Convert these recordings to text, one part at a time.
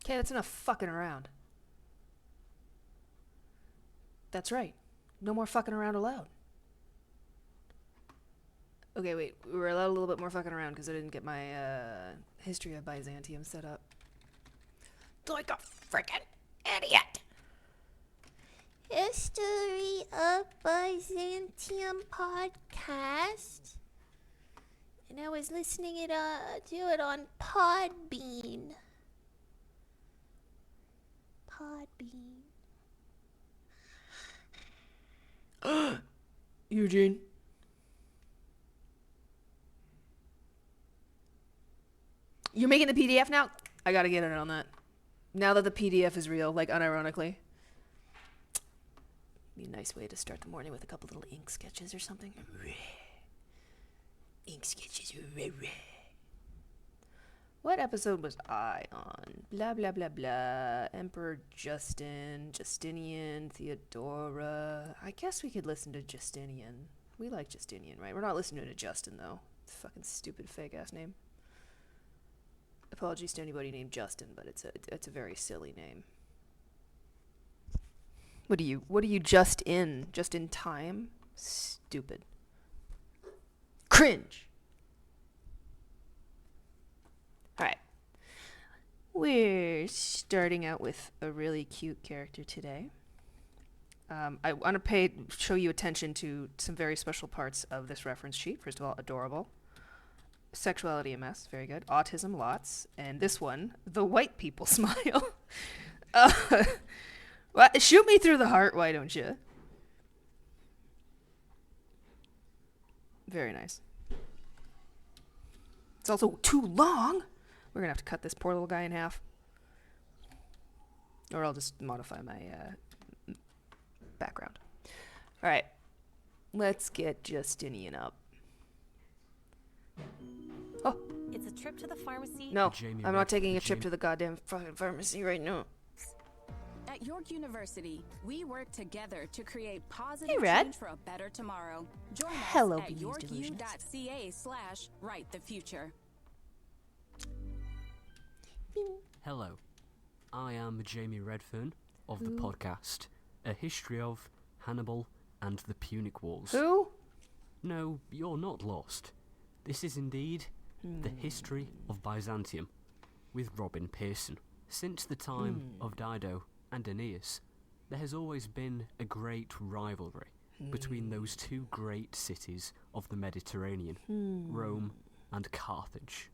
Okay, that's enough fucking around. That's right. No more fucking around allowed. Okay, wait. We were allowed a little bit more fucking around because I didn't get my history of Byzantium set up. Like a freaking idiot. History of Byzantium podcast. And I was listening to it on Podbean. Eugene. You're making the PDF now? I gotta get in on that. Now that the PDF is real, like unironically. Be a nice way to start the morning with a couple little ink sketches or something. Ink sketches. What episode was I on? Blah, blah, blah, blah. Emperor Justin, Justinian, Theodora. I guess we could listen to Justinian. We like Justinian, right? We're not listening to Justin, though. Fucking stupid fake-ass name. Apologies to anybody named Justin, but it's a very silly name. What are you just in? Just in time? Stupid. Cringe! Alright. We're starting out with a really cute character today. I want to show you attention to some very special parts of this reference sheet. First of all, adorable. Sexuality a mess, very good. Autism, lots. And this one, the white people smile. Shoot me through the heart, why don't you? Very nice. It's also too long. We're going to have to cut this poor little guy in half. Or I'll just modify my background. All right. Let's get Justinian up. Oh. It's a trip to the pharmacy. No, I'm not taking a trip to the goddamn fucking pharmacy right now. At York University, we work together to create positive Red. change for a better tomorrow. Join Hello, us at Bees Delusions. yorku.ca/writethefuture. Hello, I am Jamie Redfern of the podcast A History of Hannibal and the Punic Wars. Who? No, you're not lost. This is indeed the history of Byzantium with Robin Pearson. Since the time of Dido and Aeneas, there has always been a great rivalry between those two great cities of the Mediterranean, Rome and Carthage.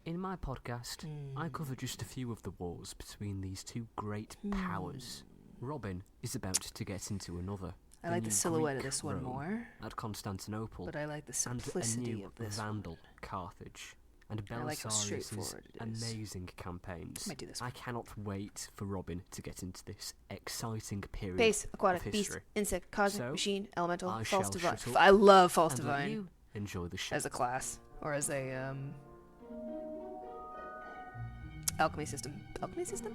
In my podcast, I cover just a few of the wars between these two great powers. Robin is about to get into another. I like the silhouette of Greek this one Rome more, at Constantinople, but I like the and a simplicity new of this Vandal Carthage, and I like how Belisarius's straightforward it is. amazing campaigns. Might do this I one. cannot wait for Robin to get into this exciting period Base, of aquatic, beast, history. insect, cosmic, So, machine, elemental, I false shall divine. shut up I love false and let divine you enjoy the show. as a class, or as a alchemy system. Alchemy system?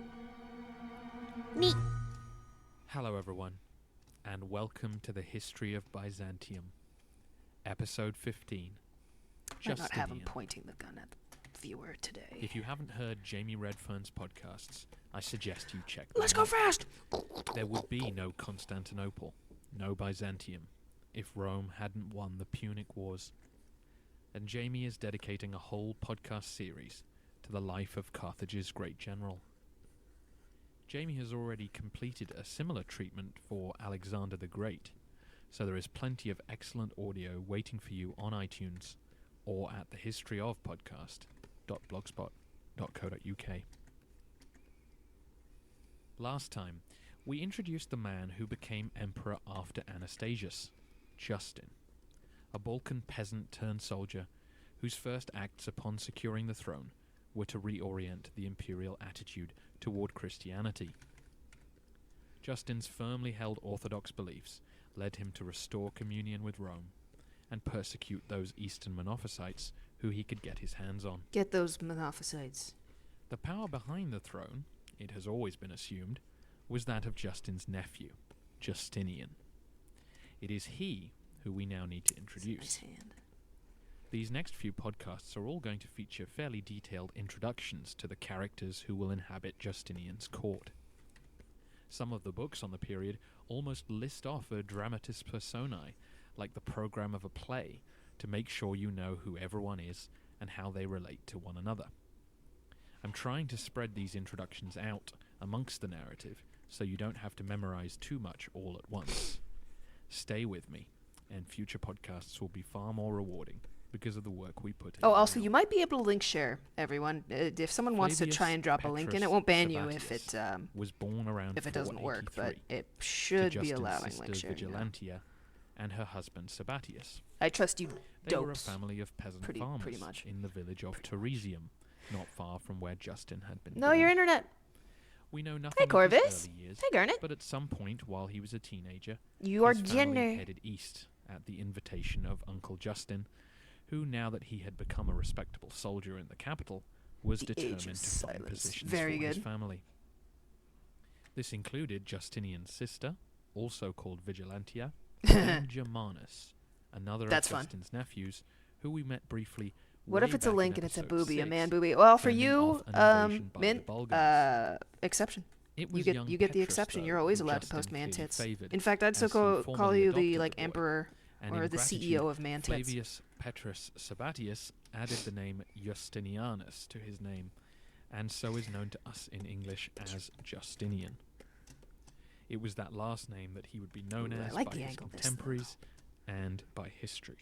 Neat. Hello, everyone, and welcome to the History of Byzantium, Episode 15. Might not have him Justinian. pointing the gun at the viewer today. If you haven't heard Jamie Redfern's podcasts, I suggest you check them Let's go out. fast! There would be no Constantinople, no Byzantium, if Rome hadn't won the Punic Wars. And Jamie is dedicating a whole podcast series to the life of Carthage's great general. Jamie has already completed a similar treatment for Alexander the Great, so there is plenty of excellent audio waiting for you on iTunes or at thehistoryofpodcast.blogspot.co.uk. Last time, we introduced the man who became emperor after Anastasius, Justin, a Balkan peasant turned soldier whose first acts upon securing the throne were to reorient the imperial attitude toward Christianity. Justin's firmly held orthodox beliefs led him to restore communion with Rome and persecute those Eastern Monophysites who he could get his hands on. Get those Monophysites. The power behind the throne, it has always been assumed, was that of Justin's nephew, Justinian. It is he who we now need to introduce. Nice hand. These next few podcasts are all going to feature fairly detailed introductions to the characters who will inhabit Justinian's court. Some of the books on the period almost list off a dramatis personae, like the program of a play, to make sure you know who everyone is and how they relate to one another. I'm trying to spread these introductions out amongst the narrative, so you don't have to memorize too much all at once. Stay with me, and future podcasts will be far more rewarding because of the work we put in. Oh, also, you might be able to link share, everyone. If someone wants to Flavius try and drop a link in, it Petrus won't ban you if Sabbatius it was born around if it doesn't work, but 483 it should to be Justin's allowing sister link sharing. now. Vigilantia and her husband Sabbatius. I trust you, They were a dopes. family of peasant Pretty farmers much. in the village of Teresium, not far from where Justin had been No, born. your internet. We know nothing Hey, of Corvus. his early years, Hey, Garnet. but at some point while he was a teenager, You are his family Jenner. headed east at the invitation of Uncle Justin, who, now that he had become a respectable soldier in the capital, was The age determined of to find silence. positions Very for his good. family. This included Justinian's sister, also called Vigilantia, and Germanus, another That's of fun. Justin's nephews, who we met briefly. What way if it's a back in link and it's a episode booby, a 6, man booby? Well, for fending you, off an invasion by the Mint, Bulgars. exception. It You was get young you get the Petrus, exception. though, You're always who allowed to Justin post man clearly tits. favoured, In fact, I'd as still he call formally you the adopted like boy. emperor And or in the gratitude, CEO of man tits. Flavius Petrus Sabbatius added the name Justinianus to his name, and so is known to us in English as Justinian. It was that last name that he would be known Ooh, I as like by the his angle of this, contemporaries and by history.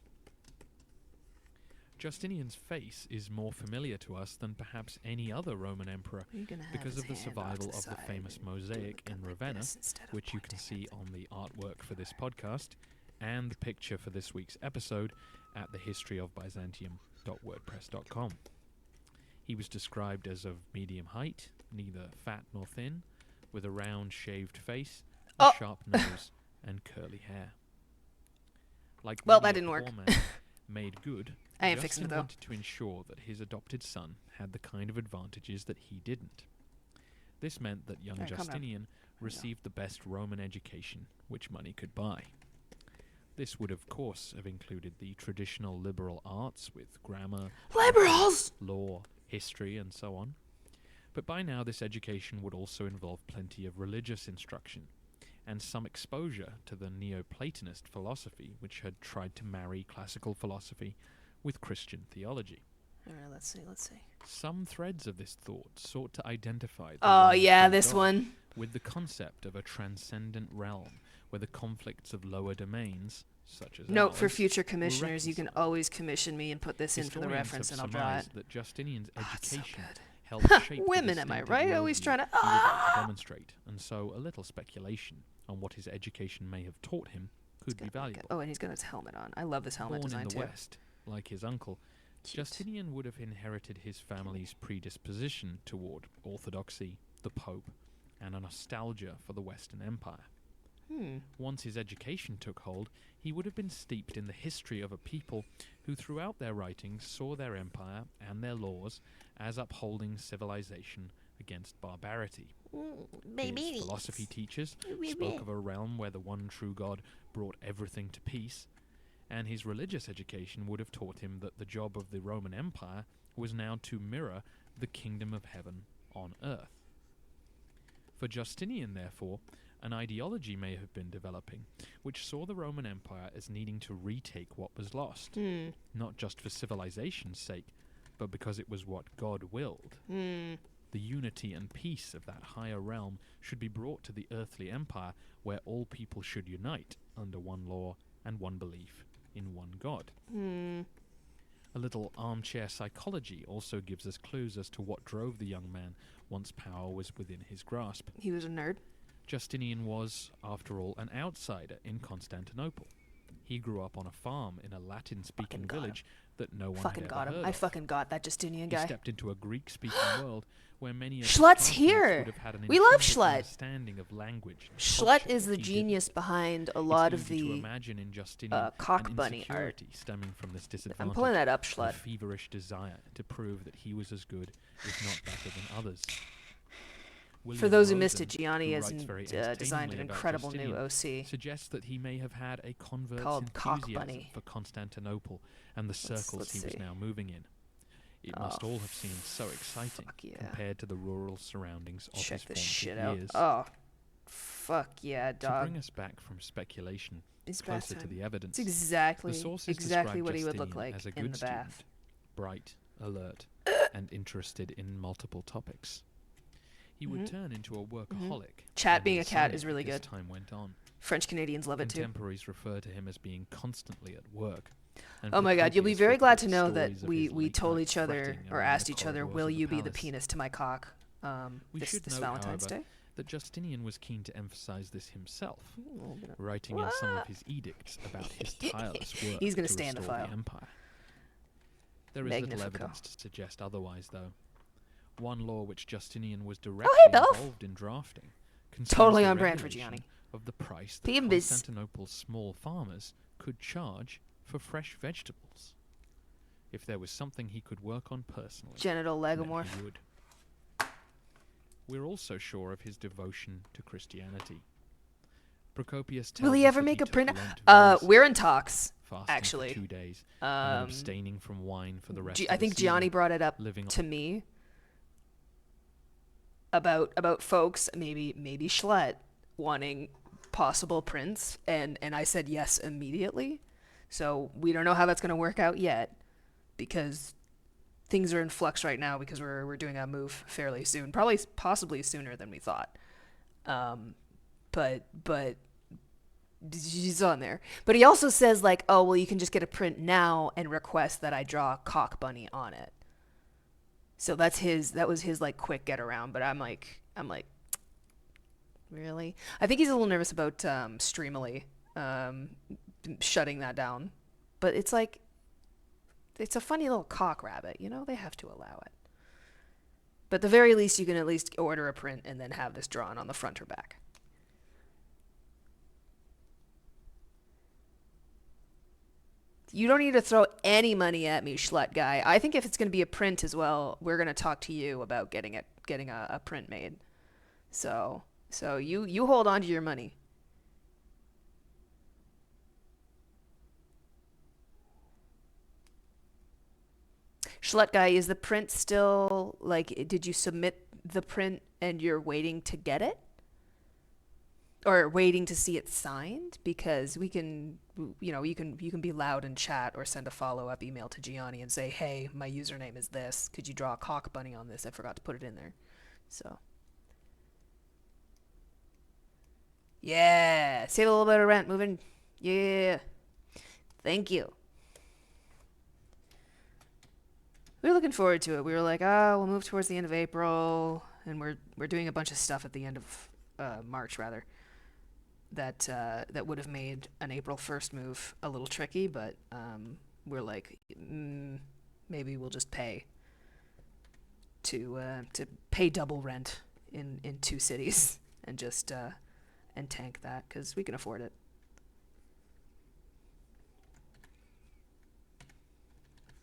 Justinian's face is more familiar to us than perhaps any other Roman emperor You're gonna have because his of the hand off survival to of the side famous and do mosaic it in like Ravenna, this instead of which you can pointing see on the artwork for this podcast, and the picture for this week's episode at thehistoryofbyzantium.wordpress.com. He was described as of medium height, neither fat nor thin, with a round shaved face, a Oh. sharp nose, and curly hair. Like Well, many that a didn't work. poor man made good, I ain't fixing Justin it, though. wanted to ensure that his adopted son had the kind of advantages that he didn't. This meant that young Alright, calm down. Justinian received the best Roman education which money could buy. This would, of course, have included the traditional liberal arts with grammar, Liberals! law, history, and so on. But by now, this education would also involve plenty of religious instruction and some exposure to the Neoplatonist philosophy, which had tried to marry classical philosophy with Christian theology. Alright, let's see. Some threads of this thought sought to identify the Oh one yeah, true this God one. with the concept of a transcendent realm where the conflicts of lower domains, such as Note for ours, future commissioners, you can reconciled. always commission me and put this in for the Historians reference have and I'll draw it. surmised that Justinian's Oh, it's so education good. helped shape the Women, am I distinctive right? Always worldview trying to- he was about to demonstrate, and so a little speculation on what his education may have taught him could be valuable. Oh, and he's got his helmet on. I love this helmet Born design in the too. West, like his uncle, Cute. Justinian would have inherited his family's predisposition toward orthodoxy, the Pope, and a nostalgia for the Western Empire. Once his education took hold, he would have been steeped in the history of a people who throughout their writings saw their empire and their laws as upholding civilization against barbarity. His philosophy teachers spoke of a realm where the one true God brought everything to peace, and his religious education would have taught him that the job of the Roman Empire was now to mirror the kingdom of heaven on earth. For Justinian, therefore, an ideology may have been developing, which saw the Roman Empire as needing to retake what was lost, not just for civilization's sake, but because it was what God willed. The unity and peace of that higher realm should be brought to the earthly empire, where all people should unite under one law and one belief in one God. A little armchair psychology also gives us clues as to what drove the young man once power was within his grasp. He was a nerd. Justinian was, after all, an outsider in Constantinople. He grew up on a farm in a Latin-speaking Fucking got village that no one Fucking had got ever him. heard I of. fucking got that Justinian He guy. stepped into a Greek-speaking world where many of his Schlut's classmates here. would have had an We love intrinsic Schlut. understanding of language and Schlut culture is that the he genius didn't. behind a It's lot of easy to the. imagine in Justinian cock an bunny art. insecurity stemming from this disadvantage. I'm pulling that up, and Schlut. a feverish desire to prove that he was as good, if not better, than others. William For those who Rosen, missed it, Gianni who has writes very designed an entertainingly about incredible new Justinian, OC. suggests that he may have had a convert's Called Cock enthusiasm Bunny. for Constantinople and the circles let's he was see. now moving in. It must Oh, all have seemed so exciting fuck yeah. compared to the rural surroundings of Check his this formative shit out. years. Oh, fuck yeah, To dog. bring us back from speculation It's closer bath to time. the evidence, It's exactly the sources exactly describe what he would look Justinian like as a in good the bath. student, bright, alert, and interested in multiple topics. He would turn into a workaholic. Chat and being a cat insane is really as good. Time went on. French Canadians love it too. Contemporaries refer to him as being constantly at work. and Oh my god, you'll be Procopius very glad to reports know that stories of we, his we late told night each other fretting or around asked the each other, corridors will of you be the palace. penis to my cock We this should this note, Valentine's however, Day? that Justinian was keen to emphasize this himself, Ooh, I'm gonna- writing in some of his edicts about his tireless work He's gonna to stay in the restore file. empire. There is little Magnifico. evidence to suggest otherwise, though. One law which Justinian was directly hey, Belf. involved in drafting concerns Totally the on brand for regulation Gianni. of the price that Pimbas. Constantinople's small farmers could charge for fresh vegetables. If there was something he could work on personally, Genital then legomorph. he would. We're also sure of his devotion to Christianity. Procopius tells Will he us ever that make a took print? Lent very We're in talks, fasting actually. for 2 days and Um, abstaining from wine for the rest Gi- of I the think Gianni season, brought it up living to me about folks, maybe Schlett, wanting possible prints, and I said yes immediately. So we don't know how that's going to work out yet, because things are in flux right now, because we're doing a move fairly soon, possibly sooner than we thought. But he's on there. But he also says like, oh well, you can just get a print now and request that I draw a cock bunny on it. So that was his like quick get around. But I'm like, really? I think he's a little nervous about Streamily shutting that down. But it's like, it's a funny little cock rabbit, you know? They have to allow it. But at the very least, you can at least order a print and then have this drawn on the front or back. You don't need to throw any money at me, Schlett guy. I think if it's going to be a print as well, we're going to talk to you about getting a print made. So you hold on to your money. Schlett guy, is the print still, like, did you submit the print and you're waiting to get it? Or waiting to see it signed? Because we can, you can be loud in chat or send a follow-up email to Gianni and say, hey, my username is this. Could you draw a cock bunny on this? I forgot to put it in there. So. Yeah. Save a little bit of rent. Moving. Yeah. Thank you. We were looking forward to it. We were like, we'll move towards the end of April, and we're doing a bunch of stuff at the end of March, rather. That would have made an April 1st move a little tricky, but we're like, maybe we'll just pay to pay double rent in 2 cities and just and tank that, because we can afford it.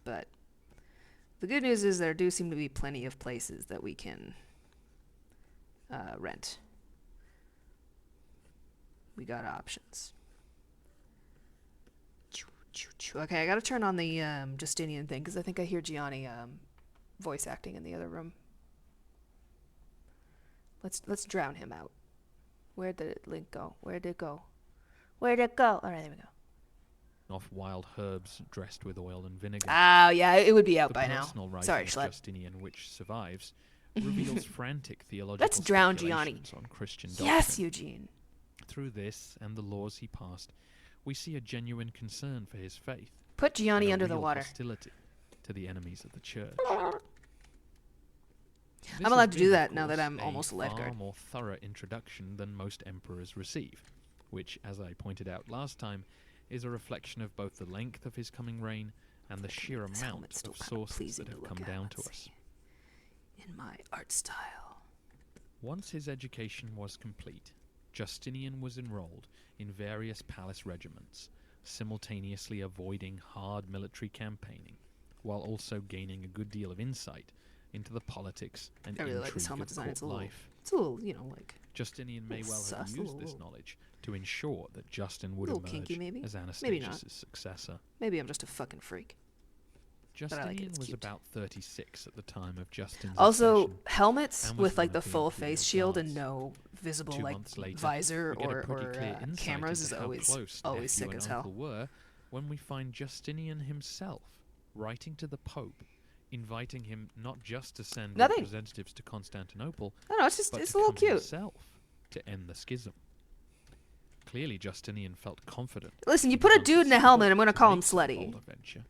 But the good news is there do seem to be plenty of places that we can rent. We got options. Okay, I gotta turn on the Justinian thing, because I think I hear Gianni voice acting in the other room. Let's drown him out. Where did it link go? Where'd it go? Where'd it go? All right, there we go. off wild herbs dressed with oil and vinegar. Oh, yeah, it would be out The by now. personal writing Sorry, of Schlett. Justinian, which survives, reveals frantic theological Let's drown Gianni. speculations on Christian Yes, doctrine. Eugene. Through this and the laws he passed, we see a genuine concern for his faith. Put Gianni and a under the real water. hostility to the enemies of the church. I'm allowed to do that now that I'm a almost a far lifeguard. more thorough introduction than most emperors receive, which, as I pointed out last time, is a reflection of both the length of his coming reign and the sheer This amount helmet's still of kinda sources pleasing that to have look come at. down to Let's us. see. In my art style. Once his education was complete, Justinian was enrolled in various palace regiments, simultaneously avoiding hard military campaigning, while also gaining a good deal of insight into the politics and I really like this intrigue helmet of design. court It's a little life. It's a little, like Justinian may little well have sus, a used this little- knowledge to ensure that Justin would little emerge kinky, maybe. as Maybe not. Anastasius' successor. maybe I'm just a fucking freak. I like it, Justinian it's was cute. about 36 at the time of Justin's Also, accession. helmets and was with like one the of the full imperial face shield and guards. no visible 2 like months later, visor we get or, a pretty clear insight cameras is into how always close always sick nephew as and hell. uncle were when we find Justinian himself writing to the Pope, inviting him not just to send Nothing. representatives to Constantinople, I don't know, it's just but it's to a little come cute. himself to end the schism. Clearly, Justinian felt confident. Listen, you in put a Monks' dude in a support helmet, I'm gonna to call him make the slutty. bold adventure,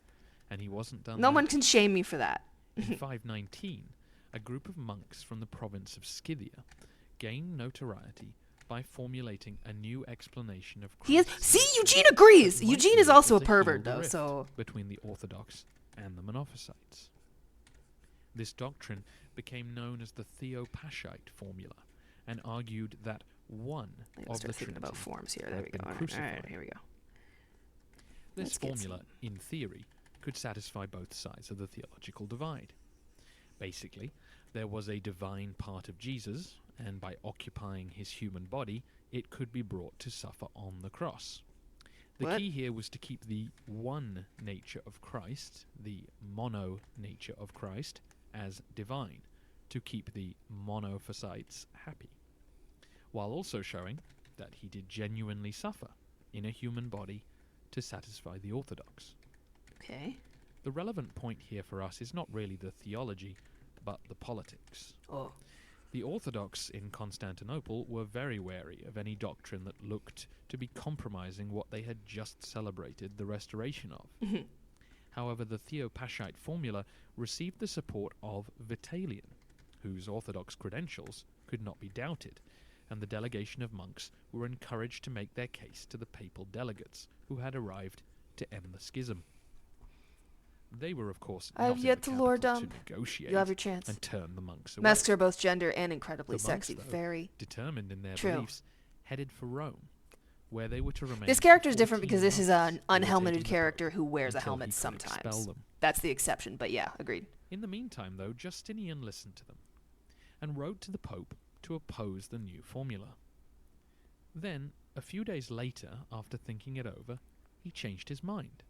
and he wasn't done. No there. one can shame me for that. In 519, a group of monks from the province of Scythia gained notoriety by formulating a new explanation of He is. Christ's See, nature Eugene agrees. that might Eugene be is able also a to heal pervert, the though. rift So between the Orthodox and the Monophysites. This doctrine became known as the Theopashite formula, and argued that one I of gotta the start thinking about Trinity forms here. had There we been go. All right, crucified. here we go. This Let's get formula, in theory, could satisfy both sides of the theological divide. Basically, there was a divine part of Jesus, and by occupying his human body, it could be brought to suffer on the cross. The What? key here was to keep the one nature of Christ, the mono nature of Christ, as divine, to keep the monophysites happy, while also showing that he did genuinely suffer in a human body to satisfy the Orthodox. Okay. The relevant point here for us is not really the theology, but the politics. Oh. The Orthodox in Constantinople were very wary of any doctrine that looked to be compromising what they had just celebrated the restoration of. However, the Theopashite formula received the support of Vitalian, whose Orthodox credentials could not be doubted, and the delegation of monks were encouraged to make their case to the papal delegates who had arrived to end the schism. They were, of course, I have not in yet the to lure capital dump. to negotiate You have your chance. and turn the monks away. Masks are both gender and incredibly The monks, sexy. though, Very. determined in their True. beliefs, headed for Rome, where they were to remain. This for character is different 14 because this is an months, imitating unhelmeted the Pope character who wears a until he helmet could sometimes. expel them. That's the exception, but yeah, agreed. In the meantime, though, Justinian listened to them and wrote to the Pope to oppose the new formula. Then, a few days later, after thinking it over, he changed his mind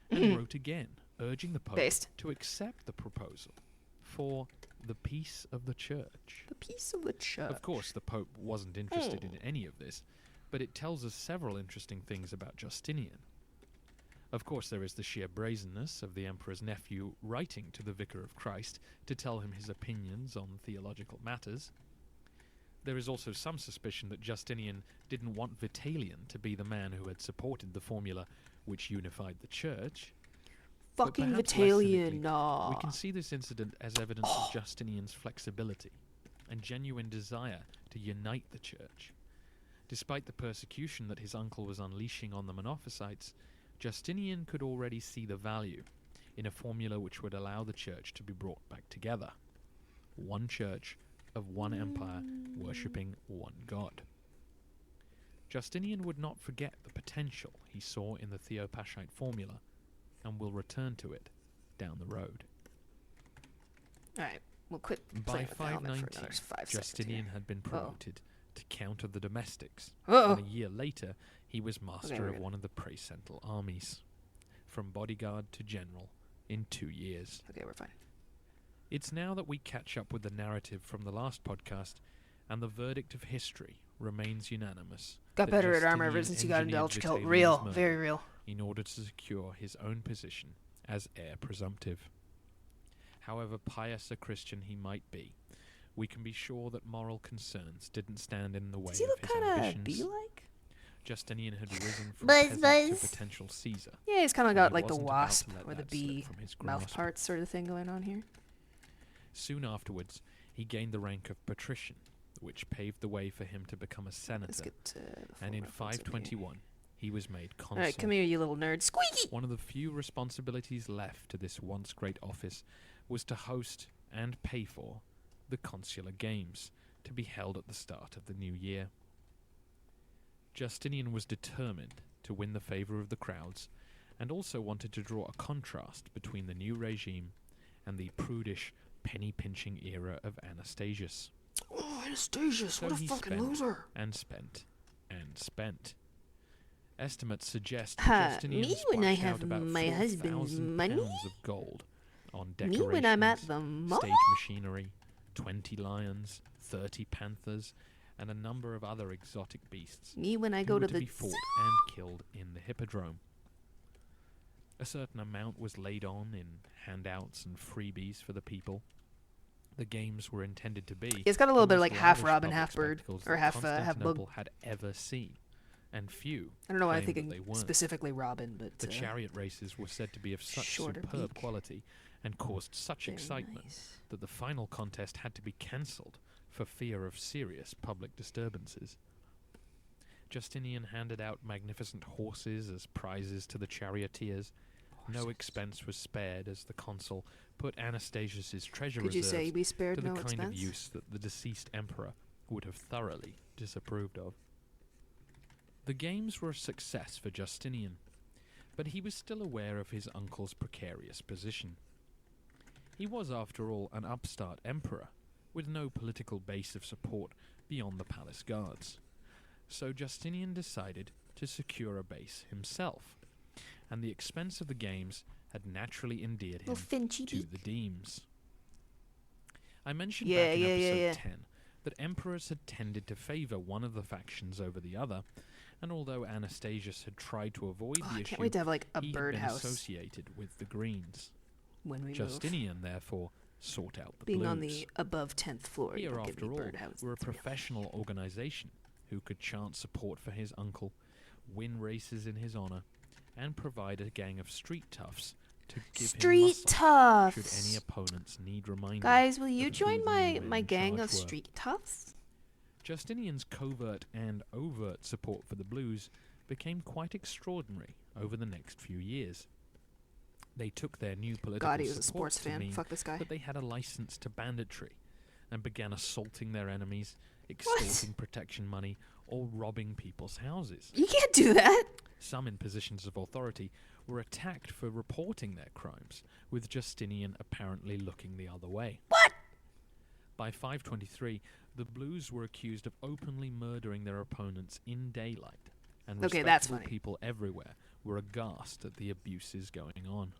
and wrote again, urging the Pope Based. to accept the proposal for the peace of the Church. The piece of the church. Of course, the Pope wasn't interested in any of this, but it tells us several interesting things about Justinian. Of course, there is the sheer brazenness of the Emperor's nephew writing to the Vicar of Christ to tell him his opinions on theological matters. There is also some suspicion that Justinian didn't want Vitalian to be the man who had supported the formula which unified the Church. But Fucking perhaps less Vitalian, cynically, nah. We can see this incident as evidence of Justinian's flexibility and genuine desire to unite the Church. Despite the persecution that his uncle was unleashing on the Monophysites, Justinian could already see the value in a formula which would allow the Church to be brought back together. One Church of one empire, worshipping one God. Justinian would not forget the potential he saw in the Theopashite formula, and will return to it down the road. Alright, we'll quit By playing with the helmet for 519, another 5 Justinian seconds had been promoted to Count of the Domestics, here. Uh-oh. and a year later he was master we're of good. one of the praesental armies, from bodyguard to general, in 2 years. Okay, we're fine. It's now that we catch up with the narrative from the last podcast, and the verdict of history remains unanimous. Got that better at armor ever Justinian since you got into engineered Elch Cult. Vitalian's Real. murder Very real. in order to secure his own position as heir presumptive. However pious a Christian he might be, we can be sure that moral concerns didn't stand in the way Does he of look his kind of ambitions. bee-like? Justinian had risen from Buzz, peasant buzz. to potential Caesar. Yeah, he's kind of and got he like the wasn't about wasp to let or the that slip bee from his mouth grasp. parts sort of thing going on here. Soon afterwards, he gained the rank of patrician, which paved the way for him to become a Let's senator. get to the And full in reference over here. 521, he was made consul. Alright, come here, you little nerd. Squeaky! One of the few responsibilities left to this once great office was to host and pay for the consular games, to be held at the start of the new year. Justinian was determined to win the favour of the crowds, and also wanted to draw a contrast between the new regime and the prudish, penny-pinching era of Anastasius. Oh, Anastasius, So what a he fucking spent loser. and spent and spent. Estimates suggest Ha, that Justinian me when I splashed have out about my husband's 4,000 money? pounds of gold on Me decorations, when I'm at the mall? stage machinery, 20 lions, 30 panthers, and a number of other exotic beasts Me when I who go were to to the be fought and killed in the hippodrome. A certain amount was laid on in handouts and freebies for the people. The games were intended to be It's got a little the bit of most like half lavish robin, public half bird, spectacles or that half half bug. Constantinople had ever seen, and few I don't know why I'm claimed that thinking they weren't. specifically robin, but The chariot races were said to be of such shorter superb beak. quality and caused such very excitement nice. that the final contest had to be cancelled for fear of serious public disturbances. Justinian handed out magnificent horses as prizes to the charioteers. No expense was spared as the consul put Anastasius's treasure Could you say reserves we spared to the no kind expense? of use that the deceased emperor would have thoroughly disapproved of. The games were a success for Justinian, but he was still aware of his uncle's precarious position. He was, after all, an upstart emperor, with no political base of support beyond the palace guards. So Justinian decided to secure a base himself, and the expense of the games had naturally endeared him Little Finchy to beak. the Demes. I mentioned Yeah, back in yeah, episode yeah. 10 that emperors had tended to favour one of the factions over the other, and although Anastasius had tried to avoid Oh, the I issue, can't wait to have like a he had been birdhouse associated with the Greens. when we move. Justinian, therefore, sought out the Being Blues. on the above 10th floor, you Here, don't give after me all, birdhouse. were a That's real. professional organisation who could chant support for his uncle, win races in his honour, and provide a gang of street toughs to give him Street muscle toughs. should any opponents need reminding. Guys, will you of who join the my men my in gang charge of were. street toughs? Justinian's covert and overt support for the Blues became quite extraordinary over the next few years. They took their new political God, he was a support sports to fan. mean Fuck this guy. that they had a license to banditry and began assaulting their enemies, extorting protection money, or robbing people's houses. You can't do that. Some in positions of authority were attacked for reporting their crimes, with Justinian apparently looking the other way. What? By 523, the Blues were accused of openly murdering their opponents in daylight, and Okay, that's respectable funny. people everywhere were aghast at the abuses going on.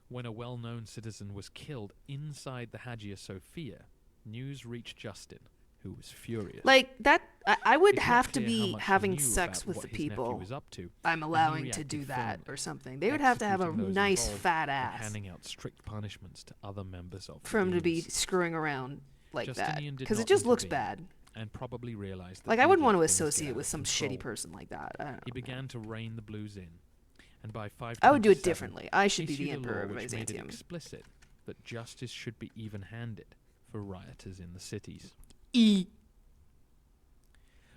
When a well-known citizen was killed inside the Hagia Sophia, news reached Justin, who was furious. Like that, I would It's not have to clear how be much he having knew sex about with what the his nephew people was up to, I'm he allowing to reacted do that firmly, or something. They would have to have a executing those nice involved fat and ass handing out strict punishments to other members of for him the to be Demes, screring around like that. Justinian did Because it not just looks intervene. bad. and probably realized that Like I he wouldn't let want to things get associate out with of some control. shitty person like that. I don't know. He began to rein the Blues in, and by 527, I would do it differently. I should be issued the a emperor law of which made it Byzantium. explicit that justice should be even-handed for rioters in the cities.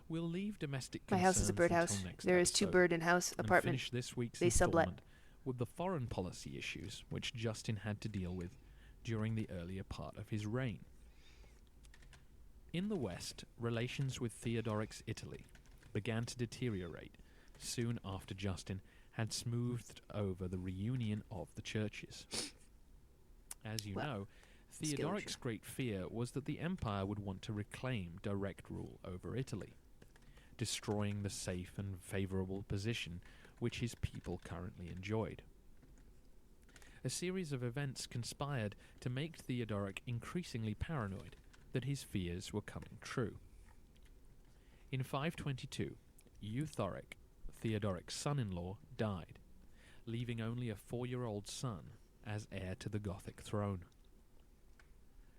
We'll leave domestic My house is a concerns birdhouse. until next There is 2 episode bird in house and apartment. finish this week's They sublet. installment with the foreign policy issues which Justin had to deal with during the earlier part of his reign. In the West, relations with Theodoric's Italy began to deteriorate soon after Justin had smoothed over the reunion of the churches. As you Well, know, Skillshare. Theodoric's great fear was that the empire would want to reclaim direct rule over Italy, destroying the safe and favourable position which his people currently enjoyed. A series of events conspired to make Theodoric increasingly paranoid that his fears were coming true. In 522, Euthoric, Theodoric's son-in-law, died, leaving only a 4-year-old son as heir to the Gothic throne.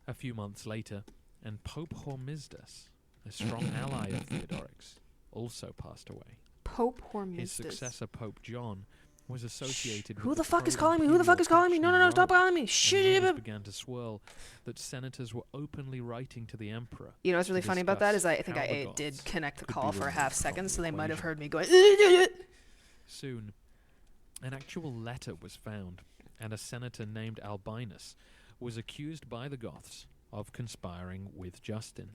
A few months later, and Pope Hormisdas, a strong ally of Theodoric's, also passed away. Pope His Hormisdas. successor, Pope John, was associated Who with the fuck is pro-imperial calling me? Who the fuck is calling me? faction No, in no, no, stop Rome, calling me. and Shit. rumors began to swirl that senators were openly writing to the emperor. You know what's really to funny about that is discuss I think how the I did Goths connect the could call be for a removed half from second, the so they might have equation. heard me going. Soon, an actual letter was found, and a senator named Albinus was accused by the Goths of conspiring with Justin.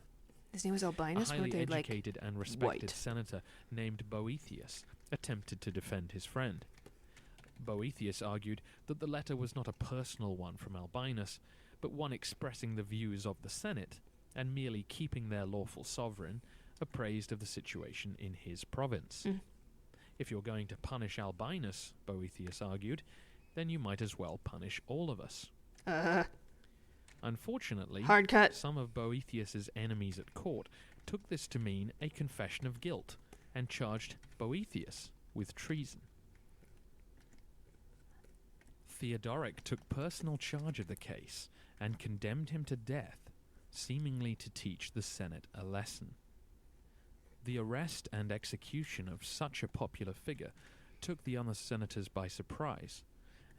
His name was A Albinus. highly Weren't they like? educated and respected white? senator named Boethius attempted to defend his friend. Boethius argued that the letter was not a personal one from Albinus, but one expressing the views of the Senate, and merely keeping their lawful sovereign appraised of the situation in his province. If you're going to punish Albinus, Boethius argued, then you might as well punish all of us. Unfortunately, Hard cut. some of Boethius's enemies at court took this to mean a confession of guilt and charged Boethius with treason. Theodoric took personal charge of the case and condemned him to death, seemingly to teach the Senate a lesson. The arrest and execution of such a popular figure took the other senators by surprise,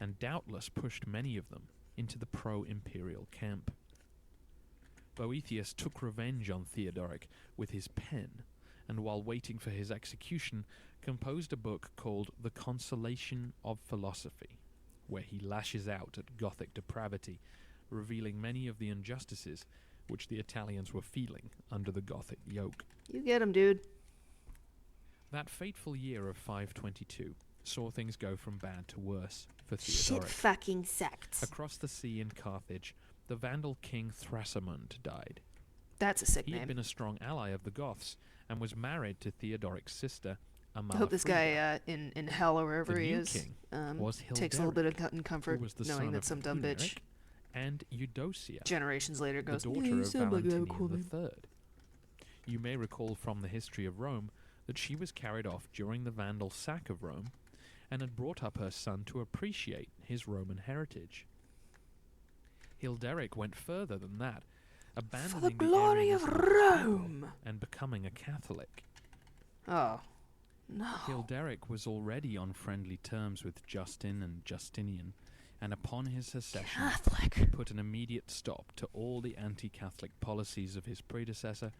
and doubtless pushed many of them into the pro-imperial camp. Boethius took revenge on Theodoric with his pen, and while waiting for his execution, composed a book called The Consolation of Philosophy, where he lashes out at Gothic depravity, revealing many of the injustices which the Italians were feeling under the Gothic yoke. You get him, dude. That fateful year of 522 saw things go from bad to worse for Shit Theodoric. fucking sects. Across the sea in Carthage, the Vandal king Thrasimund died. That's a sick He had name. been a strong ally of the Goths and was married to Theodoric's sister, Amalafrida. I hope this guy in hell or wherever The he new is king takes was a little bit Hilderic, of comfort who was the knowing son that of some dumb bitch Huneric and Eudocia, generations later the goes, daughter "Yeah, you of sound like you have a Valentinian cool name." III. You may recall from the history of Rome that she was carried off during the Vandal sack of Rome and had brought up her son to appreciate his Roman heritage. Hilderic went further than that, abandoning For the glory of Arianism his people Rome. and becoming a Catholic. Oh, no. Hilderic was already on friendly terms with Justin and Justinian, and upon his secession, he Catholic. put an immediate stop to all the anti-Catholic policies of his predecessor,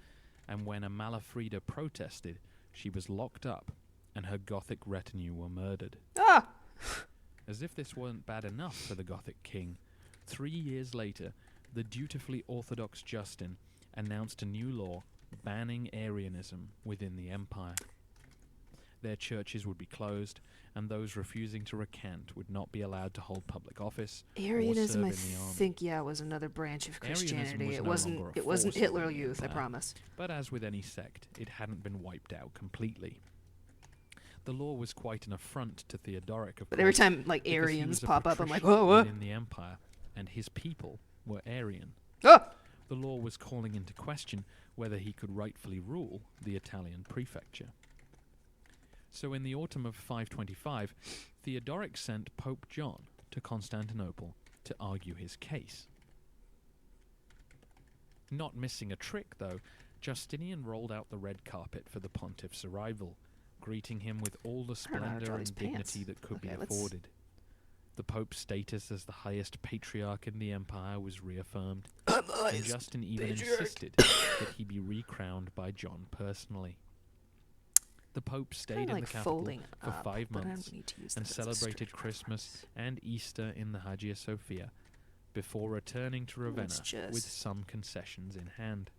and when Amalafrida protested, she was locked up, and her Gothic retinue were murdered. Ah! As if this weren't bad enough for the Gothic king, 3 years later, the dutifully orthodox Justin announced a new law banning Arianism within the empire. Their churches would be closed, and those refusing to recant would not be allowed to hold public office Arianism, or I serve in the army. think, was another branch of Arianism Christianity. was It no wasn't. longer a It wasn't force Hitler within the Youth. I empire. promise. But as with any sect, it hadn't been wiped out completely. The law was quite an affront to Theodoric, of But every course, time like because he Arians was a pop up, I'm like, patrician whoa, what? within the empire, and his people were Arian. Oh! The law was calling into question whether he could rightfully rule the Italian prefecture. So in the autumn of 525, Theodoric sent Pope John to Constantinople to argue his case. Not missing a trick, though, Justinian rolled out the red carpet for the pontiff's arrival, greeting him with all the I don't know how to splendour draw and these dignity pants. that could Okay, be let's- afforded. The Pope's status as the highest patriarch in the empire was reaffirmed, and Justin even insisted that he be recrowned by John personally. The Pope stayed Kinda in like the capital folding for up, 5 but I months don't need to use and that as a celebrated straight Christmas reference. and Easter in the Hagia Sophia before returning to Ravenna Let's with just- some concessions in hand.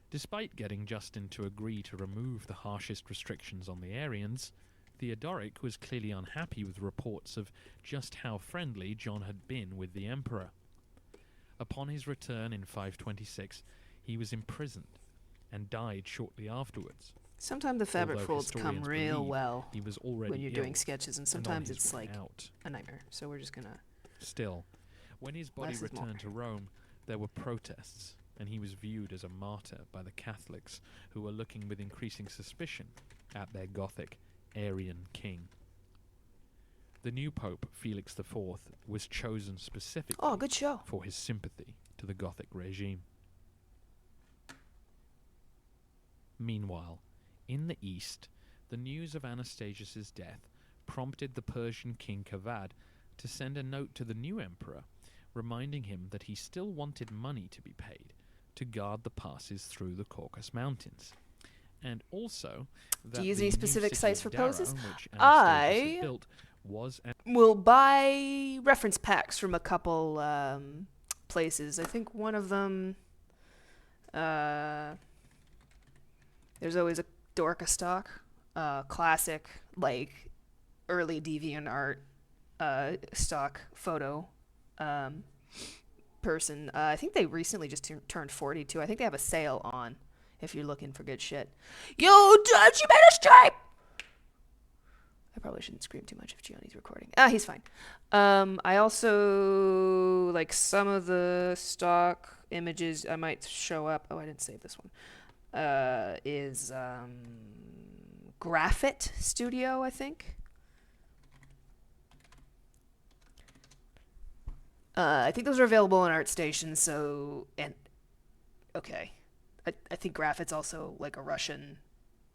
Despite getting Justin to agree to remove the harshest restrictions on the Arians, Theodoric was clearly unhappy with reports of just how friendly John had been with the emperor. Upon his return in 526, he was imprisoned and died shortly afterwards. Sometimes the fabric Although folds come historians real believe well He was already when you're ill doing sketches, and and on sometimes his it's way like out. a nightmare. So we're just gonna. Still, when his body Less is more. returned to Rome, there were protests, and he was viewed as a martyr by the Catholics, who were looking with increasing suspicion at their Gothic Arian king. The new Pope, Felix IV, was chosen specifically Oh, good show. for his sympathy to the Gothic regime. Meanwhile, in the east, the news of Anastasius's death prompted the Persian king Kavad to send a note to the new emperor, reminding him that he still wanted money to be paid to guard the passes through the Caucasus Mountains. And also that use the any new specific city sites of for poses? Dara, which Anastasius I- had built, was an We'll buy reference packs from a couple places. I think one of them. There's always a Dorka stock, classic like early DeviantArt stock photo person. I think they recently just turned 42. I think they have a sale on if you're looking for good shit. Yo, Dutch, you better stripe! I probably shouldn't scream too much if Gianni's recording. He's fine. I also, like, some of the stock images I might show up. Oh, I didn't save this one. Is Graphit Studio, I think. I think those are available on ArtStation, okay. I think Graphit's also like a Russian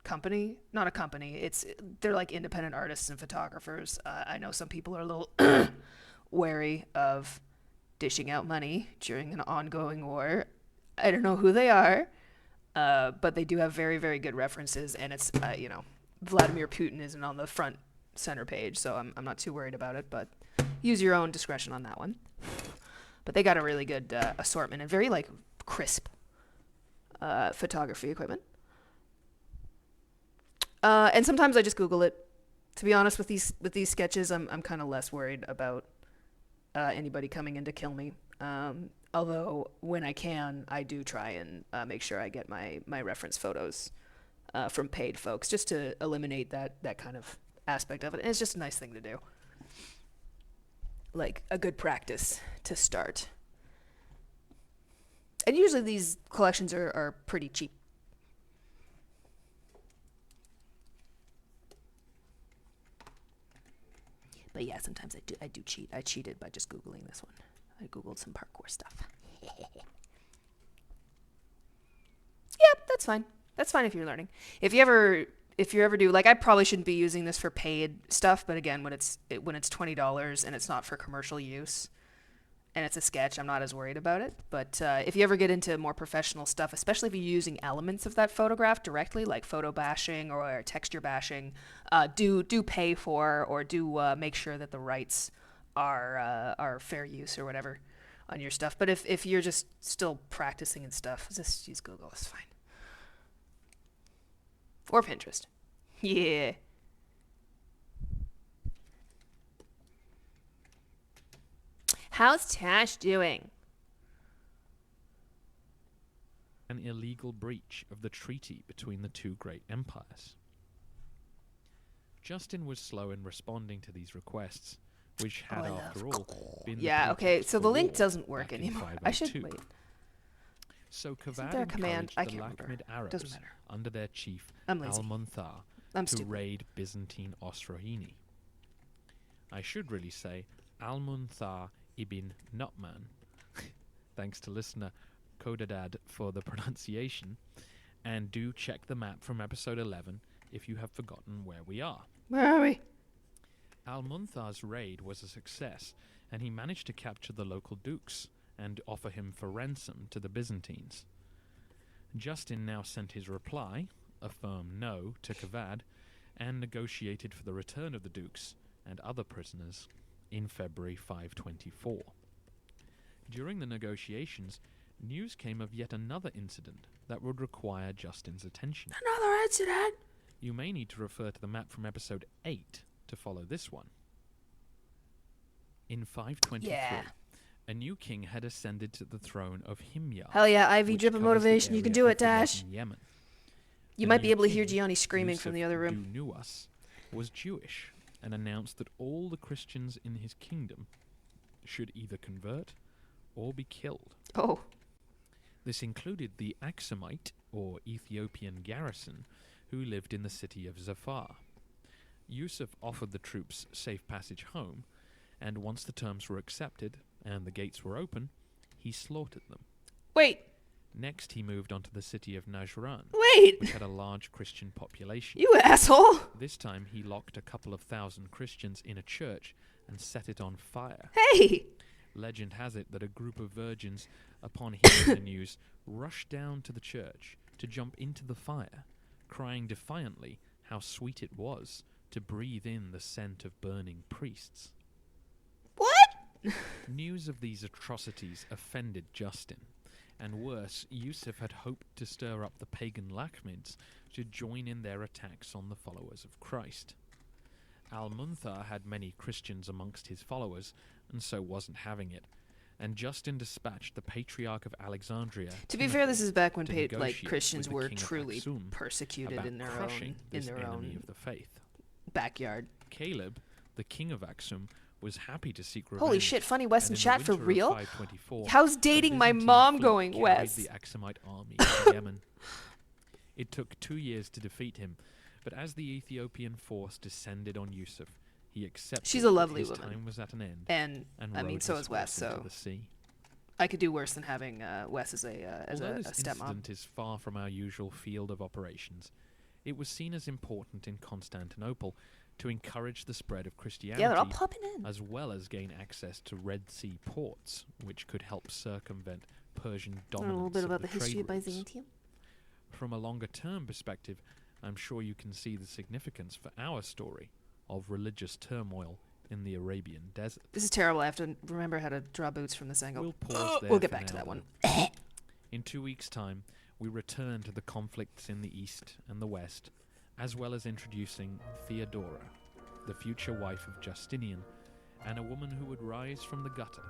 company. Not a company. They're like independent artists and photographers. I know some people are a little wary of dishing out money during an ongoing war. I don't know who they are, but they do have very, very good references, and it's, Vladimir Putin isn't on the front center page, so I'm not too worried about it, but use your own discretion on that one. But they got a really good assortment and very, like, crisp photography equipment. And sometimes I just Google it. To be honest, with these sketches, I'm kind of less worried about anybody coming in to kill me. Although when I can, I do try and make sure I get my reference photos from paid folks, just to eliminate that kind of aspect of it. And it's just a nice thing to do. Like a good practice to start. And usually these collections are pretty cheap. But yeah, sometimes I do cheat. I cheated by just Googling this one. I Googled some parkour stuff. Yeah, that's fine. That's fine if you're learning. If you ever do, like, I probably shouldn't be using this for paid stuff, but again, when it's $20 and it's not for commercial use and it's a sketch, I'm not as worried about it. But if you ever get into more professional stuff, especially if you're using elements of that photograph directly, like photo bashing or texture bashing, do pay for, or do make sure that the rights are fair use or whatever on your stuff. But if you're just still practicing and stuff, just use Google. It's fine. Or Pinterest. Yeah. How's Tash doing? An illegal breach of the treaty between the two great empires. Justin was slow in responding to these requests, which had, after all, been Yeah, the okay, pretext so for the link war doesn't work back in anymore. I should 502. wait. So Isn't Kavad there a command? encouraged I the can't remember. Lakhmid Arabs Doesn't matter. under their chief I'm lazy. Al-Munthar I'm to stupid. raid Byzantine Osroene. I should really say Al-Munthar ibn Nu'man. Thanks to listener Kodadad for the pronunciation. And do check the map from episode 11 if you have forgotten where we are. Where are we? Al-Munthar's raid was a success, and he managed to capture the local dukes and offer him for ransom to the Byzantines. Justin now sent his reply, a firm no, to Kavad, and negotiated for the return of the dukes and other prisoners in February 524. During the negotiations, news came of yet another incident that would require Justin's attention. Another incident? You may need to refer to the map from episode 8 to follow this one. In 523, Yeah. a new king had ascended to the throne of Himyar. Hell yeah, IV which drip of covers the motivation. You can area do of it, Dash. modern Yemen. You The might be new able to hear king, Gianni screaming from Yusuf the other room. Nuwas, was Jewish and announced that all the Christians in his kingdom should either convert or be killed. Oh. This included the Aksumite, or Ethiopian garrison, who lived in the city of Zafar. Yusuf offered the troops safe passage home, and once the terms were accepted and the gates were open, he slaughtered them. Wait. Next, he moved on to the city of Najran, Wait. which had a large Christian population. You asshole. This time, he locked a couple of thousand Christians in a church and set it on fire. Hey. Legend has it that a group of virgins, upon hearing the news, rushed down to the church to jump into the fire, crying defiantly how sweet it was to breathe in the scent of burning priests. What? News of these atrocities offended Justin, and worse, Yusuf had hoped to stir up the pagan Lakhmids to join in their attacks on the followers of Christ. Al-Munthar had many Christians amongst his followers, and so wasn't having it, and Justin dispatched the Patriarch of Alexandria. To be fair, this is back when to like negotiate Christians with the were king of truly Aksum persecuted about in their crushing own this enemy of the faith. backyard. Caleb, the king of Aksum, was happy to seek revenge. Holy shit, Funny West and in in chat the for winter of real? 524, How's a dating my Byzantine mom fleet going, carried Wes? the Aksumite army to Yemen. It took 2 years to defeat him, but as the Ethiopian force descended on Yusuf, he accepted She's a lovely that his woman. time was at an end. And I mean, rode so his is Wes. horse into So the sea. I could do worse than having Wes as a Although this stepmom. incident is far from our usual field of operations, it was seen as important in Constantinople to encourage the spread of Christianity, Yeah, they're all popping in. as well as gain access to Red Sea ports, which could help circumvent Persian Learn dominance. a little bit of about the history trade of routes. Byzantium. From a longer-term perspective, I'm sure you can see the significance for our story of religious turmoil in the Arabian desert. This is terrible. I have to remember how to draw boots from this angle. We'll pause there We'll get for back to now, that one. though. In 2 weeks' time, we return to the conflicts in the East and the West, as well as introducing Theodora, the future wife of Justinian, and a woman who would rise from the gutter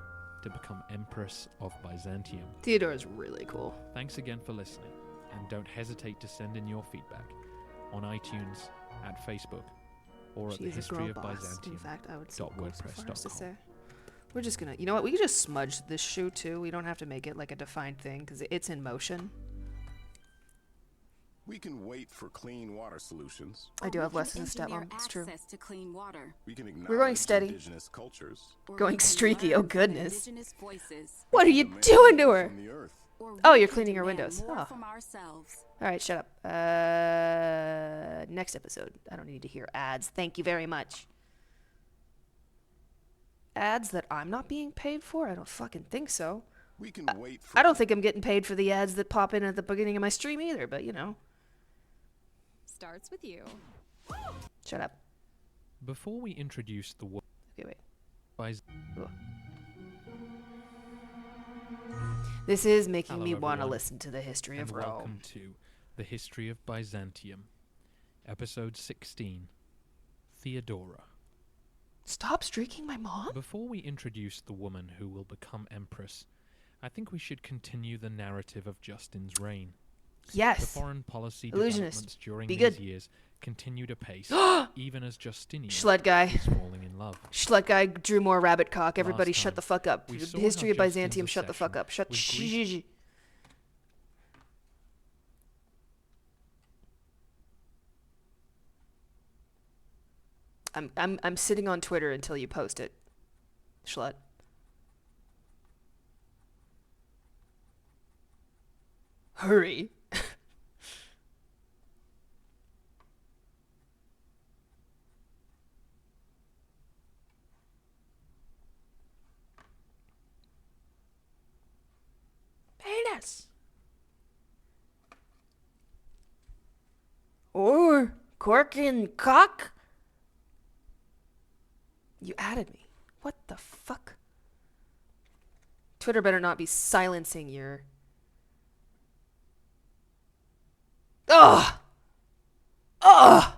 to become Empress of Byzantium. Theodora's really cool. Thanks again for listening, and don't hesitate to send in your feedback on iTunes, at Facebook, or at She's a girl boss. In thehistoryofbyzantium. fact, I would still go so far as to .wordpress.com. say. We're just gonna, you know what? We can just smudge this shoe too. We don't have to make it like a defined thing because it's in motion. We can wait for clean water solutions. I do Or have we Wes can as a engineer stepmom. It's true. access to clean water. We can acknowledge We're going steady. indigenous cultures. Or Going we can streaky, oh learn from goodness. indigenous voices. What are you Demand doing to her? from the earth. Or Oh, we you're can cleaning her demand windows. more Oh. from ourselves. All right, shut up. Next episode. I don't need to hear ads. Thank you very much. Ads that I'm not being paid for? I don't fucking think so. We can wait for I don't think I'm getting paid for the ads that pop in at the beginning of my stream either, but you know. Starts with you. Shut up. Before we introduce the word Okay, wait. Byz- Ugh. This is making Hello, me want to everyone, listen to the history and of welcome Rome. to The History of Byzantium, Episode 16, Theodora. Stop streaking my mom? Before we introduce the woman who will become empress, I think we should continue the narrative of Justin's reign. The Yes. foreign policy Illusionist. developments during Be these good. years continued apace, even as Justinian Schlut guy. was falling in love. Schlut guy drew more rabbit cock. Everybody Last shut time, the fuck up. we The saw history how of Byzantium, Justin's shut the fuck obsession up. Shut with shh. Greek- I'm sitting on Twitter until you post it. Schlut. Hurry. Penis. Or cork and cock. You added me. What the fuck? Twitter better not be silencing your... Ugh! Ugh!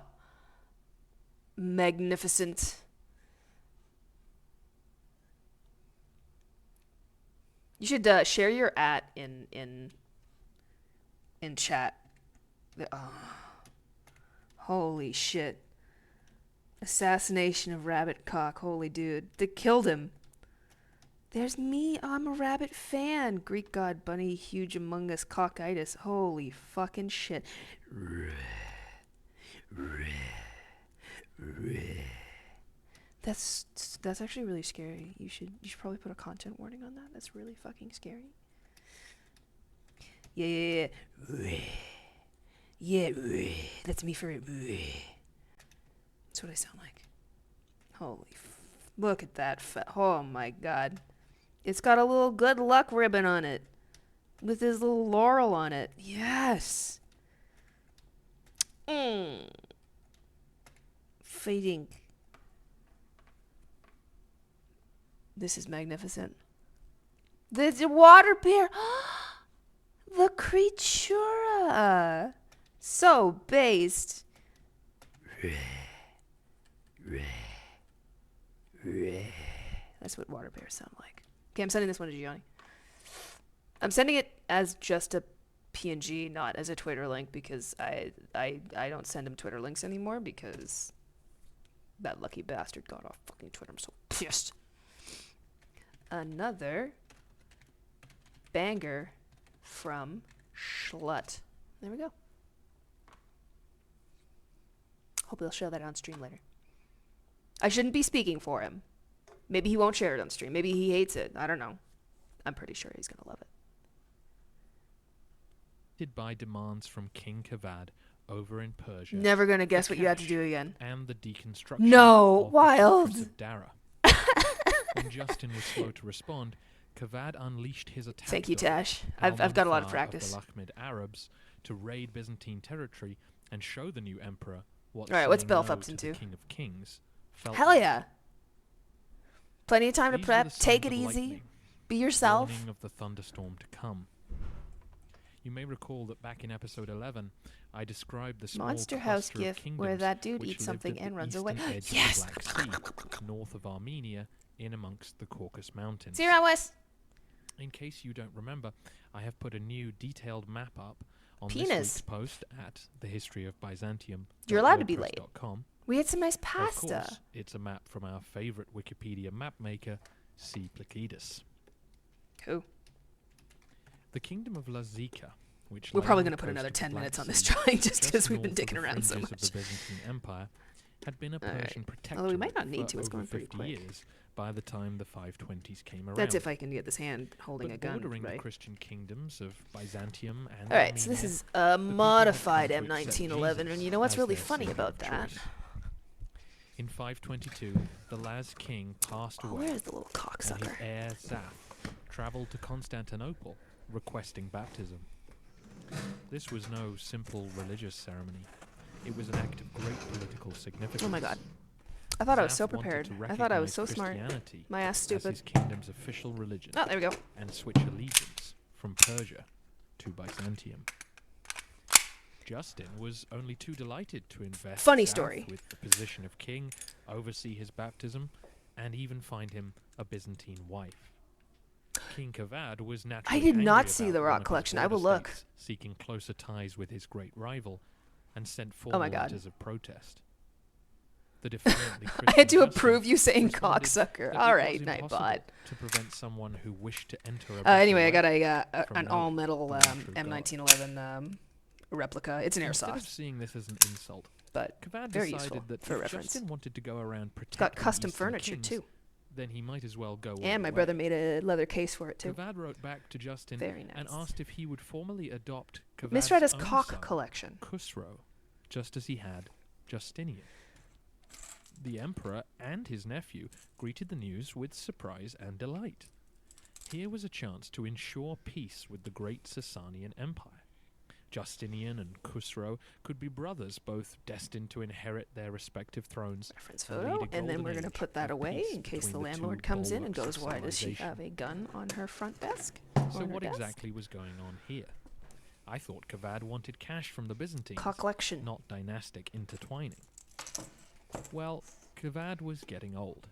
Magnificent. You should share your @ in chat. Holy shit. Assassination of Rabbit Cock. Holy dude. They killed him. There's me. I'm a rabbit fan. Greek god bunny huge among us cockitis. Holy fucking shit. That's actually really scary. You should probably put a content warning on that. That's really fucking scary. Yeah. Yeah. That's me for it. That's what I sound like. Holy look at that. Oh my god. It's got a little good luck ribbon on it. With his little laurel on it. Yes. Feeding. This is magnificent. The water bear. The creatura. So based. That's what water bears sound like. Okay, I'm sending this one to Gianni. I'm sending it as just a PNG, not as a Twitter link, because I don't send him Twitter links anymore because that lucky bastard got off fucking Twitter. I'm so pissed. Another banger from Schlut. There we go. Hope he'll show that on stream later. I shouldn't be speaking for him. Maybe he won't share it on stream. Maybe he hates it. I don't know. I'm pretty sure he's gonna love it. By demands from King Kavad over in Persia. Never gonna guess the what you have to cash do again. And the deconstruction No, of wild. the Fortress of Dara. When Justin was slow to respond, Kavad unleashed his attack. Thank you, dog, Tash. I've got a lot of Al-Manfar practice. the Lakhmid Arabs to raid Byzantine territory and show the new emperor what. All right, what's saying Belf no up to into? the King of Kings felt Hell like. yeah. Plenty of time to These were prep. the Take sons it of easy. lightning, Be yourself. warning of the thunderstorm to come. You may recall that back in episode 11, I described the small Monster House cluster of gif where kingdoms that dude which eats lived something at the and runs eastern away. edge Yes! of the Black Sea, north of Armenia, in amongst the Caucasus Mountains. See you around, Wes. In case you don't remember, I have put a new detailed map up on this Penis. week's post at thehistoryofbyzantium. You're allowed to be late. .com. We had some nice Of pasta. course, it's a map from our favorite Wikipedia map maker, C. Placidus. Who? The kingdom of Lazika, which We're lay probably on going the to put coast another of the 10 Black minutes on this Sea, drawing just because we've been north of dicking the around so fringes much. of the Byzantine Empire, had been a All right. Persian protectorate Although we might not need for to, it's over going pretty 50 quick. years by the time the 520s came around. That's if I can get this hand holding but a gun, bordering right? the Christian kingdoms of Byzantium and All right, so this Armenia, is the a people had modified come to accept M1911, and Jesus you know what's as really their funny savior about of that? choice. In 522, the Laz king passed Oh, away, where's the little and his cocksucker? heir Zaph travelled to Constantinople, requesting baptism. This was no simple religious ceremony. It was an act of great political significance. Oh my god. I thought I was Zaph so wanted prepared. to I thought I was so recognize smart. Christianity My ass as stupid. his kingdom's official religion, Oh, there we go. and switch allegiance from Persia to Byzantium. Justin was only too delighted to invest Funny Zaph story. with the position of king, oversee his baptism, and even find him a Byzantine wife. King Kavad was naturally did not angry see about the one rock of his collection. I will border look. states seeking closer ties with his great rival, and sent Oh formal my God. letters of protest. The defiantly I had to Christian approve Justin you saying responded cocksucker. that All it right, was Nightbot. impossible to prevent someone who wished to enter a Anyway, I got bachelorette an from all out metal the true God. M1911 replica. It's an Instead of airsoft, seeing this as an insult, but Kavad very decided useful that for if reference. Justin wanted to go around it's got protecting custom Eastern furniture kings, too. then he might as well go all And the my way. brother made a leather case for it too. Kavad wrote back to Justin Very and nice. asked if he would formally adopt Kavad's Misread own cock son, collection. Khusro, just as he had Justinian. The emperor and his nephew greeted the news with surprise and delight. Here was a chance to ensure peace with the great Sasanian Empire. Justinian and Khusro could be brothers, both destined to inherit their respective thrones. Reference and lead photo, a and then golden we're going to age put that of away peace in case the between the landlord two comes in and bulwarks goes, of why does she civilization. have a gun on her front desk? So on her what desk? exactly was going on here? I thought Kavad wanted cash from the Byzantines, Cocklection. not dynastic intertwining. Well, Kavad was getting old.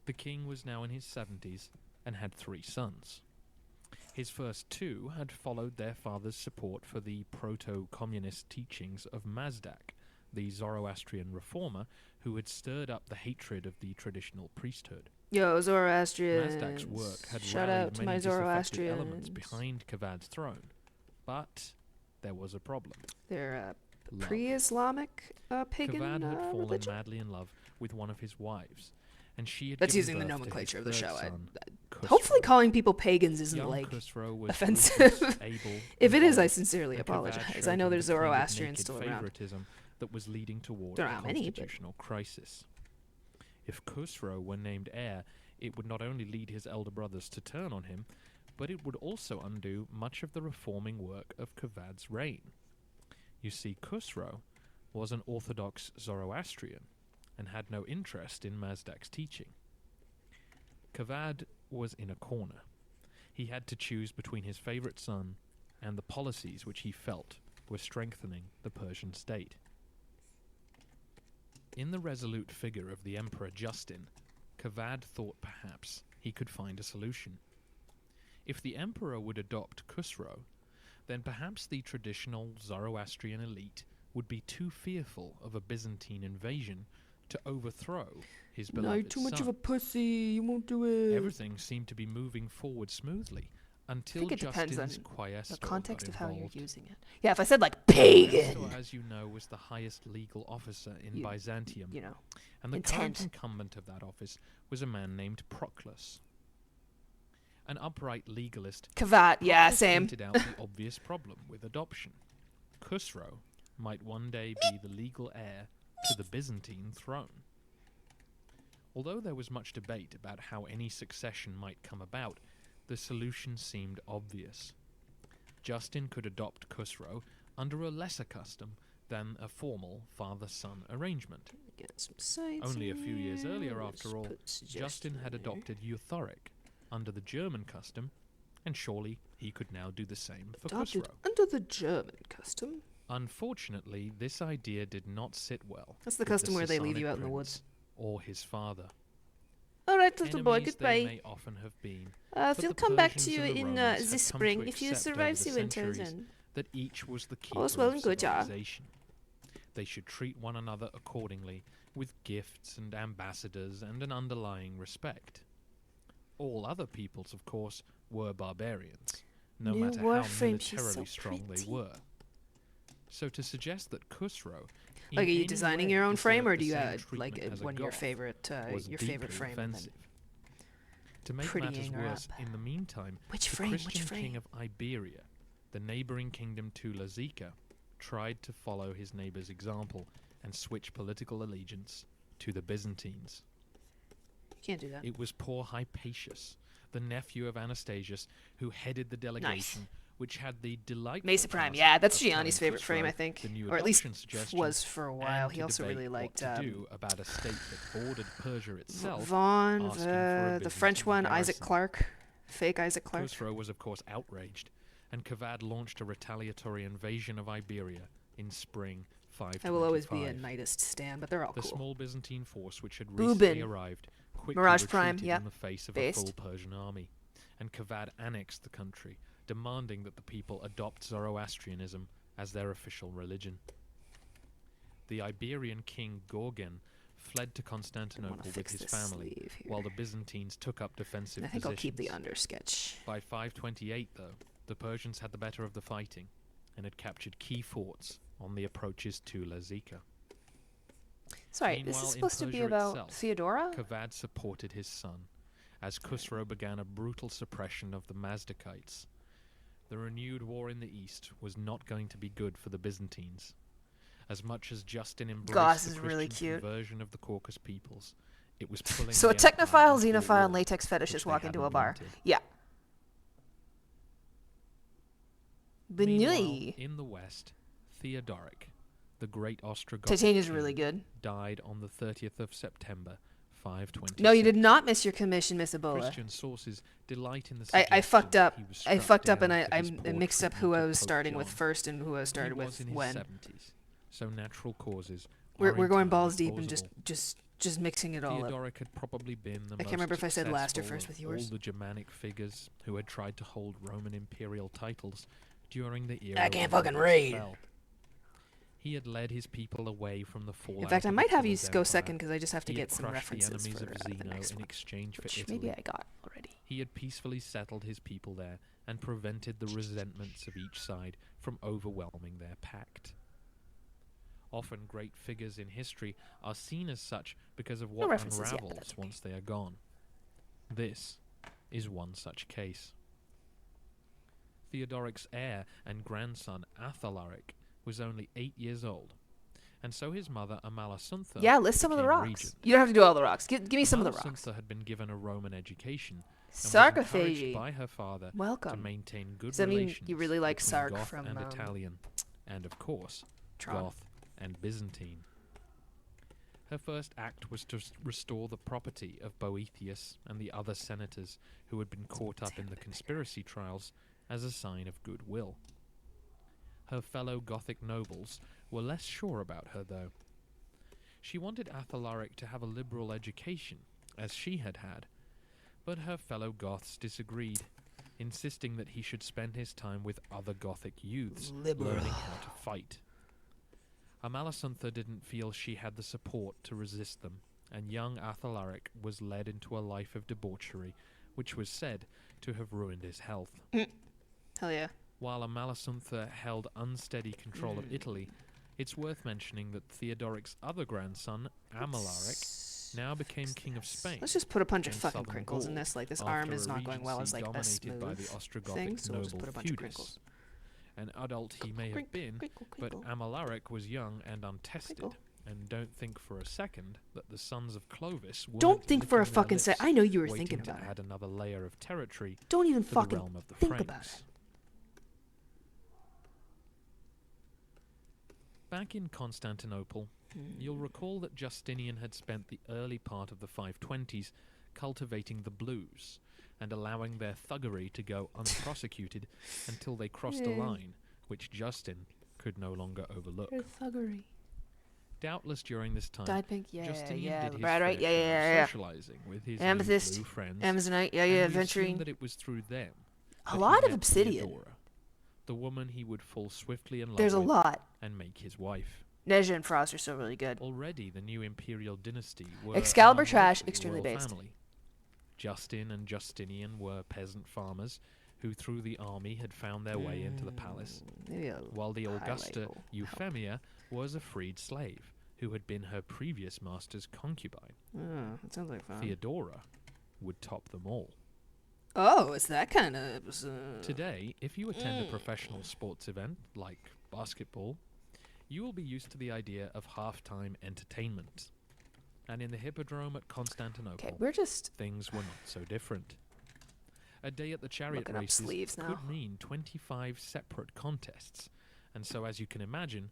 The king was now in his 70s and had 3 sons. His first 2 had followed their father's support for the proto-communist teachings of Mazdak, the Zoroastrian reformer who had stirred up the hatred of the traditional priesthood. Yo, Zoroastrians. Mazdak's work had Shout rallied out to many my disaffected Zoroastrians. elements behind Kavad's throne, but there was a problem. They're Love. pre-Islamic pagan Kavad had fallen religion. madly in love with one of his wives, and she had That's given using the birth to nomenclature his of the third show. son, Khusro. Hopefully calling people pagans isn't Young like Khusro was offensive. ruthless, able, If it is, I involved, sincerely and Kavad apologize. showed I know him there's the kind of Zoroastrians naked still around. favoritism that was leading toward Don't know a how many, but- constitutional crisis. If Khusro were named heir, it would not only lead his elder brothers to turn on him, but it would also undo much of the reforming work of Kavad's reign. You see, Khusro was an orthodox Zoroastrian and had no interest in Mazdak's teaching. Kavad was in a corner. He had to choose between his favorite son and the policies which he felt were strengthening the Persian state. In the resolute figure of the Emperor Justin, Kavad thought perhaps he could find a solution. If the emperor would adopt Khusro, then perhaps the traditional Zoroastrian elite would be too fearful of a Byzantine invasion to overthrow his beloved son. pussy. You won't do it. Everything seemed to be moving forward smoothly until think it depends Justin's on Quaestor The context got of how you're involved. using it. Yeah, if I said like pagan, Quaestor, as you know, was the highest legal officer in Byzantium, you know, and the current intent. incumbent of that office was a man named Proclus. An upright legalist, Kavat. Yeah, Proclus same. pointed out the obvious problem with adoption. Khusro might one day be the legal heir to the Byzantine throne. Although there was much debate about how any succession might come about, the solution seemed obvious. Justin could adopt Khusro under a lesser custom than a formal father-son arrangement. Get some sites Only a in few years here. earlier, Let's after all, put Justin had suggestion in there. adopted Euthoric under the German custom, and surely he could now do the same for Adopted Khusro. under the German custom. Unfortunately, this idea did not sit well. That's the with custom where they leave Sasanic you out in the prince woods. Or his father. All right, little boy, Enemies they goodbye. may often have been, They'll the come back to Persians you and the in Romans had this come spring to if you accept survive over the the winters. centuries And that each was the keeper All's well of and good, yeah. civilization. They should treat one another accordingly, with gifts and ambassadors and an underlying respect. All other peoples, of course, were barbarians, no New matter how Warframe, she's militarily so strong they pretty. were. So to suggest that Khusro, in like, are you any designing way your own frame, deserved or the do you same like treatment as a one of your god favorite was your favorite deeply frame? and then- offensive. To make matters prettying her worse, up. in the meantime, Which the frame? Christian Which frame? king of Iberia, the neighboring kingdom to Lazica, tried to follow his neighbor's example and switch political allegiance to the Byzantines. Can't do that. It was poor Hypatius, the nephew of Anastasius, who headed the delegation, which had the delightful Mesa Prime. task Yeah, that's of telling Gianni's favorite frame, Khusro I think, the new or at least adoption suggestion was for a while. and He to also debate really what liked to do about a state that bordered Persia itself. Vaughn, asking for a the French Byzantine one, Isaac garrison. Clarke, fake Isaac Clarke. Khusro was of course outraged, and Kavad launched a retaliatory invasion of Iberia in spring 525. I will always be a Knightist stan, but they're all The cool. small Byzantine force which had Boobin. recently arrived quickly Mirage Prime, retreated yeah. in the face of Based. a full Persian army, and Kavad annexed the country, demanding that the people adopt Zoroastrianism as their official religion. The Iberian king Gorgon fled to I Constantinople want to with fix his this family, sleeve here. while the Byzantines took up defensive I think I'll keep the positions. undersketch. By 528, though, the Persians had the better of the fighting and had captured key forts on the approaches to Lazica. Sorry, this Meanwhile, is in supposed to be Persia about itself, Theodora? Kavad supported his son, as Khusro began a brutal suppression of the Mazdakites. The renewed war in the east was not going to be good for the Byzantines. As much as Justin embraced Gosh, the this is Christian really cute. conversion of the Caucasus peoples, it was pulling So a the empire technophile, into a xenophile, and war latex which fetishist they walk into a hadn't bar. wanted. Yeah. Meanwhile, Benui. in the west, Theodoric, the great Ostrogothic Titania's king, really good. died on the 30th of September, 526. No, you did not miss your commission, Miss Ebola. Christian sources delight in the I fucked suggestion up. he was I struck fucked up, down and for his I poor mixed up who treatment I of was Pope starting with John. first and who I started He was with in when. his 70s, so natural causes. We're are going entirely balls deep and plausible. just mixing it all up. Theodoric had probably been the I most can't remember if I said last or successful first of with yours. all the Germanic figures who had tried to hold Roman imperial titles during the era I can't when fucking Rome read. fell. He had led his people away from the fallout. In fact, I of might have you Attila's go empire. second because I just have to He had get some crushed the references enemies for of the Zeno next in one, exchange for which Italy. maybe I got already. He had peacefully settled his people there and prevented the resentments of each side from overwhelming their pact. Often great figures in history are seen as such because of what references yet, but unravels that's okay. once they are gone. This is one such case. Theodoric's heir and grandson Athalaric was only 8 years old, and so his mother Amalasuntha Yeah, list some of the became rocks. regent. You don't have to do all the rocks. Give me some of the rocks. Amalasuntha had been given a Roman education and was Sarcophagy. encouraged by her father to Welcome. maintain good Does that mean relations you really like between Sark Goth from, and Italian, and of course, Tron? Goth and Byzantine. Her first act was to restore the property of Boethius and the other senators who had been caught up in the conspiracy trials as a sign of goodwill. Her fellow Gothic nobles were less sure about her, though. She wanted Athalaric to have a liberal education, as she had had, But her fellow Goths disagreed, insisting that he should spend his time with other Gothic youths, learning how to fight. Amalasuntha didn't feel she had the support to resist them, and young Athalaric was led into a life of debauchery, which was said to have ruined his health. Hell yeah. While Amalasuntha held unsteady control of Italy, it's worth mentioning that Theodoric's other grandson, Amalaric, now became king of Spain. Let's just put a bunch of and fucking southern crinkles in Gaul, this. Like, this after arm is a not going well as, regency like, a dominated by the smooth Ostrogothic thing, so we'll just noble put a bunch of feudus. crinkles. An adult he may have been, but Amalaric was young and untested, Crinkle. and don't think for a second that the sons of Clovis weren't Don't think for a licking their fucking sec. lips, I know you were waiting thinking to about it. add another layer of territory Don't even to the fucking realm of the think Franks. about it. Back in Constantinople, you'll recall that Justinian had spent the early part of the 520s cultivating the blues and allowing their thuggery to go unprosecuted until they crossed a Yeah. line which Justin could no longer overlook. Thuggery. Doubtless during this time, Dyed pink, yeah, Justinian yeah. did his Right, right, fair yeah, share yeah, of yeah. socializing with his Amethyst, new blue friends, Amazonite, yeah, and yeah, we assume venturing. that it was through them A that lot he of met obsidian. Theodora, the woman he would fall swiftly in love There's a with lot. and make his wife. Neja and Frost are still really good. Already, the new imperial dynasty were Excalibur an trash, unlikely extremely royal based. family. Justin and Justinian were peasant farmers who, through the army, had found their way into the palace, Maybe a while the Augusta highlight will Euphemia was a freed slave who had been her previous master's concubine. Oh, that sounds like fun. Theodora would top them all. Oh, it's that kind of episode. Today, if you attend a professional sports event like basketball, you will be used to the idea of halftime entertainment. And in the Hippodrome at Constantinople, Okay, we're just things were not so different. A day at the chariot looking up races sleeves now. could mean 25 separate contests, and so as you can imagine,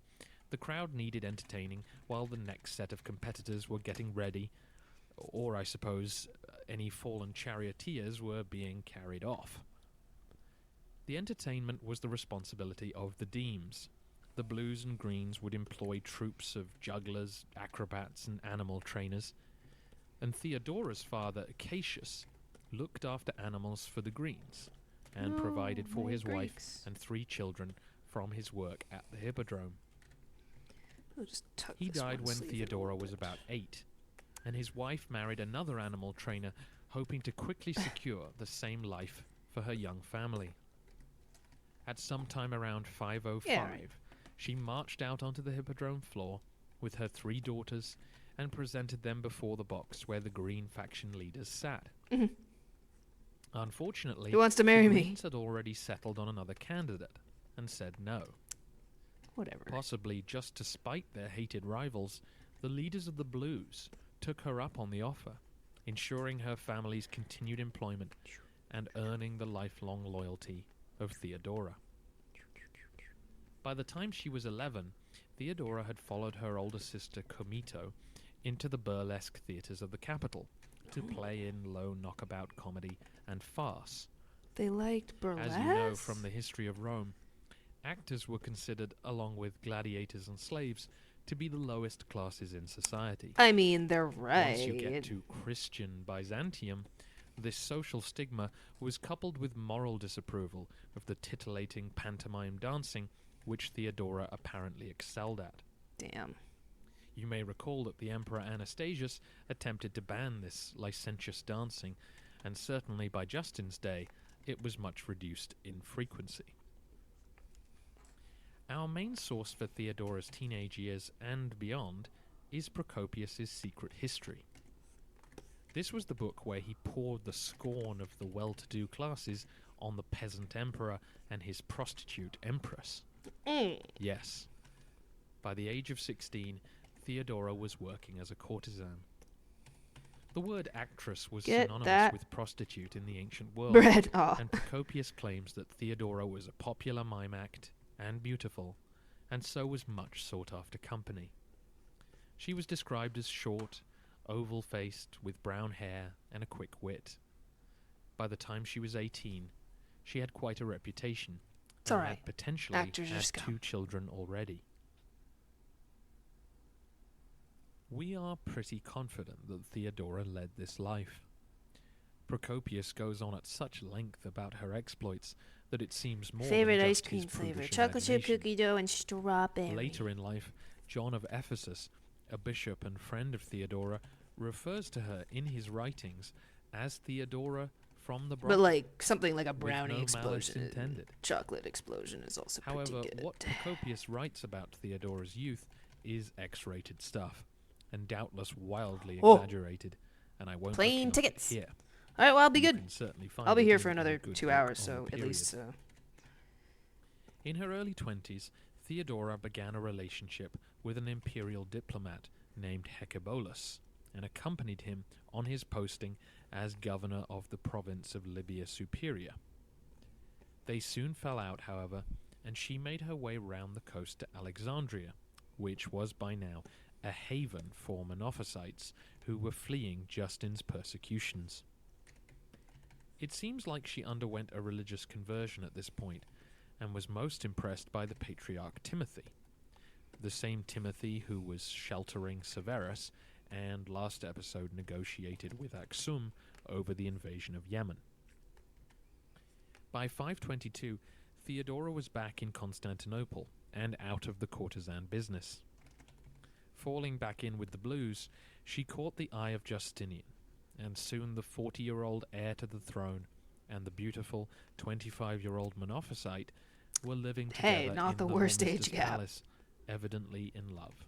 the crowd needed entertaining while the next set of competitors were getting ready, or I suppose any fallen charioteers were being carried off. The entertainment was the responsibility of the Demes. The Blues and Greens would employ troops of jugglers, acrobats, and animal trainers, and Theodora's father, Acacius, looked after animals for the Greens, and provided for his wife and 3 children from his work at the Hippodrome. We'll just tuck He this died one when sleeve in a Theodora little was bit. about 8, and his wife married another animal trainer, hoping to quickly secure the same life for her young family. At some time around 505, Yeah, right. she marched out onto the Hippodrome floor with her 3 daughters and presented them before the box where the Green faction leaders sat. Unfortunately, Who wants to marry the me? Greens had already settled on another candidate and said no. Whatever. Possibly just to spite their hated rivals, the leaders of the Blues took her up on the offer, ensuring her family's continued employment and earning the lifelong loyalty of Theodora. By the time she was 11, Theodora had followed her older sister Comito into the burlesque theatres of the capital to play in low knockabout comedy and farce. They liked burlesque. As you know from the history of Rome, actors were considered, along with gladiators and slaves, to be the lowest classes in society. I mean, they're right. Once you get to Christian Byzantium, this social stigma was coupled with moral disapproval of the titillating pantomime dancing which Theodora apparently excelled at. Damn. You may recall that the Emperor Anastasius attempted to ban this licentious dancing, and certainly by Justin's day, it was much reduced in frequency. Our main source for Theodora's teenage years and beyond is Procopius's Secret History. This was the book where he poured the scorn of the well-to-do classes on the peasant emperor and his prostitute empress. Yes. By the age of 16, Theodora was working as a courtesan. The word actress was Get synonymous that with prostitute in the ancient world, bread off. and Procopius claims that Theodora was a popular mime act and beautiful, and so was much sought-after company. She was described as short, oval-faced, with brown hair and a quick wit. By the time she was 18, she had quite a reputation, It's and alright. had potentially Actors are had scum. 2 children already. We are pretty confident that Theodora led this life. Procopius goes on at such length about her exploits that it seems more Favorite than ice just his cream flavor: prudish chocolate chip imagination. cookie dough and strawberry. Later in life, John of Ephesus, a bishop and friend of Theodora, refers to her in his writings as Theodora from the But brothel. like something like a no brownie malice explosion, intended. chocolate explosion is also However, pretty good. what Procopius writes about Theodora's youth is X-rated stuff, and doubtless wildly Oh. exaggerated, and I won't Plane recount it tickets. here. All right, well, I'll be You good. can certainly find I'll be it here in for any another good 2 book hours, on the so at period. least. So. In her early 20s, Theodora began a relationship with an imperial diplomat named Hecabolus, and accompanied him on his posting as governor of the province of Libya Superior. They soon fell out, however, and she made her way round the coast to Alexandria, which was by now a haven for Monophysites who were fleeing Justin's persecutions. It seems like she underwent a religious conversion at this point, and was most impressed by the patriarch Timothy, the same Timothy who was sheltering Severus and last episode negotiated with Aksum over the invasion of Yemen. By 522, Theodora was back in Constantinople and out of the courtesan business. Falling back in with the blues, she caught the eye of Justinian, and soon the 40-year-old heir to the throne and the beautiful 25-year-old Monophysite were living together Hey, not in the the worst Hormistus age gap. Palace, evidently in love.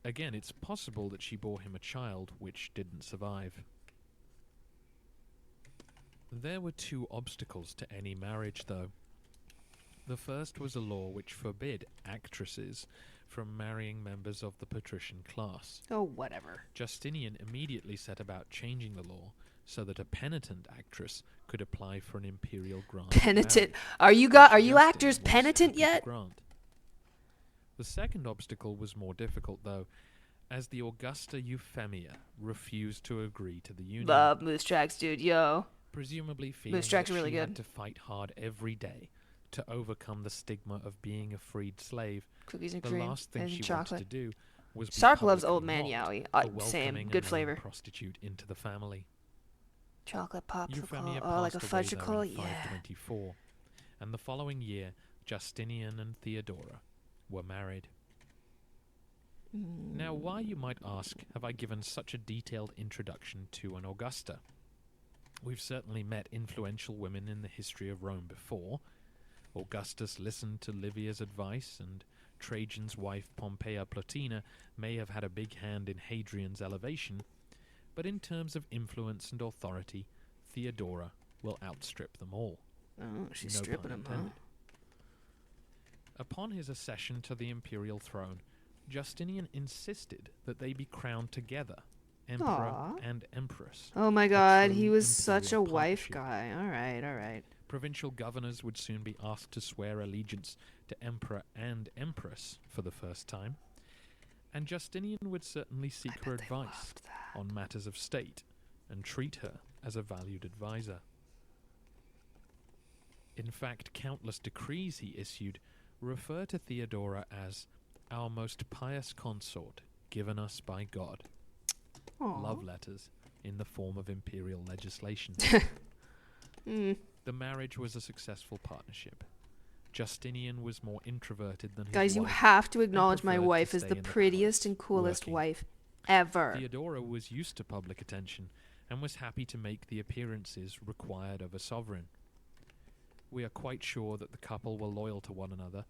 Again, it's possible that she bore him a child which didn't survive. There were two obstacles to any marriage, though. The first was a law which forbid actresses from marrying members of the patrician class. Oh, whatever. Justinian immediately set about changing the law so that a penitent actress could apply for an imperial grant. of Penitent. marriage, Are which you Justin actors was penitent happy to yet? grant. The second obstacle was more difficult, though, as the Augusta Euphemia refused to agree to the union, Love Moose Tracks, dude. Yo. presumably feeling that Tracks are really she had good. to fight hard every day to overcome the stigma of being a freed slave. Cookies and The cream last thing and she chocolate. wanted to do was be Sark loves publicly Old Man mocked Yowie. for Same. welcoming Good a flavor. known prostitute into the family. Chocolate Euphemia popsicle. Oh, like a passed away, though, fudgicle? in Yeah. 524, and the following year, Justinian and Theodora were married. Now, why, you might ask, have I given such a detailed introduction to an Augusta? We've certainly met influential women in the history of Rome before. Augustus listened to Livia's advice, and Trajan's wife Pompeia Plotina may have had a big hand in Hadrian's elevation, but in terms of influence and authority, Theodora will outstrip them all. Oh, she's No stripping pun him, huh? intended. Upon his accession to the imperial throne, Justinian insisted that they be crowned together, emperor Aw. and empress. Oh my god, he true was such a imperial wife partnership. guy. Alright, alright. Provincial governors would soon be asked to swear allegiance to emperor and empress for the first time, and Justinian would certainly seek her advice on matters of state and treat her as a valued advisor. In fact, countless decrees he issued refer to Theodora as our most pious consort given us by God. Aw. Love letters in the form of imperial legislation. Mm. The marriage was a successful partnership. Justinian was more introverted than his Guys, you wife, have to acknowledge my preferred to wife as stay the in the prettiest palace, and coolest working. wife ever. Theodora was used to public attention and was happy to make the appearances required of a sovereign. We are quite sure that the couple were loyal to one another,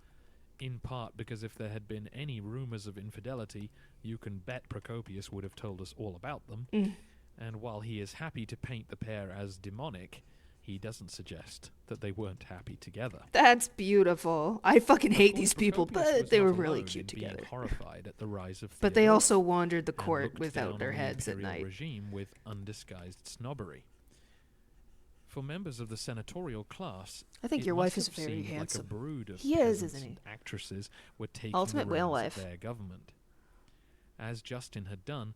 in part because if there had been any rumours of infidelity, you can bet Procopius would have told us all about them. Mm. And while he is happy to paint the pair as demonic, he doesn't suggest that they weren't happy together. That's beautiful. I fucking hate Of course, these people, Procopius but was they not were really alone cute in being together. horrified at the rise of But they Theodora, also wandered the and court looked without down their on the heads at imperial night. regime with undisguised snobbery. For members of the senatorial class, I think it your must wife is have very seemed handsome. Like a brood of He is, peasants isn't he? and actresses were taking Ultimate the whale reins of life. their government. As Justin had done,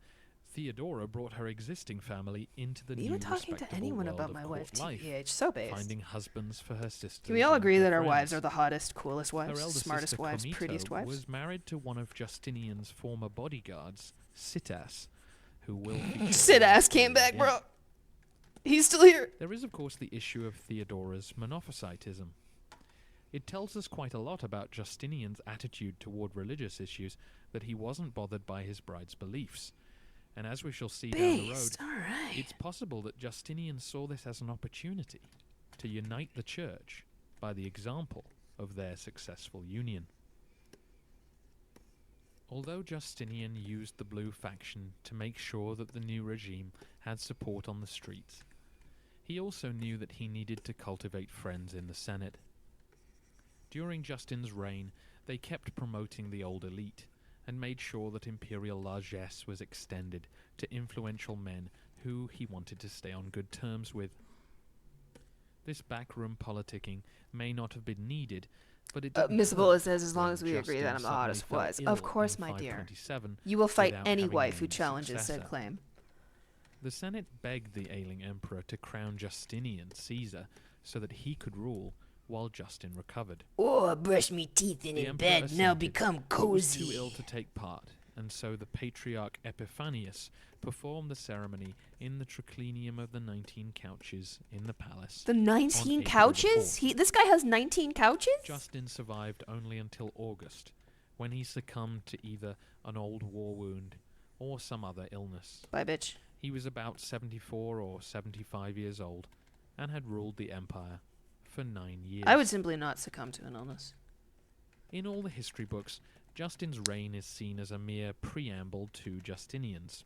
Theodora brought her existing family into the Are new you talking to respectable anyone world about of my court wife, life, TBH? So based. finding husbands for her sisters. Can we all and agree her that our friends. wives are the hottest, coolest Her wives, elder smartest sister wives, Comito prettiest wives? was married to one of Justinian's former bodyguards, Sitas, who will feature Sit in the ass came story back, again. bro. He's still here. There is, of course, the issue of Theodora's Monophysitism. It tells us quite a lot about Justinian's attitude toward religious issues, that he wasn't bothered by his bride's beliefs. And as we shall see down the road, Based. All right. it's possible that Justinian saw this as an opportunity to unite the church by the example of their successful union. Although Justinian used the Blue faction to make sure that the new regime had support on the streets, he also knew that he needed to cultivate friends in the Senate. During Justin's reign, they kept promoting the old elite, and made sure that imperial largesse was extended to influential men who he wanted to stay on good terms with. This backroom politicking may not have been needed, but it didn't Miss hurt Bola says, as long when as we agree Justin that I'm the suddenly hottest fell was. ill Of course, in my dear. 527 You will fight without any having wife who named a challenges said successor. claim. The Senate begged the ailing emperor to crown Justinian Caesar so that he could rule while Justin recovered. Oh, I brush me teeth in The in emperor bed, now assented, become but was cozy. too ill to take part, and so the patriarch Epiphanius performed the ceremony in the triclinium of the 19 couches in the palace. The 19 April the couches? 4th. This guy has 19 couches? Justin survived only until August, when he succumbed to either an old war wound or some other illness. Bye, bitch. He was about 74 or 75 years old, and had ruled the empire for 9 years. I would simply not succumb to an illness. In all the history books, Justin's reign is seen as a mere preamble to Justinian's.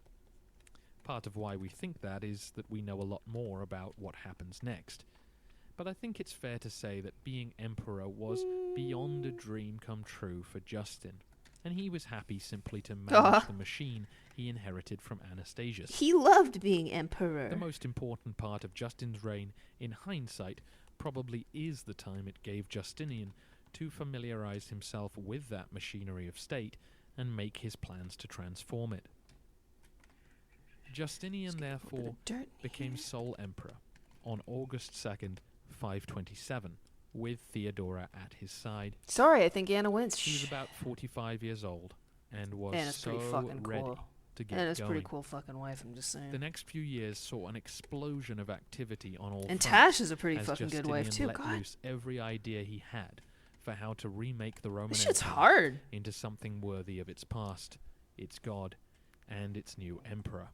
Part of why we think that is that we know a lot more about what happens next. But I think it's fair to say that being emperor was beyond a dream come true for Justin, and he was happy simply to manage the machine he inherited from Anastasius. He loved being emperor. The most important part of Justin's reign, in hindsight, probably is the time it gave Justinian to familiarize himself with that machinery of state and make his plans to transform it. Justinian, therefore, became sole emperor on August 2nd, 527, with Theodora at his side. Sorry, I think Anna wins. He was about 45 years old and was Anna's so pretty fucking ready cool. to get Anna's going. pretty cool fucking wife, I'm just saying. The next few years saw an explosion of activity on all And fronts. Tash is a pretty as fucking good wife, Justinian too. let God, loose every idea he had for how to remake the Roman this shit's Empire hard. into something worthy of its past, its god, and its new emperor.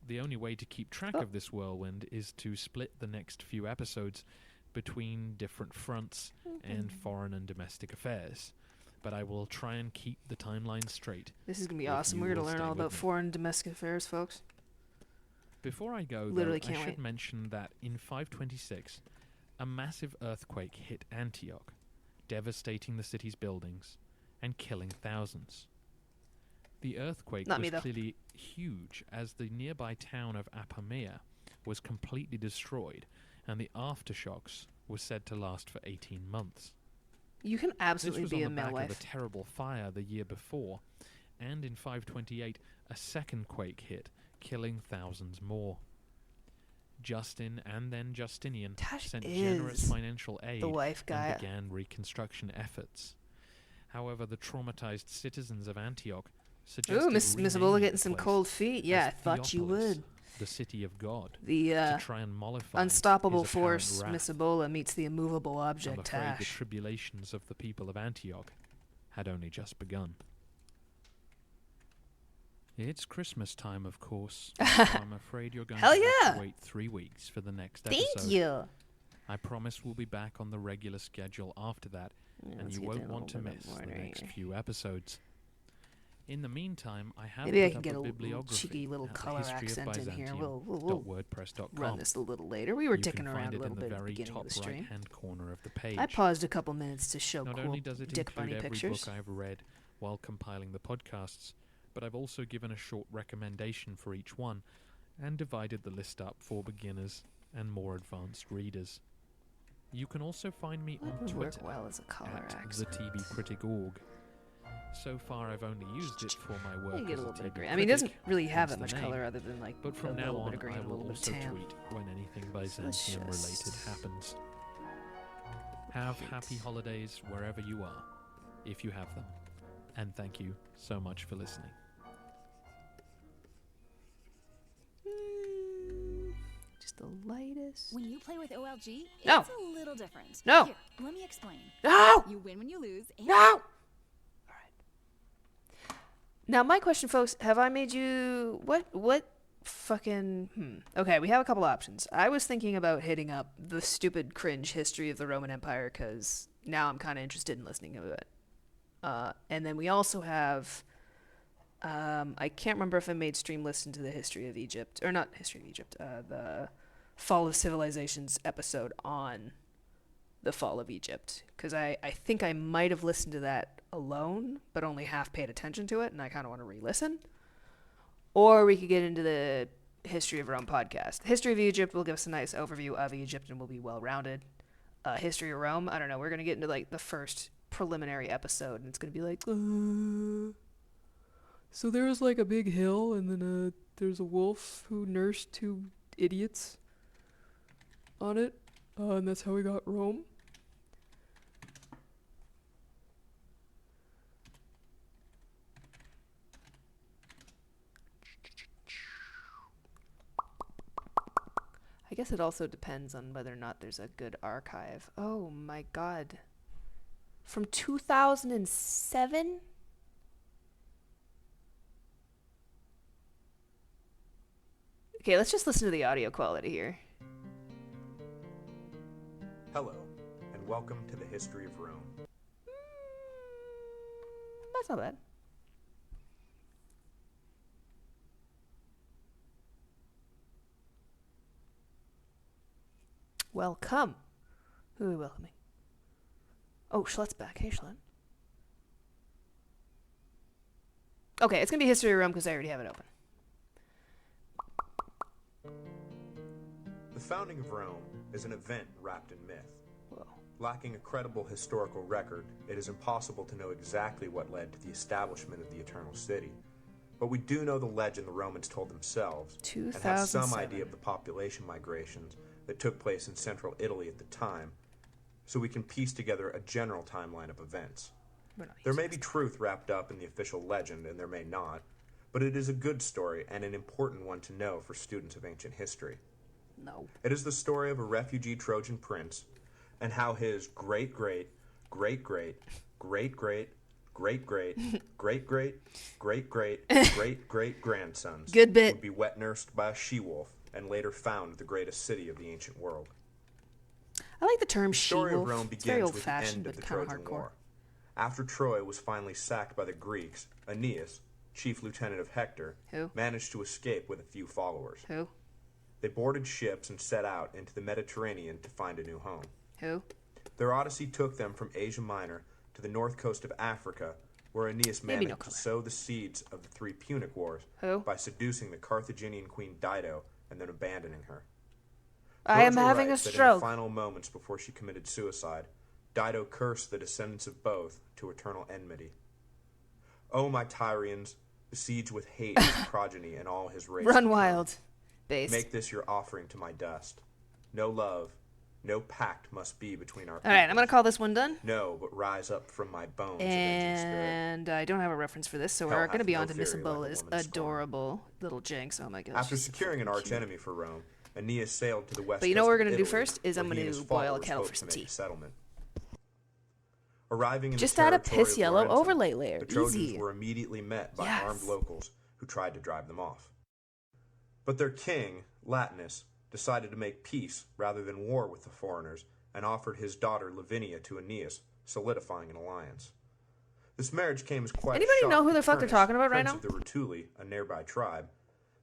The only way to keep track of this whirlwind is to split the next few episodes between different fronts and foreign and domestic affairs. But I will try and keep the timeline straight. This is going to be if awesome. you We're going will to learn stay all with about me. foreign domestic affairs, folks. Before I go, Literally though, I can't should wait. mention that in 526, a massive earthquake hit Antioch, devastating the city's buildings and killing thousands. The earthquake Not me, was though. clearly huge, as the nearby town of Apamea was completely destroyed, and the aftershocks were said to last for 18 months. You can absolutely This was be a on the male back of wife. a terrible fire the year before, and in 528 a second quake hit, killing thousands more. Justin and then Justinian Tash sent generous is financial aid the wife guy. and began reconstruction efforts. However, the traumatized citizens of Antioch suggested Ooh, Miss Ebola renaming getting the some place cold feet. Yeah, I as thought you Theopolis, would. the city of God, The to try and mollify unstoppable his apparent force, wrath. Miss Ebola, meets the immovable I'm object, afraid the Tash. tribulations of the people of Antioch had only just begun. It's Christmas time, of course, so I'm afraid you're going Hell to have yeah. to wait 3 weeks for the next Thank episode. you. I promise we'll be back on the regular schedule after that, and Let's you get won't down a want to little bit miss more the right next here. few episodes. In the meantime, I have Maybe I put can up get a a little bibliography cheeky little at the color history of accent in here. Byzantium We'll .wordpress.com. run this a little later. We were You dicking can around find a it little in bit the at the very beginning top of the stream. right-hand corner of the page. I paused a couple minutes to show Not cool only does it Dick include Bunny every pictures. book I've read while compiling the podcasts, but I've also given a short recommendation for each one and divided the list up for beginners and more advanced readers. You can also find me That on would work Twitter well as a color at accent. thetbcritic.org. So far, I've only used it for my work You get as a little bit of TV green. I mean, it doesn't critic, really have hence that much the name. color other than like But a from now little bit on, of green, I a little will bit of also tan. tweet when anything Byzantium related just- happens. Have happy holidays wherever you are, if you have them. And thank you so much for listening. the lightest. When you play with OLG, No. it's a little different. No. Here, let me explain. No! You win when you lose. And No! All right. Now, my question, folks, have I made you... What fucking... Okay, we have a couple options. I was thinking about hitting up the stupid cringe history of the Roman Empire, because now I'm kind of interested in listening to it. And then we also have... I can't remember if I made Stream listen to the history of Egypt, or not history of Egypt, the Fall of Civilizations episode on the Fall of Egypt, because I think I might have listened to that alone, but only half paid attention to it, and I kind of want to re-listen. Or we could get into the History of Rome podcast. History of Egypt will give us a nice overview of Egypt and will be well-rounded. History of Rome, I don't know, we're going to get into like the first preliminary episode, and it's going to be like, so there's like a big hill, and then there's a wolf who nursed two idiots on it, and that's how we got Rome. I guess it also depends on whether or not there's a good archive. Oh my god. From 2007? Okay, let's just listen to the audio quality here. Hello, and welcome to the History of Rome. That's not bad. Welcome. Who are we welcoming? Oh, Schlett's back. Hey, Schlett. Okay, it's going to be History of Rome because I already have it open. The founding of Rome is an event wrapped in myth. Whoa. Lacking a credible historical record, it is impossible to know exactly what led to the establishment of the Eternal City. But we do know the legend the Romans told themselves, and have some 2007. idea of the population migrations that took place in central Italy at the time, so we can piece together a general timeline of events. There may be truth wrapped up in the official legend, and there may not, but it is a good story and an important one to know for students of ancient history. No. It is the story of a refugee Trojan prince and how his great-great-great-great-great-great-great-great-great-great-great-grandsons Good bit. would be wet nursed by a she-wolf and later found the greatest city of the ancient world. I like the term The story of she-wolf. Rome It's very begins with the old-fashioned, end of but the kind of Trojan hardcore. War. After Troy was finally sacked by the Greeks, Aeneas, chief lieutenant of Hector, Who? managed to escape with a few followers. Who? They boarded ships and set out into the Mediterranean to find a new home. Who? Their odyssey took them from Asia Minor to the north coast of Africa, where Aeneas Maybe no managed to color. sow the seeds of the three Punic Wars Who? by seducing the Carthaginian queen Dido and then abandoning her. I am Virgil having a writes that in stroke. the final moments before she committed suicide, Dido cursed the descendants of both to eternal enmity. O my Tyrians, besiege with hate his progeny and all his race. Run to come. wild. Based. Make this your offering to my dust. No love, no pact must be between our All right, I'm peoples. going to call this one done. No, but rise up from my bones, avenging spirit. And I don't have a reference for this, so Hell we're going to hath be no on to Miss fury like a Embola's woman scorned. adorable little Jinx. Oh my gosh. After she's so securing an fucking arch cute. enemy for Rome, Aeneas sailed to the west But you know coast what we're of gonna do Italy, first is I'm where he gonna and his boil a followers kettle hoped for some to make tea. a settlement. Arriving in Just the add a territory piss of yellow Laurentum, overlay layer. the Trojans Easy. were immediately met by Yes. armed locals who tried to drive them off. But their king, Latinus, decided to make peace rather than war with the foreigners and offered his daughter Lavinia to Aeneas, solidifying an alliance. This marriage came as quite a Anybody shock know who to the fuck they're Turnus, talking about right prince now? of the Rutuli, a nearby tribe,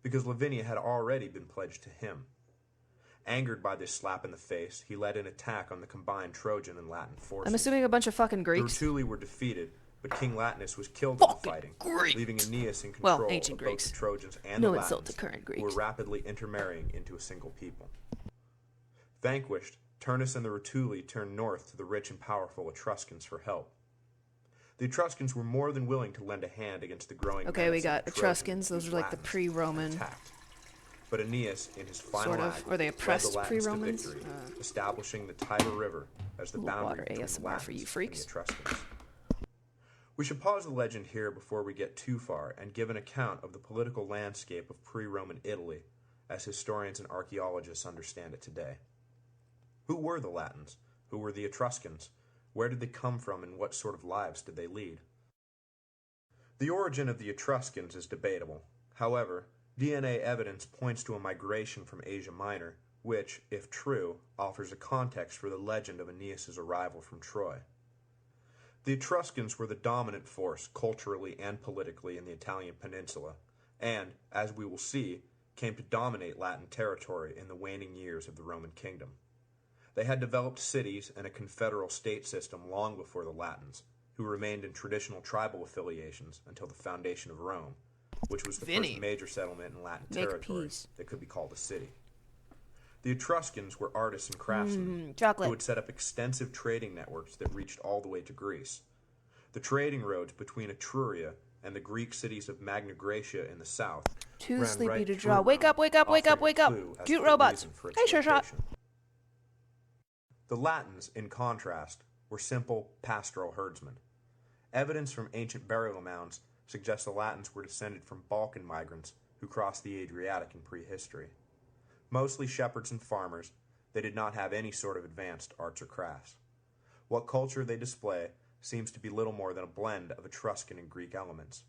because Lavinia had already been pledged to him. Angered by this slap in the face, he led an attack on the combined Trojan and Latin forces. I'm assuming a bunch of fucking The Greeks. Rutuli were defeated, but King Latinus was killed in the Fucking fighting, Greeks! leaving Aeneas in Well, control ancient of both Greeks. the Trojans and No the insult Latins, to current who were Greeks. rapidly intermarrying into a single people. Vanquished, Turnus and the Rutuli turned north to the rich and powerful Etruscans for help. The Etruscans were more than willing to lend a hand against the growing Okay, we menace of got the Etruscans. Trojans, Those whose are like the Latins pre-Roman. attacked. But Aeneas, in his final Sort of. act, Or they led the oppressed Latins to pre-Romans? victory, establishing the Tiber River as the Little boundary water between the ASMR for you Latins freaks. and the Etruscans. We should pause the legend here before we get too far and give an account of the political landscape of pre-Roman Italy, as historians and archaeologists understand it today. Who were the Latins? Who were the Etruscans? Where did they come from and what sort of lives did they lead? The origin of the Etruscans is debatable. However, DNA evidence points to a migration from Asia Minor, which, if true, offers a context for the legend of Aeneas' arrival from Troy. The Etruscans were the dominant force culturally and politically in the Italian peninsula, and, as we will see, came to dominate Latin territory in the waning years of the Roman kingdom. They had developed cities and a confederal state system long before the Latins, who remained in traditional tribal affiliations until the foundation of Rome, which was the first major settlement in Latin territory that could be called a city. The Etruscans were artists and craftsmen who would set up extensive trading networks that reached all the way to Greece. The trading roads between Etruria and the Greek cities of Magna Graecia in the south Too ran sleepy right to through draw. Wake Rome, up, wake up, wake up, offering wake a up. clue as Cute to the robots. reason for its Hey, Sure Shot. location. The Latins, in contrast, were simple pastoral herdsmen. Evidence from ancient burial mounds suggests the Latins were descended from Balkan migrants who crossed the Adriatic in prehistory. Mostly shepherds and farmers, they did not have any sort of advanced arts or crafts. What culture they display seems to be little more than a blend of Etruscan and Greek elements.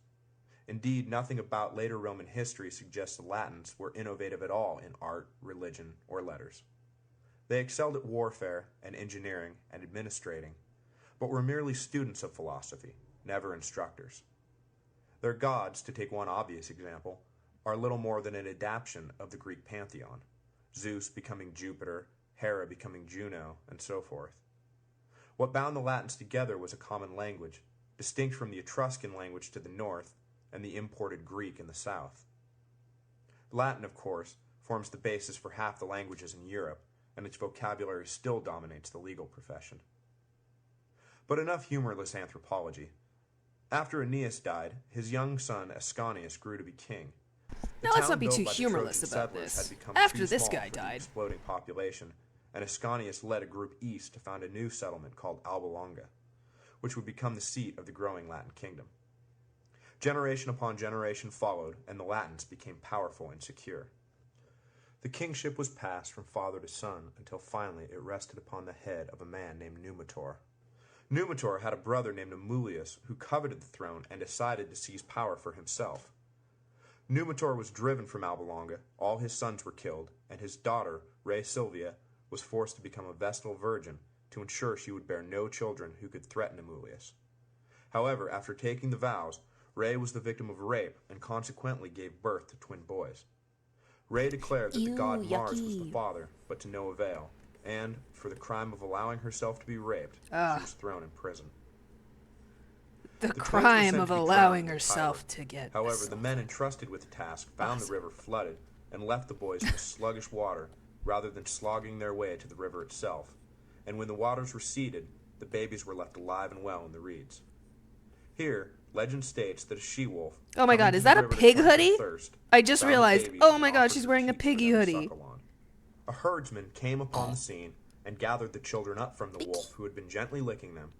Indeed, nothing about later Roman history suggests the Latins were innovative at all in art, religion, or letters. They excelled at warfare and engineering and administrating, but were merely students of philosophy, never instructors. Their gods, to take one obvious example, are little more than an adaptation of the Greek pantheon, Zeus becoming Jupiter, Hera becoming Juno, and so forth. What bound the Latins together was a common language, distinct from the Etruscan language to the north and the imported Greek in the south. Latin, of course, forms the basis for half the languages in Europe, and its vocabulary still dominates the legal profession. But enough humorless anthropology. After Aeneas died, his young son Ascanius grew to be king. Now let's not be too humorless about this. After this guy died, exploding population, and Ascanius led a group east to found a new settlement called Alba Longa, which would become the seat of the growing Latin kingdom. Generation upon generation followed, and the Latins became powerful and secure. The kingship was passed from father to son until finally it rested upon the head of a man named Numitor. Numitor had a brother named Amulius who coveted the throne and decided to seize power for himself. Numitor was driven from Alba Longa, all his sons were killed, and his daughter, Rea Silvia, was forced to become a Vestal virgin to ensure she would bear no children who could threaten Amulius. However, after taking the vows, Rea was the victim of rape and consequently gave birth to twin boys. Rea declared that the god Mars was the father, but to no avail, and, for the crime of allowing herself to be raped, she was thrown in prison. The crime of allowing herself to get... However, the men entrusted with the task found the river flooded and left the boys in the sluggish water rather than slogging their way to the river itself, and when the waters receded, the babies were left alive and well in the reeds. Here, legend states that a she-wolf... Oh my god, is that a pig hoodie? I just realized. Oh my god, she's wearing a piggy hoodie. A herdsman came upon the scene and gathered the children up from the wolf who had been gently licking them.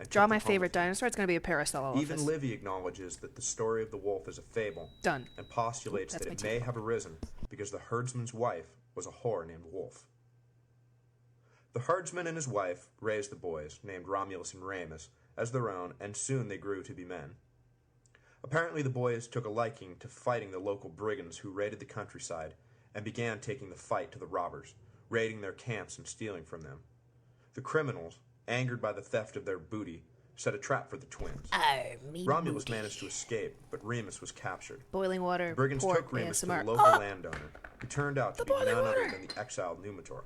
Draw my favorite dinosaur. It's going to be a Parasaurolophus. Even Livy acknowledges that the story of the wolf is a fable. Done. And postulates that it may have arisen because the herdsman's wife was a whore named Wolf. The herdsman and his wife raised the boys, named Romulus and Remus, as their own, and soon they grew to be men. Apparently the boys took a liking to fighting the local brigands who raided the countryside and began taking the fight to the robbers, raiding their camps and stealing from them. The criminals, angered by the theft of their booty, set a trap for the twins. Romulus managed to escape, but Remus was captured. Boiling water. The brigands took Remus to the local landowner, who turned out to be none other than the exiled Numitor,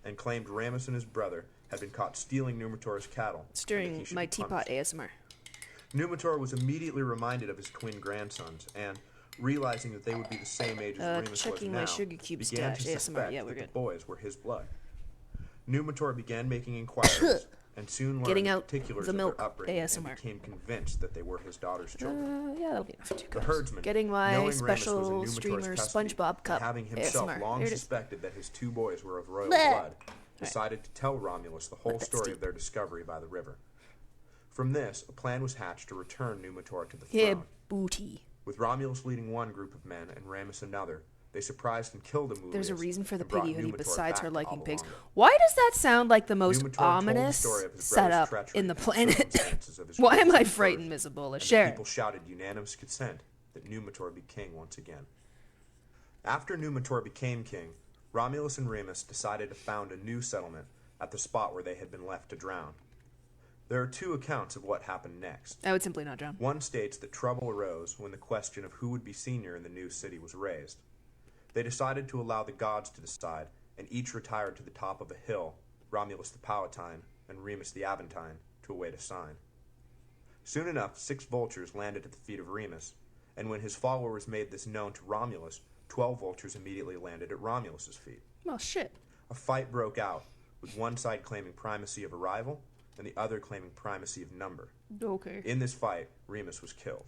and claimed Remus and his brother had been caught stealing Numitor's cattle. Stirring my teapot ASMR. Numitor was immediately reminded of his twin grandsons, and, realizing that they would be the same age as Remus was now, began to suspect that the boys were his blood. Numitor began making inquiries, and soon learned the particulars of their upbringing and became convinced that they were his daughter's children. Yeah, that'll be enough. The herdsman, getting my knowing special Remus was in streamer Numitor's custody, SpongeBob cup and having himself ASMR. long suspected that his two boys were of royal blood, decided to tell Romulus the whole story of their discovery by the river. From this, a plan was hatched to return Numitor to the throne. Booty. With Romulus leading one group of men and Remus another, they surprised and killed Amulius. There's a reason for the and brought piggy hoodie Numitor besides back her to liking pigs. Alba Longa. Why does that sound like the most Numitor told the ominous story of his setup brother's treachery in the and planet? circumstances of his Why am I grandson frightened, first, Miss Ebola? and the Share. people shouted unanimous consent that Numitor be king once again. After Numitor became king, Romulus and Remus decided to found a new settlement at the spot where they had been left to drown. There are two accounts of what happened next. I would simply not drown. One states that trouble arose when the question of who would be senior in the new city was raised. They decided to allow the gods to decide, and each retired to the top of a hill, Romulus the Palatine and Remus the Aventine, to await a sign. Soon enough, 6 vultures landed at the feet of Remus, and when his followers made this known to Romulus, 12 vultures immediately landed at Romulus's feet. Well, shit. A fight broke out, with one side claiming primacy of arrival, and the other claiming primacy of number. Okay. In this fight, Remus was killed.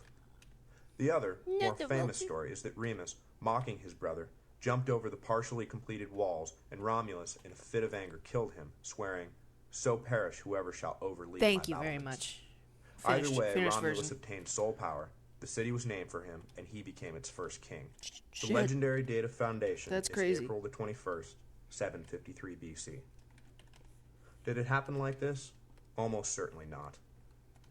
The other, more Not the famous vulture. story is that Remus, mocking his brother, jumped over the partially completed walls, and Romulus, in a fit of anger, killed him, swearing, "So perish whoever shall overleap Thank my you very battlements." much. Either way, Finished Romulus version. obtained sole power, the city was named for him, and he became its first king. The Shit. legendary date of foundation That's is crazy. April the 21st, 753 BC. Did it happen like this? Almost certainly not.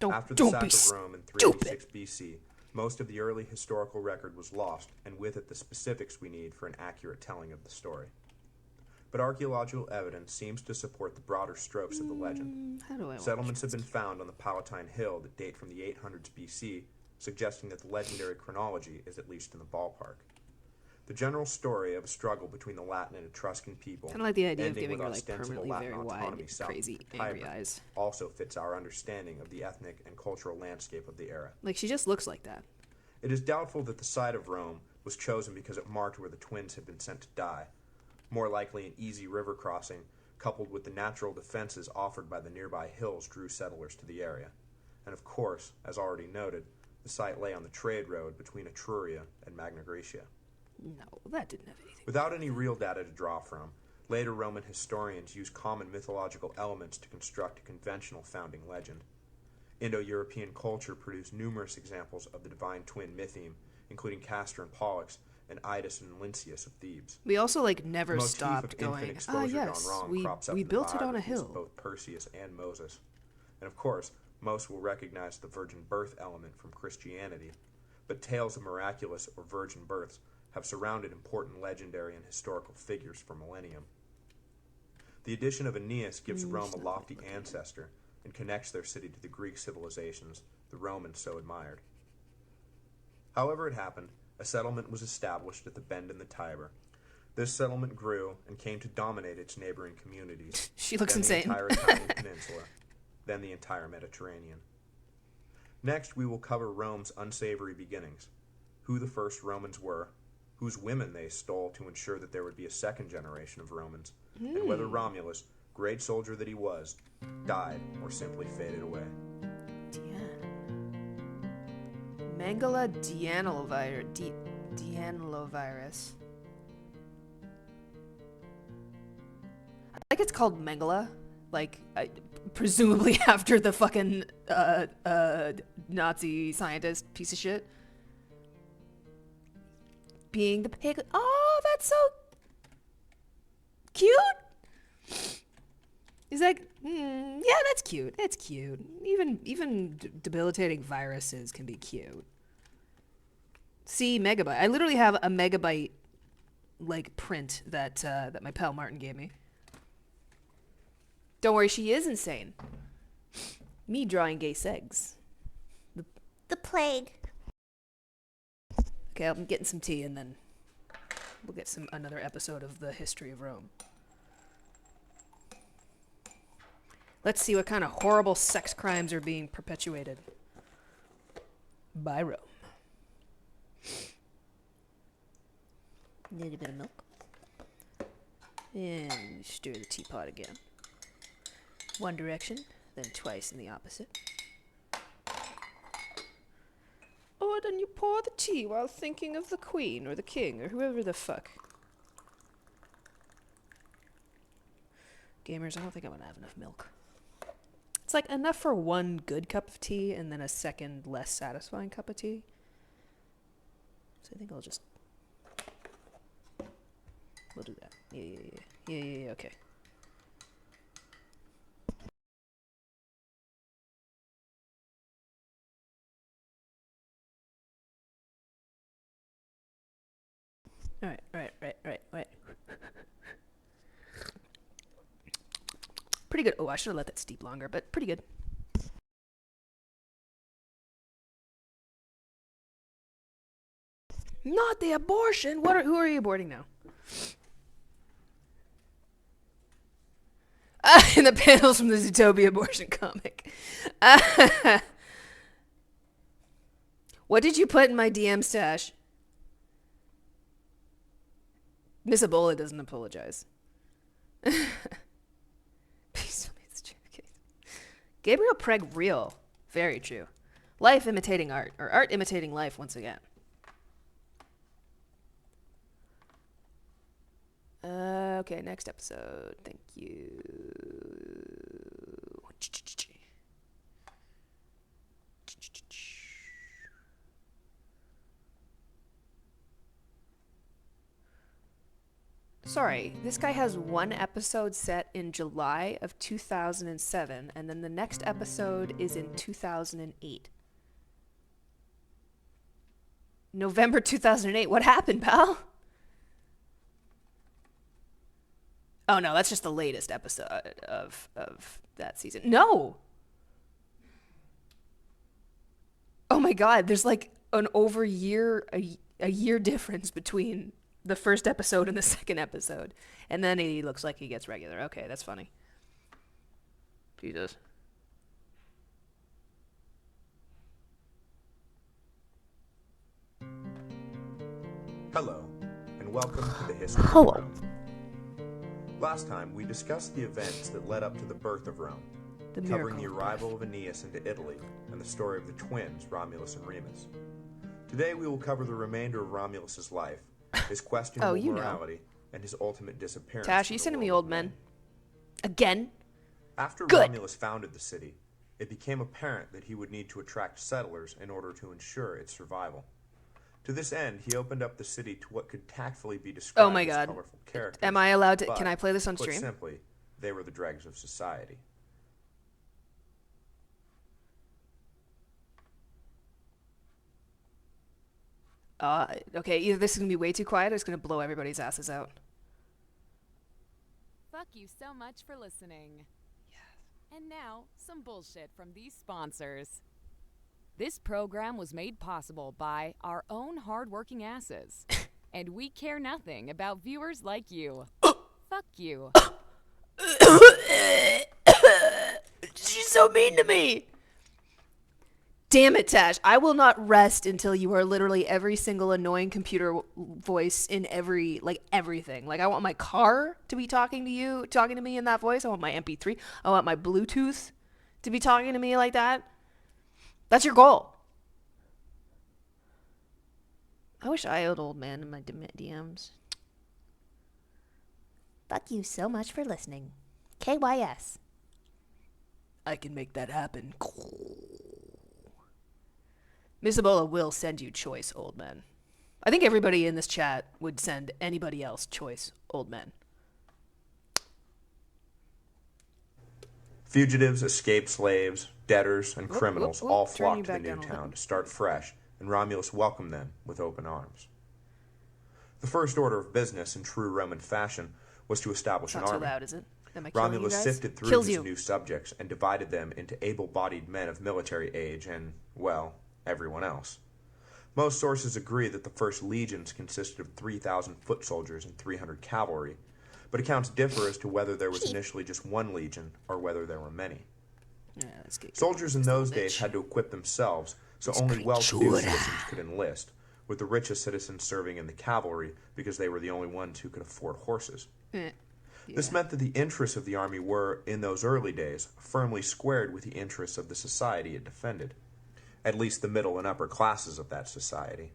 After the Don't sack be of Rome in stupid. 386 BC, most of the early historical record was lost, and with it the specifics we need for an accurate telling of the story. But archaeological evidence seems to support the broader strokes of the legend. How do I watch Settlements have this? been found on the Palatine Hill that date from the 800s BC, suggesting that the legendary chronology is at least in the ballpark. The general story of a struggle between the Latin and Etruscan people, Kind of like the idea of ending giving with her like ostensible permanently Latin very autonomy wide, south of crazy, the angry Tiber, eyes. also fits our understanding of the ethnic and cultural landscape of the era. Like she just looks like that. It is doubtful that the site of Rome was chosen because it marked where the twins had been sent to die. More likely, an easy river crossing, coupled with the natural defenses offered by the nearby hills, drew settlers to the area. And of course, as already noted, the site lay on the trade road between Etruria and Magna Graecia. No, that didn't have anything. Without any real data to draw from, later Roman historians used common mythological elements to construct a conventional founding legend. Indo-European culture produced numerous examples of the divine twin mytheme, including Castor and Pollux, and Idas and Lynceus of Thebes. We also like never The motif stopped of infant going. exposure Yes, gone wrong we crops up we in the built it on a biographies of hill. both Perseus and Moses. And of course, most will recognize the virgin birth element from Christianity, but tales of miraculous or virgin births have surrounded important legendary and historical figures for millennium. The addition of Aeneas gives Rome a lofty ancestor and connects their city to the Greek civilizations the Romans so admired. However it happened, a settlement was established at the bend in the Tiber. This settlement grew and came to dominate its neighboring communities. She looks then insane. the entire Italian peninsula, then the entire Mediterranean. Next, we will cover Rome's unsavory beginnings, who the first Romans were, whose women they stole to ensure that there would be a second generation of Romans, and whether Romulus, great soldier that he was, died or simply faded away. Mangala Dianelovirus. I like it's called Mangala, like presumably after the fucking Nazi scientist piece of shit. Being the pig. Oh, that's so cute. Is that? Yeah, that's cute. That's cute. Even debilitating viruses can be cute. See Megabyte. I literally have a Megabyte like print that my pal Martin gave me. Don't worry, she is insane. Me drawing gay segs. The plague. Okay, I'm getting some tea and then we'll get another episode of the history of Rome. Let's see what kind of horrible sex crimes are being perpetuated by Rome. A little bit of milk. And stir the teapot again. One direction, then twice in the opposite. Oh, then you pour the tea while thinking of the queen or the king or whoever the fuck. Gamers, I don't think I'm gonna have enough milk. It's like enough for one good cup of tea and then a second less satisfying cup of tea. So I think I'll just We'll do that. Yeah, okay. Right. Pretty good. Oh, I should have let that steep longer, but pretty good. Not the abortion. Who are you aborting now? In the panels from the Zootopia abortion comic. What did you put in my DM stash? Miss Ebola doesn't apologize. Gabriel Preg real. Very true. Life imitating art, or art imitating life once again. Okay, next episode. Thank you. Sorry, this guy has one episode set in July of 2007, and then the next episode is in 2008. November 2008. What happened, pal? Oh no, that's just the latest episode of that season. No! Oh my god, there's like an over year, a year difference between the first episode and the second episode. And then he looks like he gets regular. Okay, that's funny. Jesus. Hello, and welcome to the History of Hello. Rome. Last time, we discussed the events that led up to the birth of Rome, covering the arrival of Aeneas into Italy and the story of the twins, Romulus and Remus. Today, we will cover the remainder of Romulus's life, his questionable morality, and his ultimate disappearance. Tash, you sending me old men? Again? After Good. Romulus founded the city, it became apparent that he would need to attract settlers in order to ensure its survival. To this end, he opened up the city to what could tactfully be described Oh my as God. colorful characters. Am I allowed to? But, Can I play this on put stream? simply, they were the dregs of society. Okay, either this is going to be way too quiet or it's going to blow everybody's asses out. Fuck you so much for listening. And now, some bullshit from these sponsors. This program was made possible by our own hardworking asses. And we care nothing about viewers like you. Fuck you. She's so mean to me. Damn it, Tash. I will not rest until you are literally every single annoying computer voice in everything. Like, I want my car to be talking to me in that voice. I want my MP3. I want my Bluetooth to be talking to me like that. That's your goal. I wish I owed old man in my DMs. Fuck you so much for listening. KYS. I can make that happen. Miss Ebola will send you choice old men. I think everybody in this chat would send anybody else choice old men. Fugitives, escaped slaves, debtors, and criminals all turn you flocked to the back new down a little town bit. to start fresh, and Romulus welcomed them with open arms. The first order of business in true Roman fashion was to establish It's an not so army. loud, is it? Am I killing you Romulus guys? sifted through Kills his you. new subjects and divided them into able-bodied men of military age and, well, everyone else. Most sources agree that the first legions consisted of 3,000 foot soldiers and 300 cavalry, but accounts differ as to whether there was initially just one legion or whether there were many. Yeah, let's get Soldiers in those bitch. days had to equip themselves, so only well-to-do citizens could enlist, with the richest citizens serving in the cavalry because they were the only ones who could afford horses. This meant that the interests of the army were, in those early days, firmly squared with the interests of the society it defended, at least the middle and upper classes of that society.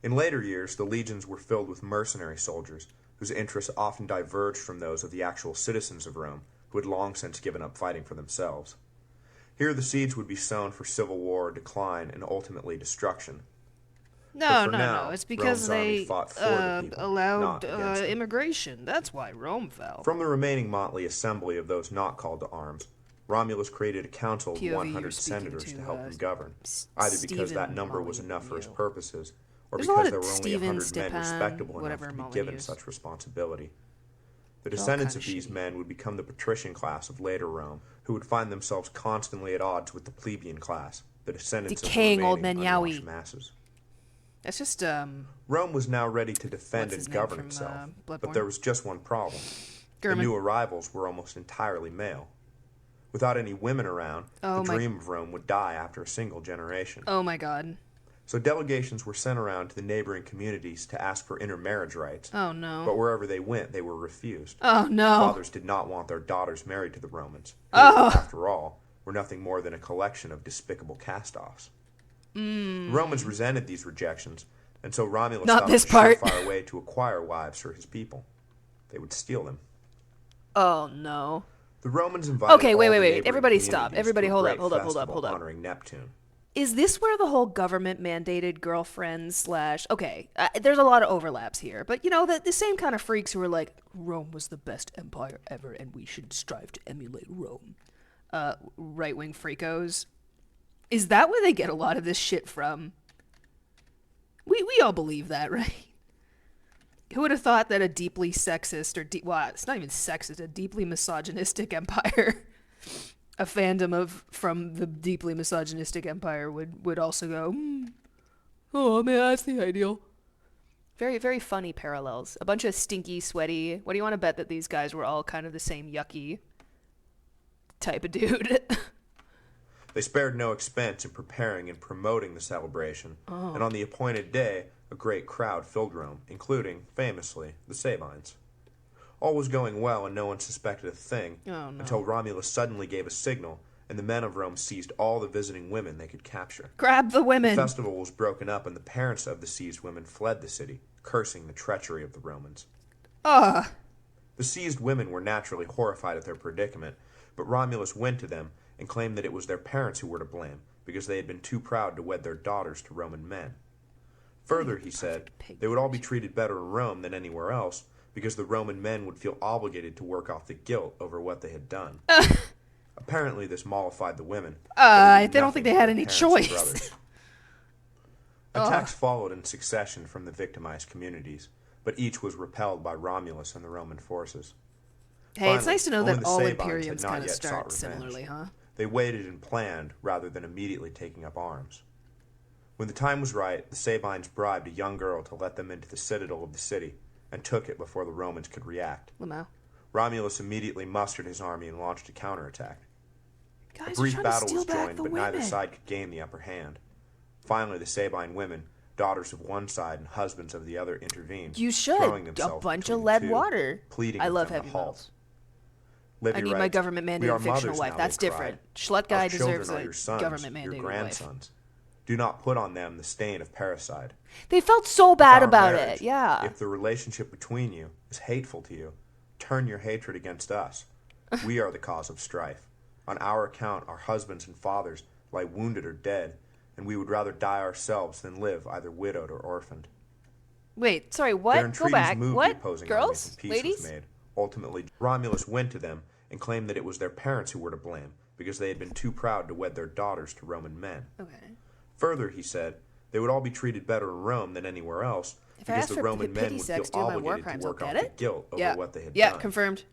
In later years, the legions were filled with mercenary soldiers, whose interests often diverged from those of the actual citizens of Rome, who had long since given up fighting for themselves. Here the seeds would be sown for civil war, decline, and ultimately destruction. No, for no, now, no. It's because Rome's army they fought for the people, not allowed against them. immigration. That's why Rome fell. From the remaining motley assembly of those not called to arms, Romulus created a council of POV, you're 100 speaking senators to to, help him govern, either because that number was enough for his purposes, or There's a lot because of there were only Stephen, 100 men Stepan, respectable enough whatever to be Molly given used. such responsibility. The They're all descendants kinda of these shitty. men would become the patrician class of later Rome, who would find themselves constantly at odds with the plebeian class, the descendants Decaying of old the remaining men, yowie. unwashed masses. That's just Rome was now ready to defend What's his and name govern from, itself, Bloodborne? but there was just one problem. The Gurman. new arrivals were almost entirely male. Without any women around, Oh the my- dream of Rome would die after a single generation. Oh my god. So delegations were sent around to the neighboring communities to ask for intermarriage rights, Oh no. but wherever they went, they were refused. Oh no. Fathers did not want their daughters married to the Romans, who, Oh. after all, were nothing more than a collection of despicable cast-offs. The Romans resented these rejections, and so Romulus Not thought this of a part. surefire way to acquire wives for his people. They would steal them. Oh no. The Romans invited Okay, wait, all wait, the wait. neighboring Everybody stop. communities Everybody to a hold up, great hold up, festival hold up. honoring Neptune. Is this where the whole government mandated girlfriends slash... Okay, there's a lot of overlaps here, but you know, the same kind of freaks who were like, Rome was the best empire ever and we should strive to emulate Rome. Right-wing freakos. Is that where they get a lot of this shit from? We all believe that, right? Who would have thought that a deeply sexist, or well, it's not even sexist, a deeply misogynistic empire, a fandom from the deeply misogynistic empire would also go, oh man, that's the ideal. Very, very funny parallels. A bunch of stinky, sweaty. What do you want to bet that these guys were all kind of the same yucky type of dude? They spared no expense in preparing and promoting the celebration, and on the appointed day, a great crowd filled Rome, including, famously, the Sabines. All was going well, and no one suspected a thing, Oh, no. until Romulus suddenly gave a signal, and the men of Rome seized all the visiting women they could capture. Grab the The women. festival was broken up, and the parents of the seized women fled the city, cursing the treachery of the Romans. Ugh. The seized women were naturally horrified at their predicament, but Romulus went to them and claimed that it was their parents who were to blame, because they had been too proud to wed their daughters to Roman men. Further, he said, they would all be treated better in Rome than anywhere else, because the Roman men would feel obligated to work off the guilt over what they had done. Apparently, this mollified the women. but it I did don't think nothing they had for any their parents and choice. brothers. Attacks followed in succession from the victimized communities, but each was repelled by Romulus and the Roman forces. Hey, it's Finally, nice to know only that the all Sabines Imperiums had not kind of yet start sought revenge. similarly, huh? They waited and planned rather than immediately taking up arms. When the time was right, the Sabines bribed a young girl to let them into the citadel of the city, and took it before the Romans could react. Lamau. Romulus immediately mustered his army and launched a counterattack. Guys, A are brief trying battle to steal was back joined, the but women. neither side could gain the upper hand. Finally, the Sabine women, daughters of one side and husbands of the other, intervened, You should. throwing A themselves bunch between of the lead two, water. pleading I with love them heavy to halt. metals. Livy I need my writes, government "We are mandated fictional mothers wife. now," That's they cried. different. Schlut guy "Our children deserves are a your sons, government your mandated wife. grandsons. Do not put on them the stain of parricide. They felt so bad Our about marriage, it. Yeah. If the relationship between you is hateful to you, turn your hatred against us. We are the cause of strife. On our account, our husbands and fathers lie wounded or dead, and we would rather die ourselves than live either widowed or orphaned. Wait, sorry, Their what? Go entreaties back. moved the What? opposing armies, Girls? and peace Ladies? was made. Ultimately, Romulus went to them and claimed that it was their parents who were to blame, because they had been too proud to wed their daughters to Roman men. Okay. Further, he said, they would all be treated better in Rome than anywhere else, If I because ask the for Roman men pity would sex feel doing my war obligated crimes, to I'll work get off the it? guilt over Yeah. what they had Yeah, done. confirmed.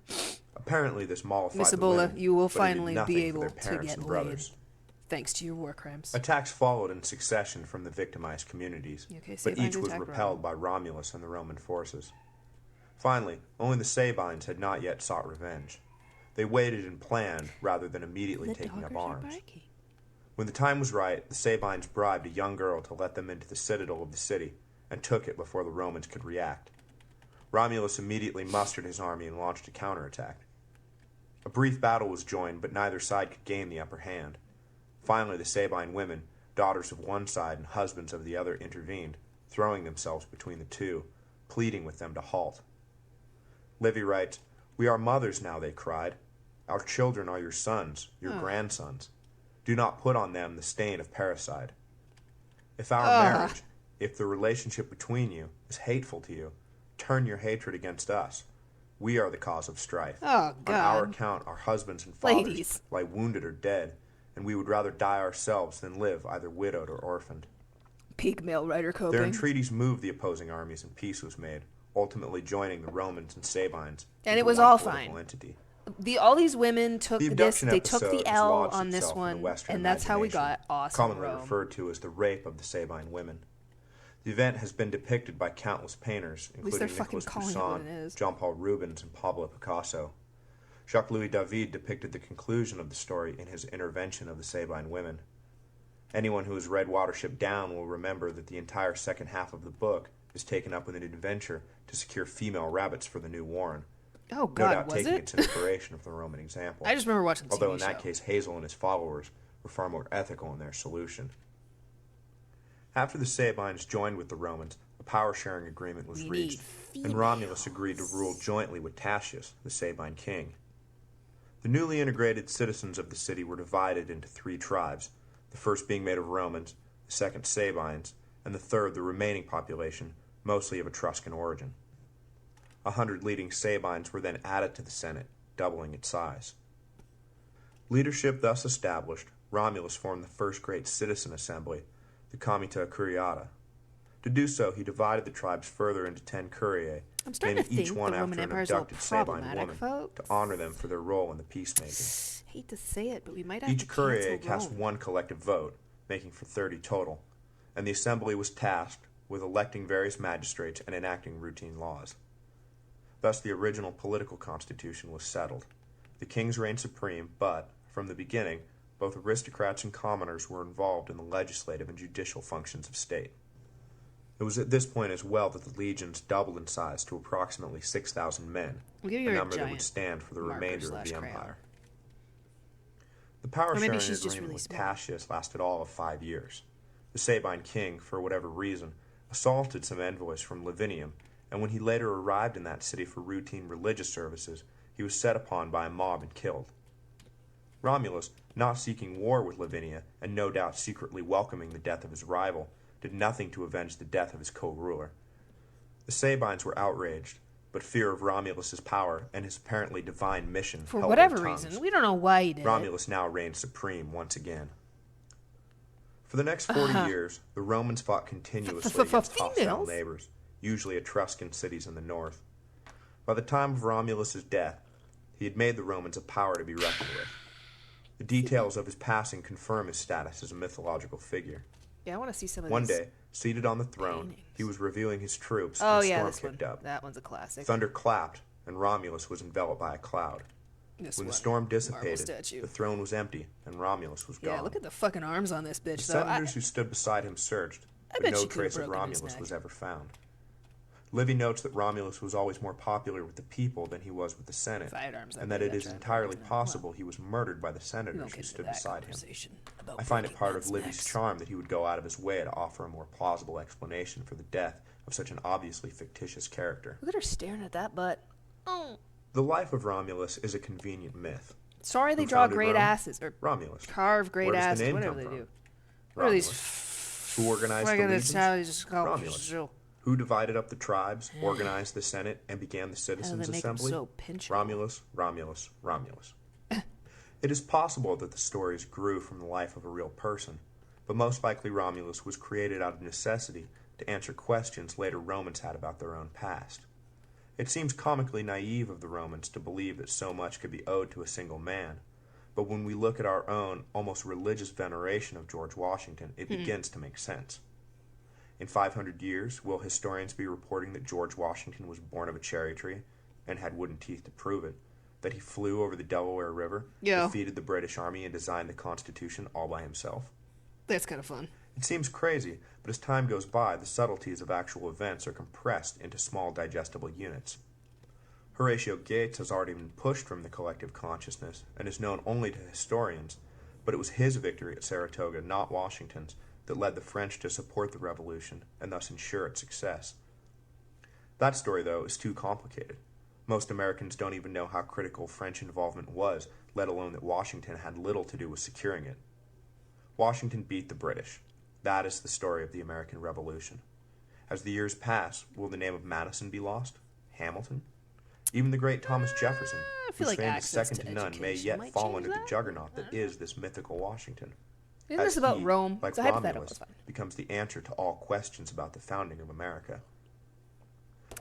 Apparently, this mollified Miss the Ebola, women, you will but it did finally nothing be for able their to parents get and laid. brothers. Thanks to your war crimes. Attacks followed in succession from the victimized communities, Okay, but Sabines each was attack repelled by Romulus and the Roman forces. Finally, only the Sabines had not yet sought revenge. They waited and planned rather than immediately The taking up doggers are arms. barking. When the time was right, the Sabines bribed a young girl to let them into the citadel of the city, and took it before the Romans could react. Romulus immediately mustered his army and launched a counterattack. A brief battle was joined, but neither side could gain the upper hand. Finally, the Sabine women, daughters of one side and husbands of the other, intervened, throwing themselves between the two, pleading with them to halt. Livy writes, "We are mothers now," they cried. "Our children are your sons, your grandsons. Do not put on them the stain of parricide. If our marriage, if the relationship between you is hateful to you, turn your hatred against us. We are the cause of strife. Oh, On our God. account, our husbands and fathers Ladies. lie wounded or dead, and we would rather die ourselves than live either widowed or orphaned. Peak male writer coping. Their entreaties moved the opposing armies, and peace was made, ultimately joining the Romans and Sabines. And into it was one all political fine. Entity. All these women took The this. abduction They took episode the has L lodged on this itself in the one, Western and that's how we imagination, got awesome commonly Rome. referred to as the rape of the Sabine women. The event has been depicted by countless painters, At least they're including fucking Nicolas calling it what it Poussin, is. Jean-Paul Rubens, and Pablo Picasso. Jacques-Louis David depicted the conclusion of the story in his Intervention of the Sabine Women. Anyone who has read Watership Down will remember that the entire second half of the book is taken up with an adventure to secure female rabbits for the new Warren. Oh, No God, doubt was taking it? its inspiration from the Roman example. I just remember watching the Although TV in that show. case, Hazel and his followers were far more ethical in their solution. After the Sabines joined with the Romans, a power-sharing agreement was We reached, need and Romulus agreed to rule jointly with Tatius, the Sabine king. The newly integrated citizens of the city were divided into 3 tribes, the first being made of Romans, the second Sabines, and the third the remaining population, mostly of Etruscan origin. 100 leading Sabines were then added to the Senate, doubling its size. Leadership thus established, Romulus formed the first great citizen assembly, the Comitia Curiata. To do so, he divided the tribes further into 10 curiae, I'm starting naming to think each the one Roman after an Empire is a little abducted Sabine problematic, woman, folks. to honor them for their role in the peacemaking. Hate to say it, but we might have Each to cancel curiae cast Rome. one collective vote, making for 30 total, and the assembly was tasked with electing various magistrates and enacting routine laws. Thus the original political constitution was settled. The kings reigned supreme, but, from the beginning, both aristocrats and commoners were involved in the legislative and judicial functions of state. It was at this point as well that the legions doubled in size to approximately 6,000 men, We'll give you a a number that would giant stand for the marker remainder of the slash crayon. empire. The power Or maybe sharing she's just agreement really with small. Tatius lasted all of 5 years. The Sabine king, for whatever reason, assaulted some envoys from Lavinium, and when he later arrived in that city for routine religious services, he was set upon by a mob and killed. Romulus, not seeking war with Lavinia, and no doubt secretly welcoming the death of his rival, did nothing to avenge the death of his co-ruler. The Sabines were outraged, but fear of Romulus's power and his apparently divine mission For held whatever their tongues. reason. We don't know why he did Romulus now reigned supreme once again. For the next 40 years, the Romans fought continuously against hostile females? neighbors, usually Etruscan cities in the north. By the time of Romulus's death, he had made the Romans a power to be reckoned with. The details of his passing confirm his status as a mythological figure. it. Yeah, I want to see some of One these. day, seated on the throne, paintings. he was reviewing his troops Oh, and a yeah, storm this one. kicked up. That one's a classic. Thunder clapped, and Romulus was enveloped by a cloud. This When the one. storm Marble dissipated, statue. the throne was empty, and Romulus was gone. Yeah, look at the fucking arms on this bitch, The though. senators who stood beside him searched, I but bet no she could've trace of broken his Romulus neck. was ever found. Livy notes that Romulus was always more popular with the people than he was with the Senate, Sidearms, I and that bet it that is giant entirely broken neck. possible he was murdered by the We senators won't who get into stood that beside him. conversation about I find it breaking part of men's Livy's necks. charm that he would go out of his way to offer a more plausible explanation for the death of such an obviously fictitious character. Look at her staring at that butt. Oh. The life of Romulus is a convenient myth. Sorry they Who draw founded great Rome? asses, or Romulus. carve great Where does the asses, name whatever come they from? do. What are these? Romulus. Who organized the Fucking legions? savages called- Romulus. Who divided up the tribes, organized the Senate, and began the Citizens' make 'em Assembly? so pinchable? Romulus, Romulus, Romulus. It is possible that the stories grew from the life of a real person, but most likely Romulus was created out of necessity to answer questions later Romans had about their own past. It seems comically naive of the Romans to believe that so much could be owed to a single man, but when we look at our own almost religious veneration of George Washington, it begins to make sense. In 500 years, will historians be reporting that George Washington was born of a cherry tree and had wooden teeth to prove it? That he flew over the Delaware River, Yeah. defeated the British Army, and designed the Constitution all by himself? That's kind of fun. It seems crazy, but as time goes by, the subtleties of actual events are compressed into small digestible units. Horatio Gates has already been pushed from the collective consciousness and is known only to historians, but it was his victory at Saratoga, not Washington's, that led the French to support the revolution and thus ensure its success. That story, though, is too complicated. Most Americans don't even know how critical French involvement was, let alone that Washington had little to do with securing it. Washington beat the British. That is the story of the American Revolution. As the years pass, will the name of Madison be lost? Hamilton? Even the great Thomas Jefferson, I feel whose like fame is access second to to none, may education yet might fall change under the that. juggernaut that is this mythical Washington. Isn't As this about he, Rome? like It's a hypothetical. Romulus, It's fine. becomes the answer to all questions about the founding of America.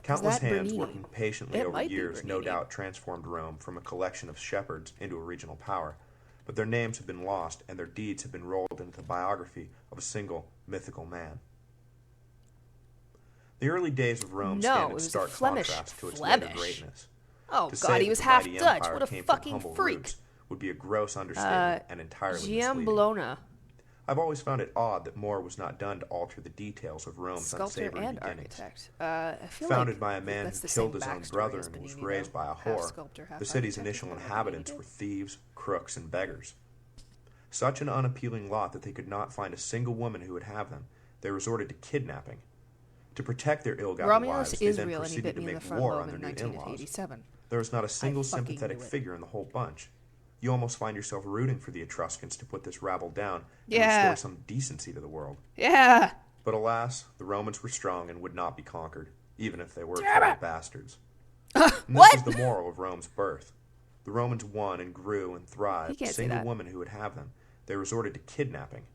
Countless that hands Bernini? working patiently It over might be years no Bernini. doubt transformed Rome from a collection of shepherds into a regional power, but their names have been lost and their deeds have been rolled into the biography of a single mythical man. The early days of Rome No, stand it in was a stark Flemish- contrast to its later Flemish. greatness. Oh To God, say he that was the half mighty Dutch. empire What a came from fucking humble freak. roots would be a gross understatement and entirely misleading. Giambologna, I've always found it odd that more was not done to alter the details of Rome's sculptor unsavory and beginnings. architect. I feel Founded like by a man that's who the same killed his own backstory brother as and was Bernini, raised though. by a Half whore, sculptor, half the city's architect, initial isn't that what inhabitants Bernini were did? thieves, crooks, and beggars. Such an unappealing lot that they could not find a single woman who would have them, they resorted to kidnapping. To protect their ill-gotten Romulus wives, they is then real, and he proceeded bit to me in the make front war lobe on their in new in-laws. 1987. There is not a single fucking sympathetic knew it. figure in the whole bunch. You almost find yourself rooting for the Etruscans to put this rabble down and Yeah. restore some decency to the world. Yeah. But alas, the Romans were strong and would not be conquered, even if they were total bastards. And this What? is the moral of Rome's birth. The Romans won and grew and You thrived. can't A say single that. woman who would have them, they resorted to kidnapping.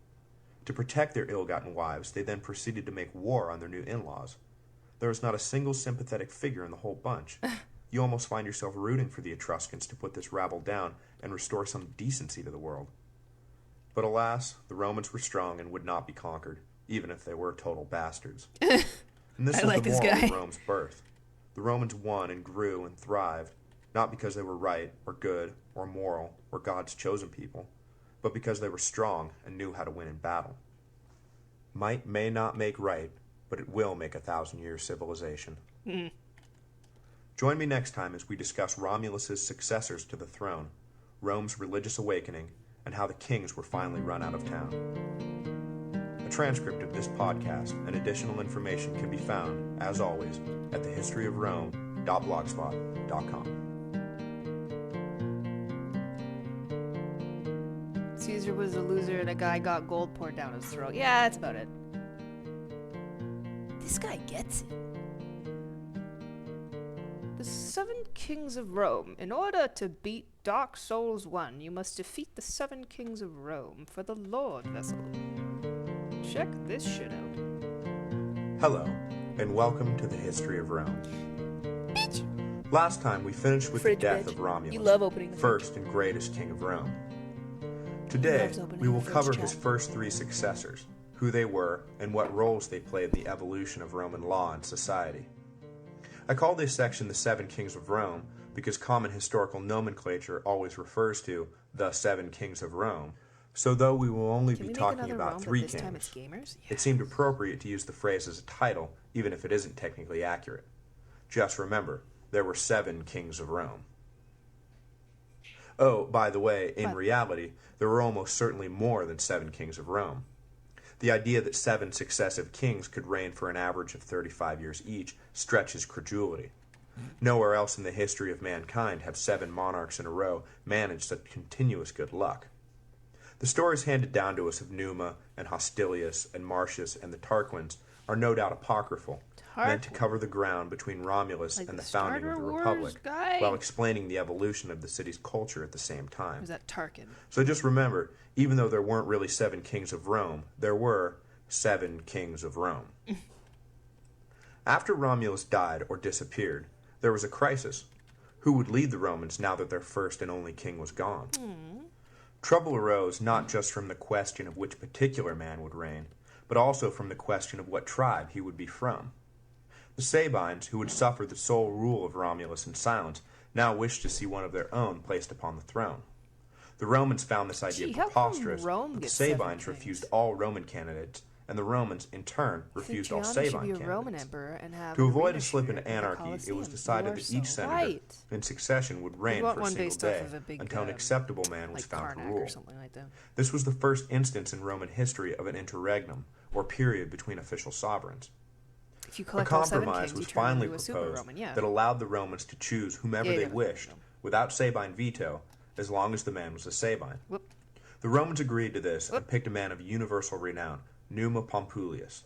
To protect their ill-gotten wives, they then proceeded to make war on their new in-laws. There is not a single sympathetic figure in the whole bunch. You almost find yourself rooting for the Etruscans to put this rabble down and restore some decency to the world. But alas, the Romans were strong and would not be conquered, even if they were total bastards. And this I is like the this moral guy. of Rome's birth. The Romans won and grew and thrived, not because they were right or good or moral or God's chosen people, but because they were strong and knew how to win in battle. Might may not make right, but it will make 1,000-year civilization. Join me next time as we discuss Romulus's successors to the throne, Rome's religious awakening, and how the kings were finally run out of town. A transcript of this podcast and additional information can be found, as always, at thehistoryofrome.blogspot.com. Caesar was a loser and a guy got gold poured down his throat. Yeah, that's about it. This guy gets it. The 7 kings of Rome. In order to beat Dark Souls 1, you must defeat the 7 kings of Rome for the Lord vessel. Check this shit out. Hello, and welcome to the History of Rome. Last time we finished with Fridge the death bitch. of Romulus, You love opening the first and greatest king of Rome. Today, loves opening we will the fridge, cover chat. his first 3 successors, who they were, and what roles they played in the evolution of Roman law and society. I call this section the 7 Kings of Rome because common historical nomenclature always refers to the 7 Kings of Rome, so though we will only Can be we make talking another about Rome, 3 but this time it's kings, gamers? it seemed appropriate to use the phrase as a title, even if it isn't technically accurate. Just remember, there were 7 Kings of Rome. Oh, by the way, in reality, there were almost certainly more than 7 kings of Rome. The idea that 7 successive kings could reign for an average of 35 years each stretches credulity. Nowhere else in the history of mankind have 7 monarchs in a row managed such continuous good luck. The stories handed down to us of Numa and Hostilius and Marcius and the Tarquins are no doubt apocryphal, meant to cover the ground between Romulus Like and the the founding of the Star Wars Republic, guy? while explaining the evolution of the city's culture at the same Or time. is that Tarkin? So just remember, even though there weren't really 7 kings of Rome, there were 7 kings of Rome. After Romulus died or disappeared, there was a crisis. Who would lead the Romans now that their first and only king was gone? Trouble arose not just from the question of which particular man would reign, but also from the question of what tribe he would be from. The Sabines, who would suffer the sole rule of Romulus in silence, now wished to see one of their own placed upon the throne. The Romans found this idea Gee, how come preposterous, Rome but the gets 7 Sabines kings? refused all Roman candidates, and the Romans, in turn, refused all Gianni should Sabine be a candidates. Roman emperor and have To an avoid arena a slip shooter into in the anarchy, it was Coliseum. decided You that are each so senator right. in succession would reign want for a one single based off day of a big, until an acceptable man was like found to Karnak rule. or something like that. This was the first instance in Roman history of an interregnum, or period between official sovereigns. If you A collect all 7 compromise kings, was you turn finally into a super proposed Roman, yeah. that allowed the Romans to choose whomever Yeah, they yeah, wished, without Sabine veto, as long as the man was a Sabine. Whoop. The Romans agreed to this and picked a man of universal renown, Numa Pompilius.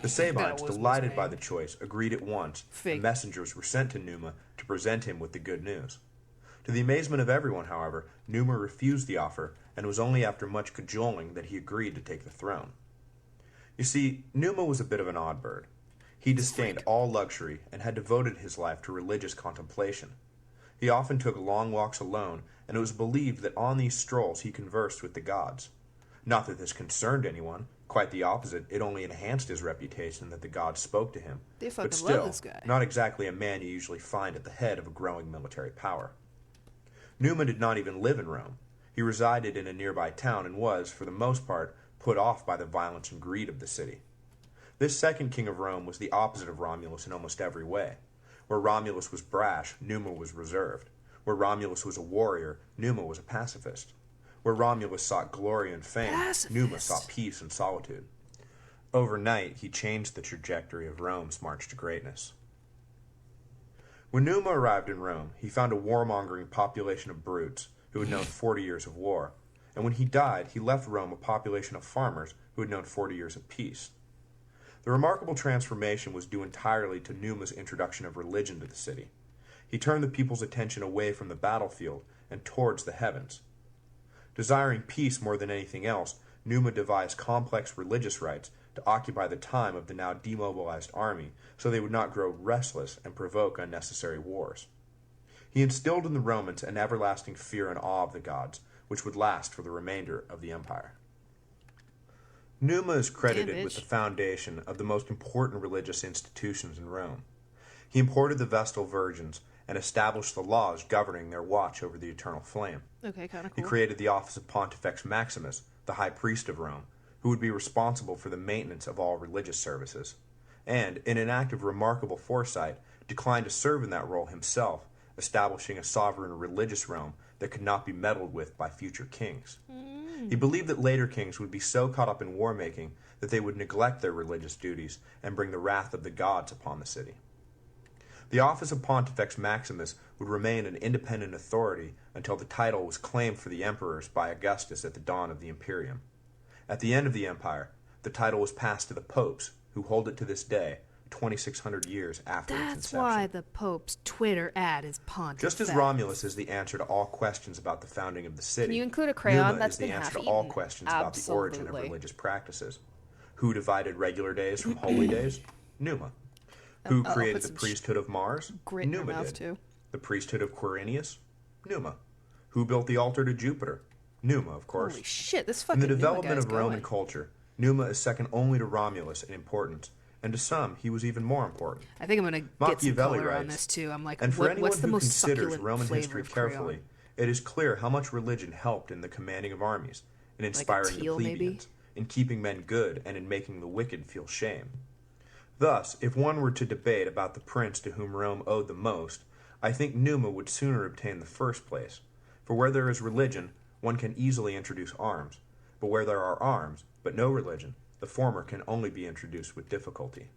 The Sabines, was delighted his by name. the choice, agreed at once, Fake. and messengers were sent to Numa to present him with the good news. To the amazement of everyone, however, Numa refused the offer, and it was only after much cajoling that he agreed to take the throne. You see, Numa was a bit of an odd bird. He disdained all luxury and had devoted his life to religious contemplation. He often took long walks alone, and it was believed that on these strolls he conversed with the gods. Not that this concerned anyone, quite the opposite, it only enhanced his reputation that the gods spoke to him. They fucking But still, love this guy. not exactly a man you usually find at the head of a growing military power. Numa did not even live in Rome. He resided in a nearby town and was, for the most part, put off by the violence and greed of the city. This second king of Rome was the opposite of Romulus in almost every way. Where Romulus was brash, Numa was reserved. Where Romulus was a warrior, Numa was a pacifist. Where Romulus sought glory and fame, Numa sought peace and solitude. Overnight, he changed the trajectory of Rome's march to greatness. When Numa arrived in Rome, he found a warmongering population of brutes who had known 40 years of war, and when he died, he left Rome a population of farmers who had known 40 years of peace. The remarkable transformation was due entirely to Numa's introduction of religion to the city. He turned the people's attention away from the battlefield and towards the heavens. Desiring peace more than anything else, Numa devised complex religious rites to occupy the time of the now demobilized army so they would not grow restless and provoke unnecessary wars. He instilled in the Romans an everlasting fear and awe of the gods, which would last for the remainder of the empire. Numa is credited with the foundation of the most important religious institutions in Rome. He imported the Vestal Virgins and established the laws governing their watch over the eternal flame. Okay, kind of He cool. created the office of Pontifex Maximus, the high priest of Rome, who would be responsible for the maintenance of all religious services, and, in an act of remarkable foresight, declined to serve in that role himself, establishing a sovereign religious Rome that could not be meddled with by future kings. He believed that later kings would be so caught up in war-making that they would neglect their religious duties and bring the wrath of the gods upon the city. The office of Pontifex Maximus would remain an independent authority until the title was claimed for the emperors by Augustus at the dawn of the Imperium. At the end of the empire, the title was passed to the popes, who hold it to this day, 2,600 years after its That's inception. why the Pope's Twitter ad is Pontifex. Just as Romulus is the answer to all questions about the founding of the city, Can you include a crayon Numa that's is the been answer to half-eaten? all questions about the origin of Absolutely. religious practices. Who divided regular days from holy days? Numa. Who I'll created put the some priesthood of Mars? grit in your Numa mouth, did. too. The priesthood of Quirinius? Numa. Who built the altar to Jupiter? Numa, of course. Holy shit, this In fucking the Numa development guy's of Roman going. culture, Numa is second only to Romulus in importance, and to some, he was even more important. I think I'm gonna get some Machiavelli color on writes, this too. I'm like, and for what, anyone what's the who most considers succulent Roman flavor history of crayon? carefully, it is clear how much religion helped in the commanding of armies, in inspiring teal, the maybe? plebeians, in keeping men good, and in making the wicked feel shame. Thus, if one were to debate about the prince to whom Rome owed the most, I think Numa would sooner obtain the first place. For where there is religion, one can easily introduce arms, but where there are arms, but no religion, the former can only be introduced with difficulty.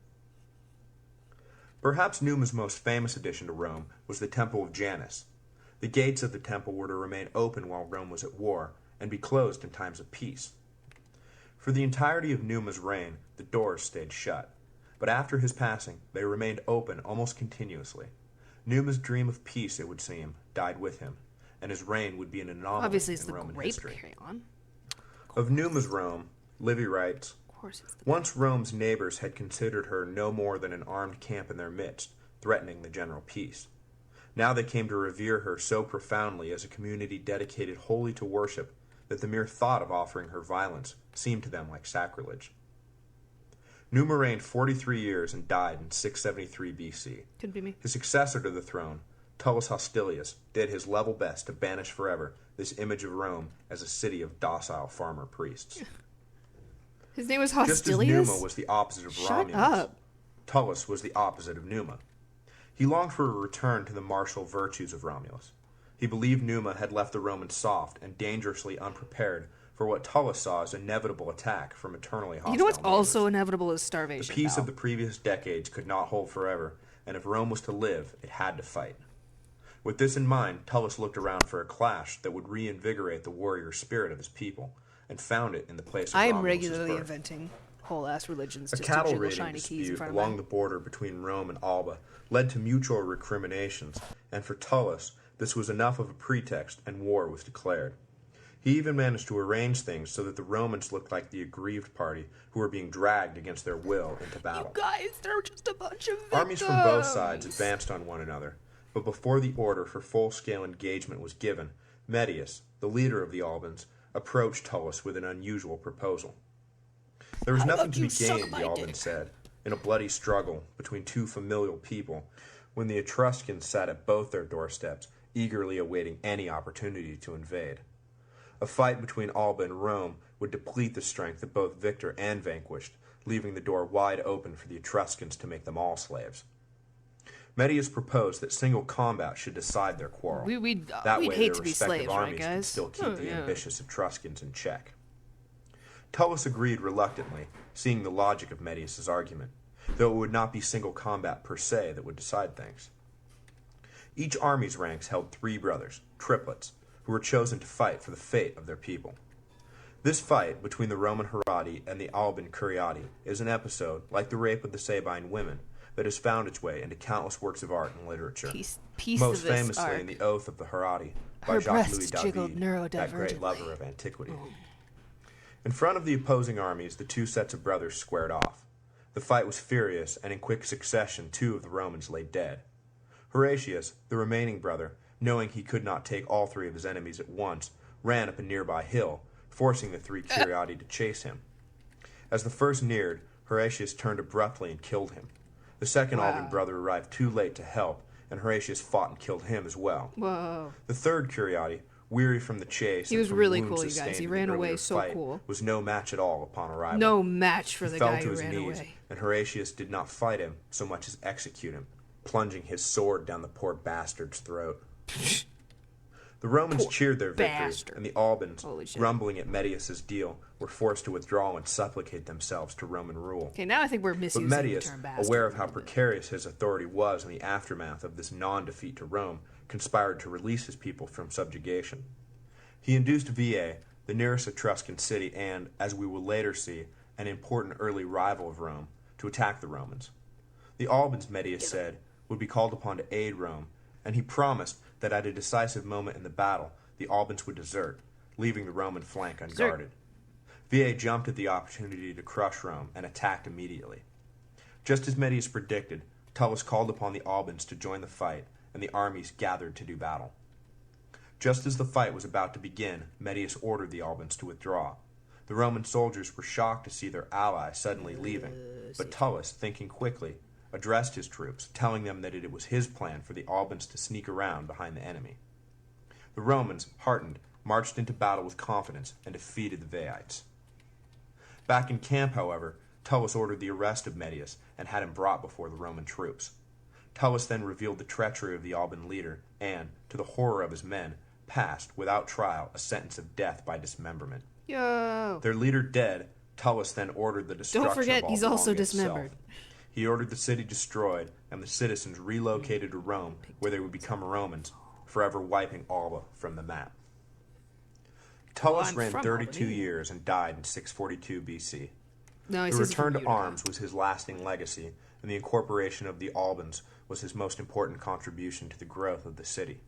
Perhaps Numa's most famous addition to Rome was the Temple of Janus. The gates of the temple were to remain open while Rome was at war, and be closed in times of peace. For the entirety of Numa's reign, the doors stayed shut, but after his passing, they remained open almost continuously. Numa's dream of peace, it would seem, died with him, and his reign would be an anomaly Obviously, it's in the Roman grape history. crayon. Of Numa's Rome, Livy writes, Of course, it's the once Rome's neighbors had considered her no more than an armed camp in their midst, threatening the general peace. Now they came to revere her so profoundly as a community dedicated wholly to worship that the mere thought of offering her violence seemed to them like sacrilege. Numa reigned 43 years and died in 673 BC. Could be me. His successor to the throne, Tullus Hostilius, did his level best to banish forever this image of Rome as a city of docile farmer priests. His name was Just as Hostilius? Numa was the opposite of Shut Romulus, up. Tullus was the opposite of Numa. He longed for a return to the martial virtues of Romulus. He believed Numa had left the Romans soft and dangerously unprepared for what Tullus saw as inevitable attack from eternally hostile You know what's neighbors. also inevitable is The starvation. peace Val. of the previous decades could not hold forever, and if Rome was to live, it had to fight. With this in mind, Tullus looked around for a clash that would reinvigorate the warrior spirit of his people, and found it in the place of I am Romulus's regularly birth. inventing whole-ass religions A to cattle jiggle raiding shiny keys in dispute front of along mine. the border between Rome and Alba led to mutual recriminations, and for Tullus, this was enough of a pretext, and war was declared. He even managed to arrange things so that the Romans looked like the aggrieved party who were being dragged against their will into battle. You guys, they're just a bunch of victims. Armies from both sides advanced on one another, but before the order for full-scale engagement was given, Medius, the leader of the Albans, approached Tullus with an unusual proposal. There was nothing to be gained, the Albans said, in a bloody struggle between two familial people, when the Etruscans sat at both their doorsteps, eagerly awaiting any opportunity to invade. A fight between Alba and Rome would deplete the strength of both victor and vanquished, leaving the door wide open for the Etruscans to make them all slaves. Medius proposed that single combat should decide their quarrel. We'd That way hate their to be respective slaves, right, armies could guys? still keep Oh, the yeah. ambitious Etruscans in check. Tullus agreed reluctantly, seeing the logic of Medius's argument, though it would not be single combat per se that would decide things. Each army's ranks held 3 brothers, triplets, who were chosen to fight for the fate of their people. This fight between the Roman Herati and the Alban Curiati is an episode, like the rape of the Sabine women, that has found its way into countless works of art and literature. Piece Most of this famously arc. in The Oath of the Herati by Her Jacques Louis breasts jiggled David, that great neurodivergently. lover of antiquity. In front of the opposing armies, the 2 sets of brothers squared off. The fight was furious, and in quick succession 2 of the Romans lay dead. Horatius, the remaining brother, knowing he could not take all 3 of his enemies at once, ran up a nearby hill, forcing the 3 Curiati to chase him. As the first neared, Horatius turned abruptly and killed him. The second Alban brother arrived too late to help, and Horatius fought and killed him as well. Whoa. The third Curiati, weary from the chase, He and was from really wounds cool, you guys. sustained He in the ran away earlier so fight, cool. was no match at all upon arrival. No match for He the fell guy to who his ran knees, away. and Horatius did not fight him so much as execute him, plunging his sword down the poor bastard's throat. The Romans cheered their victory, bastard. and the Albans, Holy shit. grumbling at Medius's deal, were forced to withdraw and supplicate themselves to Roman rule. Okay, now I think we're But misusing Medius, the term bastard. aware of how precarious his authority was in the aftermath of this non-defeat to Rome, conspired to release his people from subjugation. He induced Veii, the nearest Etruscan city and, as we will later see, an important early rival of Rome, to attack the Romans. The Albans, Medius said, would be called upon to aid Rome, and he promised that at a decisive moment in the battle, the Albans would desert, leaving the Roman flank unguarded. Veii jumped at the opportunity to crush Rome and attacked immediately. Just as Medius predicted, Tullus called upon the Albans to join the fight, and the armies gathered to do battle. Just as the fight was about to begin, Medius ordered the Albans to withdraw. The Roman soldiers were shocked to see their ally suddenly leaving, but Tullus, thinking quickly, addressed his troops, telling them that it was his plan for the Albans to sneak around behind the enemy. The Romans, heartened, marched into battle with confidence and defeated the Veiites. Back in camp, however, Tullus ordered the arrest of Medius and had him brought before the Roman troops. Tullus then revealed the treachery of the Alban leader and, to the horror of his men, passed, without trial, a sentence of death by dismemberment. Yo. Their leader dead, Tullus then ordered the destruction Don't forget, of all he's also Longa itself. dismembered. He ordered the city destroyed and the citizens relocated to Rome, where they would become Romans, forever wiping Alba from the map. Tullus I'm ran from 32 Albany. years and died in 642 BC. No, he The says return from to Utica. arms was his lasting legacy, and the incorporation of the Albans was his most important contribution to the growth of the city.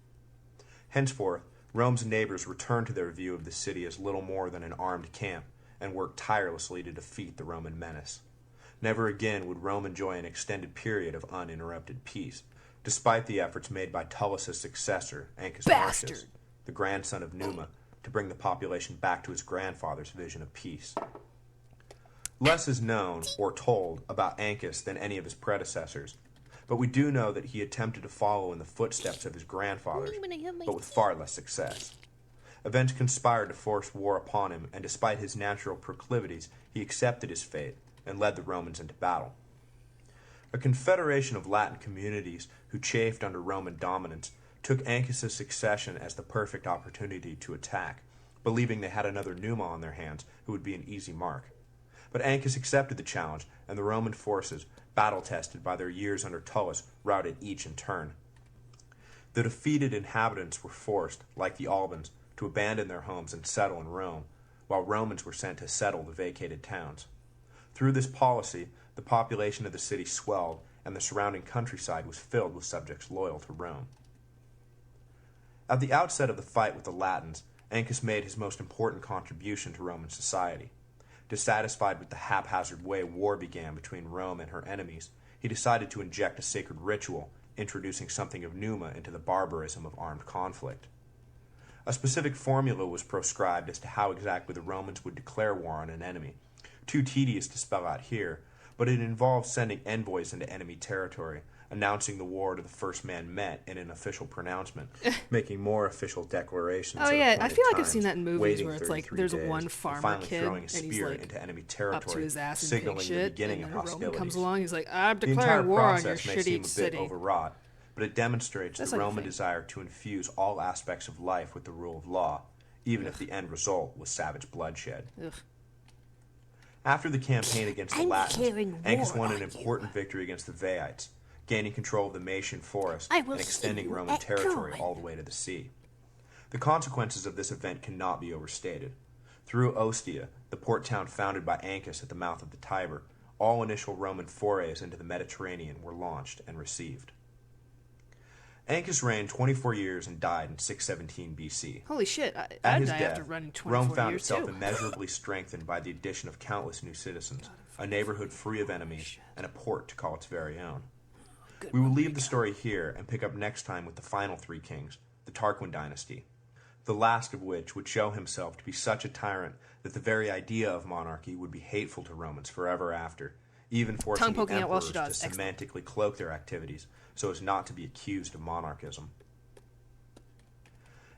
Henceforth, Rome's neighbors returned to their view of the city as little more than an armed camp, and worked tirelessly to defeat the Roman menace. Never again would Rome enjoy an extended period of uninterrupted peace, despite the efforts made by Tullus's successor, Ancus Marcius, Bastard. the grandson of Numa, to bring the population back to his grandfather's vision of peace. Less is known, or told, about Ancus than any of his predecessors, but we do know that he attempted to follow in the footsteps of his grandfathers, but with far less success. Events conspired to force war upon him, and despite his natural proclivities, he accepted his fate and led the Romans into battle. A confederation of Latin communities who chafed under Roman dominance took Ancus's succession as the perfect opportunity to attack, believing they had another Numa on their hands who would be an easy mark. But Ancus accepted the challenge, and the Roman forces, battle-tested by their years under Tullus, routed each in turn. The defeated inhabitants were forced, like the Albans, to abandon their homes and settle in Rome, while Romans were sent to settle the vacated towns. Through this policy, the population of the city swelled, and the surrounding countryside was filled with subjects loyal to Rome. At the outset of the fight with the Latins, Ancus made his most important contribution to Roman society. Dissatisfied with the haphazard way war began between Rome and her enemies, he decided to inject a sacred ritual, introducing something of pneuma into the barbarism of armed conflict. A specific formula was proscribed as to how exactly the Romans would declare war on an enemy. Too tedious to spell out here, but it involved sending envoys into enemy territory, announcing the war to the first man met in an official pronouncement, making more official declarations. Oh at yeah, I appointed feel like I've times, seen that in movies waiting where it's like 33 there's days, one and farmer finally kid throwing a and he's spear like into enemy up to territory, his ass in signaling pig the shit, beginning and of then a Roman hostilities. comes along, he's like, I'm The entire declaring war on your process may shitty seem a bit city. overwrought, but it demonstrates That's the like a Roman thing. desire to infuse all aspects of life with the rule of law, even if the end result was savage bloodshed. Ugh. After the campaign against the I'm Latins, declaring Ancus war won an on you. important victory against the Veiites, gaining control of the Maetian forest I will and extending see you Roman at territory dawn. all the way to the sea. The consequences of this event cannot be overstated. Through Ostia, the port town founded by Ancus at the mouth of the Tiber, all initial Roman forays into the Mediterranean were launched and received. Ancus reigned 24 years and died in 617 BC. Holy shit, At I'd his die death, after running 24 Rome found years itself too. immeasurably strengthened by the addition of countless new citizens, a neighborhood free of enemies, and a port to call its very own. We will leave the story here and pick up next time with the final three kings, the Tarquin dynasty, the last of which would show himself to be such a tyrant that the very idea of monarchy would be hateful to Romans forever after, even forcing the Tongue-poking out while emperors she to does. semantically cloak their activities so as not to be accused of monarchism.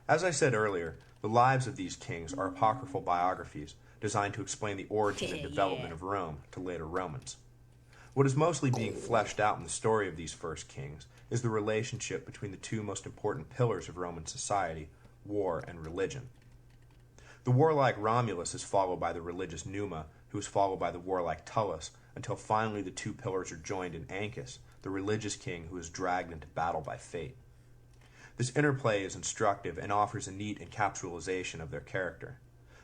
As I said earlier, the lives of these kings are apocryphal biographies designed to explain the origin and development of Rome to later Romans. What is mostly being fleshed out in the story of these first kings is the relationship between the two most important pillars of Roman society, war and religion. The warlike Romulus is followed by the religious Numa, who is followed by the warlike Tullus, until finally the two pillars are joined in Ancus, the religious king who is dragged into battle by fate. This interplay is instructive and offers a neat encapsulation of their character.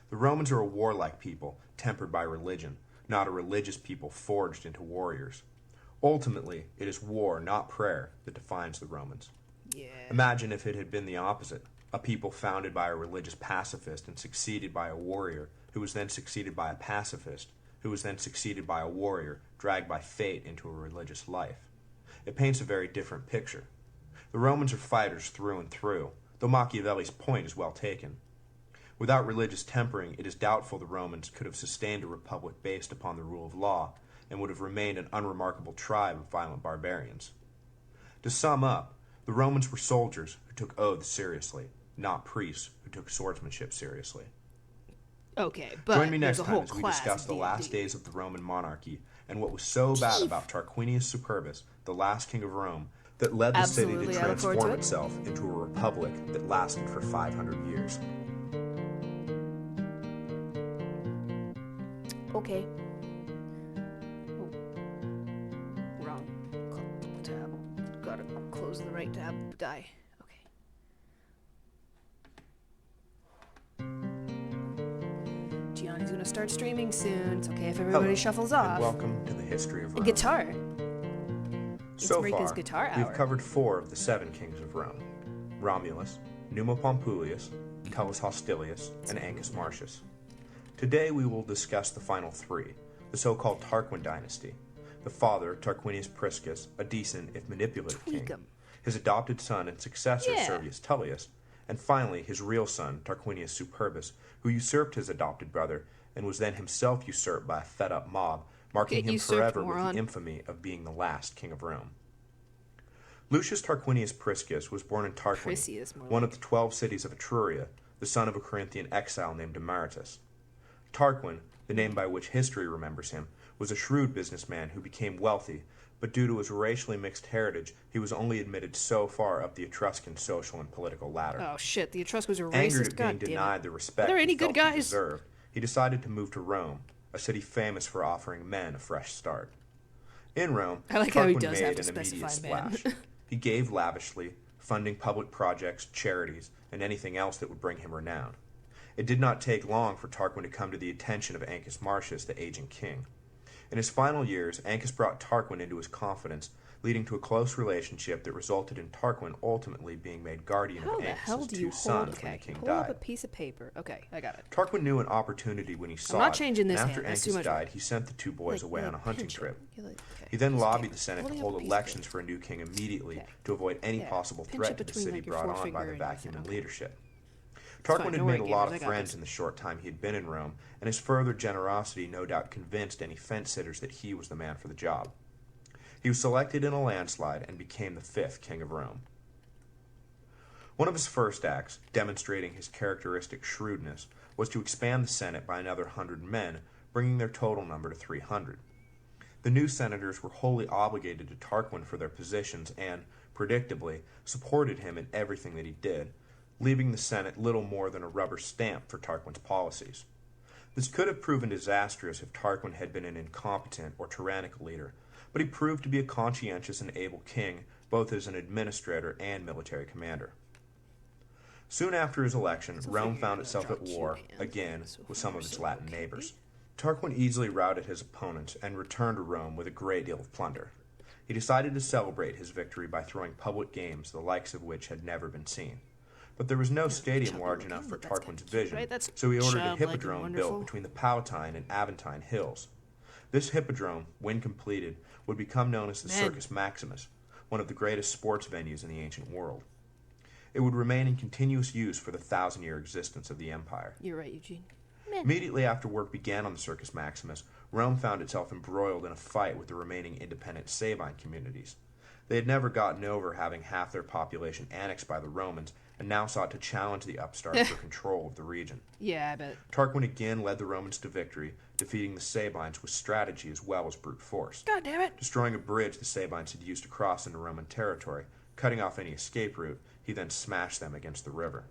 The Romans are a warlike people, tempered by religion, not a religious people forged into warriors. Ultimately, it is war, not prayer, that defines the Romans. Yeah. Imagine if it had been the opposite, a people founded by a religious pacifist and succeeded by a warrior, who was then succeeded by a pacifist, who was then succeeded by a warrior, dragged by fate into a religious life. It paints a very different picture. The Romans are fighters through and through, though Machiavelli's point is well taken. Without religious tempering, it is doubtful the Romans could have sustained a republic based upon the rule of law, and would have remained an unremarkable tribe of violent barbarians. To sum up, the Romans were soldiers who took oaths seriously, not priests who took swordsmanship seriously. Okay, but Join me there's next a whole time as we class discuss of the last D&D. days of the Roman monarchy and what was so bad about Tarquinius Superbus, the last king of Rome, that led the city Absolutely, to I look forward to transform it. itself into a republic that lasted for 500 years. Okay. Wrong tab. Gotta close the right tab. Die. Okay. Gianni's gonna start streaming soon. It's okay if everybody Hello, shuffles and off. welcome to the history of A Rome. guitar. So Marika's far, guitar we've hour. covered 4 of the 7 kings of Rome: Romulus, Numa Pompilius, Tullus Hostilius, and Ancus Marcius. Today we will discuss the final 3, the so-called Tarquin dynasty, the father, Tarquinius Priscus, a decent if manipulative Tweak king, 'em. his adopted son and successor, Yeah. Servius Tullius, and finally his real son, Tarquinius Superbus, who usurped his adopted brother and was then himself usurped by a fed-up mob, marking Get him usurped, forever with moron. the infamy of being the last king of Rome. Lucius Tarquinius Priscus was born in Tarquin, Priscius, more one like. of the 12 cities of Etruria, the son of a Corinthian exile named Demaratus. Tarquin, the name by which history remembers him, was a shrewd businessman who became wealthy, but due to his racially mixed heritage, he was only admitted so far up the Etruscan social and political ladder. Oh shit, the Etruscans are Angered racist. at being God damn denied it. the respect Are there any he good felt he guys? deserved, he decided to move to Rome, a city famous for offering men a fresh start. In Rome, I like how he Tarquin does made have to an immediate specify men. splash. He gave lavishly, funding public projects, charities, and anything else that would bring him renown. It did not take long for Tarquin to come to the attention of Ancus Marcius, the aging king. In his final years, Ancus brought Tarquin into his confidence, leading to a close relationship that resulted in Tarquin ultimately being made guardian How of the hell Ancus's do two you hold? sons when Okay, the king hold up a died. piece of paper. Okay, I got it. Tarquin knew an opportunity when he saw not it, changing this and after hand, that's too Ancus much died, work. he sent the two boys away on a hunting pinch it. trip. You're like, okay, He then piece of lobbied paper. the Senate to Holding up hold a piece of elections paper. for a new king immediately Okay. to avoid any Yeah. possible Pinch threat it to the between, city like, your brought on by forefinger the and your vacuum thumb. in Okay. leadership. fine, Tarquin had don't worry, made a lot gamers, I of got friends this. in the short time he had been in Rome, and his further generosity no doubt convinced any fence-sitters that he was the man for the job. He was selected in a landslide and became the 5th king of Rome. One of his first acts, demonstrating his characteristic shrewdness, was to expand the Senate by another 100 men, bringing their total number to 300. The new senators were wholly obligated to Tarquin for their positions and, predictably, supported him in everything that he did, leaving the Senate little more than a rubber stamp for Tarquin's policies. This could have proven disastrous if Tarquin had been an incompetent or tyrannical leader, but he proved to be a conscientious and able king, both as an administrator and military commander. Soon after his election, Rome found itself at war, again, with some of its Latin neighbors. Tarquin easily routed his opponents and returned to Rome with a great deal of plunder. He decided to celebrate his victory by throwing public games, the likes of which had never been seen. But there was no stadium large enough for Tarquin's vision, right? That's so he ordered a childlike and hippodrome wonderful. built between the Palatine and Aventine hills. This hippodrome, when completed, would become known as the Circus Maximus, one of the greatest sports venues in the ancient world. It would remain in continuous use for the 1,000-year existence of the empire. You're right, Eugene. Immediately after work began on the Circus Maximus, Rome found itself embroiled in a fight with the remaining independent Sabine communities. They had never gotten over having half their population annexed by the Romans, and now sought to challenge the upstarts for control of the region. Yeah, I bet. Tarquin again led the Romans to victory, defeating the Sabines with strategy as well as brute force. God damn it. Destroying a bridge the Sabines had used to cross into Roman territory, cutting off any escape route, he then smashed them against the river.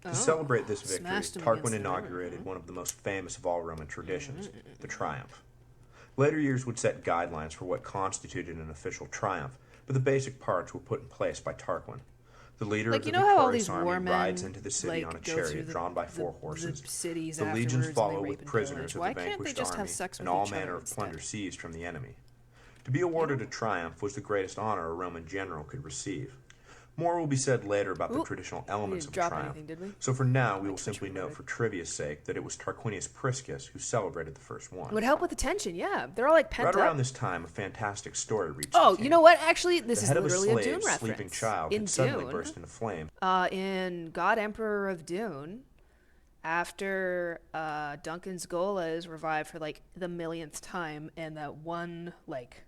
To celebrate this victory, smashed them Tarquin against the river, inaugurated one of the most famous of all Roman traditions, the Triumph. Later years would set guidelines for what constituted an official triumph, but the basic parts were put in place by Tarquin. The leader Like, of you the know how all victorious these army war men, rides into the city like, on a go through chariot drawn by 4 horses. the cities The legions afterwards and follow they rape with and prisoners pillage? of Why the can't they vanquished just have army sex and with all each other manner of instead? plunder seized from the enemy. To be awarded a triumph was the greatest honor a Roman general could receive. More will be said later about the traditional elements of the drop triumph. anything, did we? So for now, we will switch simply my note word. for trivia's sake that it was Tarquinius Priscus who celebrated the first It one. would help with the tension, yeah. They're all like pent Right up. around this time, a fantastic story reached Oh, the king. you know what? Actually, this The is head of a literally a Dune slave, reference. sleeping child, in had suddenly Dune, burst into flame. in God Emperor of Dune, after Duncan's Gola is revived for like the millionth time, and that one like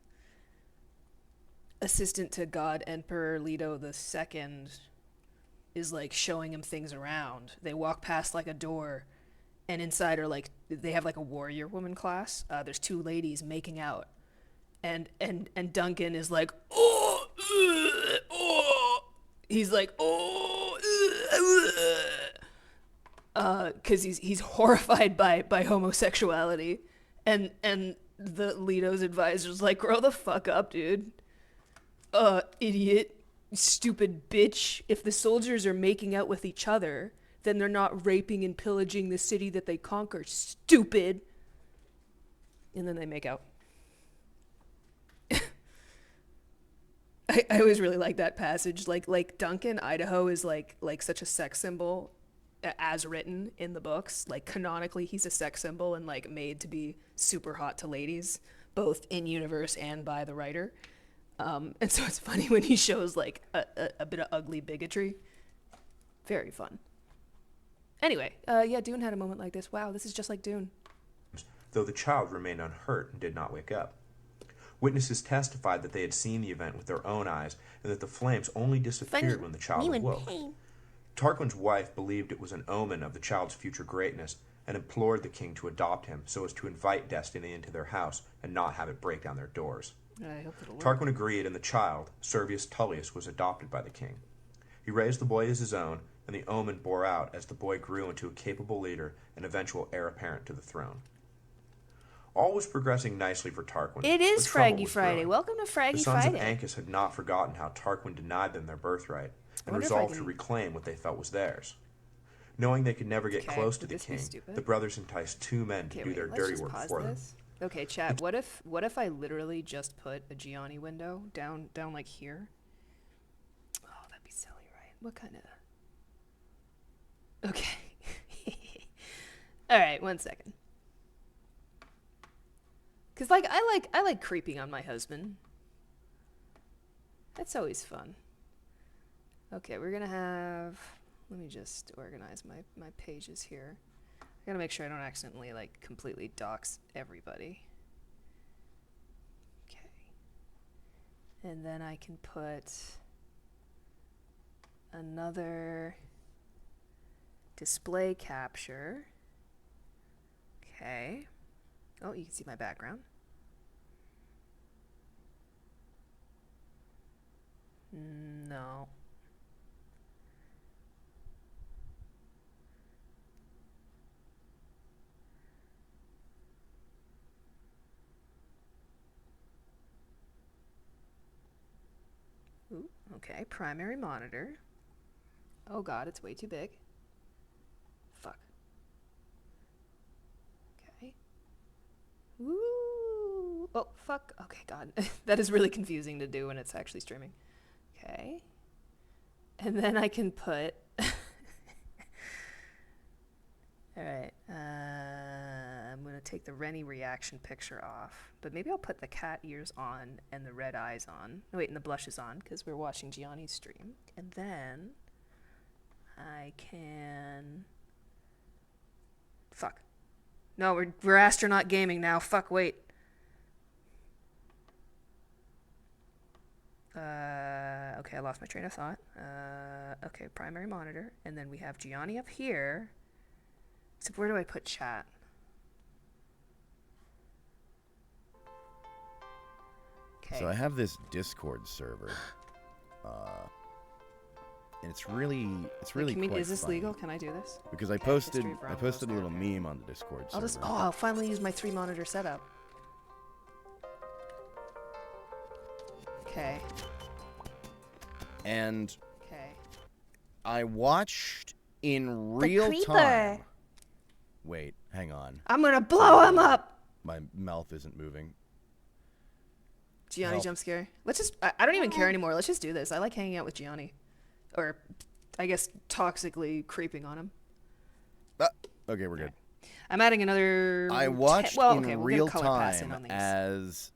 assistant to God Emperor Leto II is like showing him things around. They walk past like a door, and inside are like they have like a warrior woman class. There's 2 ladies making out, and Duncan is like, oh, he's like, because he's horrified by homosexuality, and the Leto's advisor's like, grow the fuck up, dude. Idiot, stupid bitch. If the soldiers are making out with each other, then they're not raping and pillaging the city that they conquer, stupid. And then they make out. I always really like that passage. Like Duncan, Idaho is like such a sex symbol as written in the books. Like canonically, he's a sex symbol and like made to be super hot to ladies, both in universe and by the writer. And so it's funny when he shows like a bit of ugly bigotry. Very fun. Anyway, yeah, Dune had a moment like this. Wow, this is just like Dune. Though the child remained unhurt and did not wake up. Witnesses testified that they had seen the event with their own eyes and that the flames only disappeared when the child awoke. Tarquin's wife believed it was an omen of the child's future greatness and implored the king to adopt him so as to invite destiny into their house and not have it break down their doors. I hope it'll work. Tarquin agreed, and the child, Servius Tullius, was adopted by the king. He raised the boy as his own, and the omen bore out as the boy grew into a capable leader and eventual heir apparent to the throne. All was progressing nicely for Tarquin. It is but trouble Fraggy was Friday. brewing. Welcome to The Fraggy sons Friday. of Ancus had not forgotten how Tarquin denied them their birthright and wonder if I resolved to can- reclaim what they felt was theirs. Knowing they could never get Okay, close to would the this be king, stupid? the brothers enticed 2 men to Okay, do wait, their let's dirty just work pause for them. this. Okay, chat. What if I literally just put a Gianni window down like here? Oh, that'd be silly, right? What kind of? Okay. All right, 1 second. Cause like I like creeping on my husband. That's always fun. Okay, we're gonna have. Let me just organize my pages here. I gotta make sure I don't accidentally like completely dox everybody. Okay. And then I can put another display capture. Okay. Oh, you can see my background. No. Ooh, okay, primary monitor. Oh god, it's way too big. Fuck. Okay. Ooh. Oh, fuck. Okay, god. That is really confusing to do when it's actually streaming. Okay. And then I can put... Alright. I'm going to take the Rennie reaction picture off. But maybe I'll put the cat ears on and the red eyes on. No, wait, and the blushes on, because we're watching Gianni's stream. And then... I can... Fuck. No, we're astronaut gaming now. Fuck, wait. Okay, I lost my train of thought. Okay, primary monitor. And then we have Gianni up here. Except where do I put chat? Okay. So I have this Discord server. And it's really quite is this funny. legal? Can I do this? Because I Okay, posted history of a Broncos little there. meme on the Discord server. I'll finally use my 3-monitor setup. Okay. And Okay. I watched in The real creeper. time. Wait, hang on. I'm gonna blow him up! My mouth isn't moving. Gianni Help. jump scare. Let's just... I don't even care anymore. Let's just do this. I like hanging out with Gianni. Or, I guess, toxically creeping on him. Okay, we're good. I'm adding another... I watched well, in okay, we'll real get a color pass in time on these. as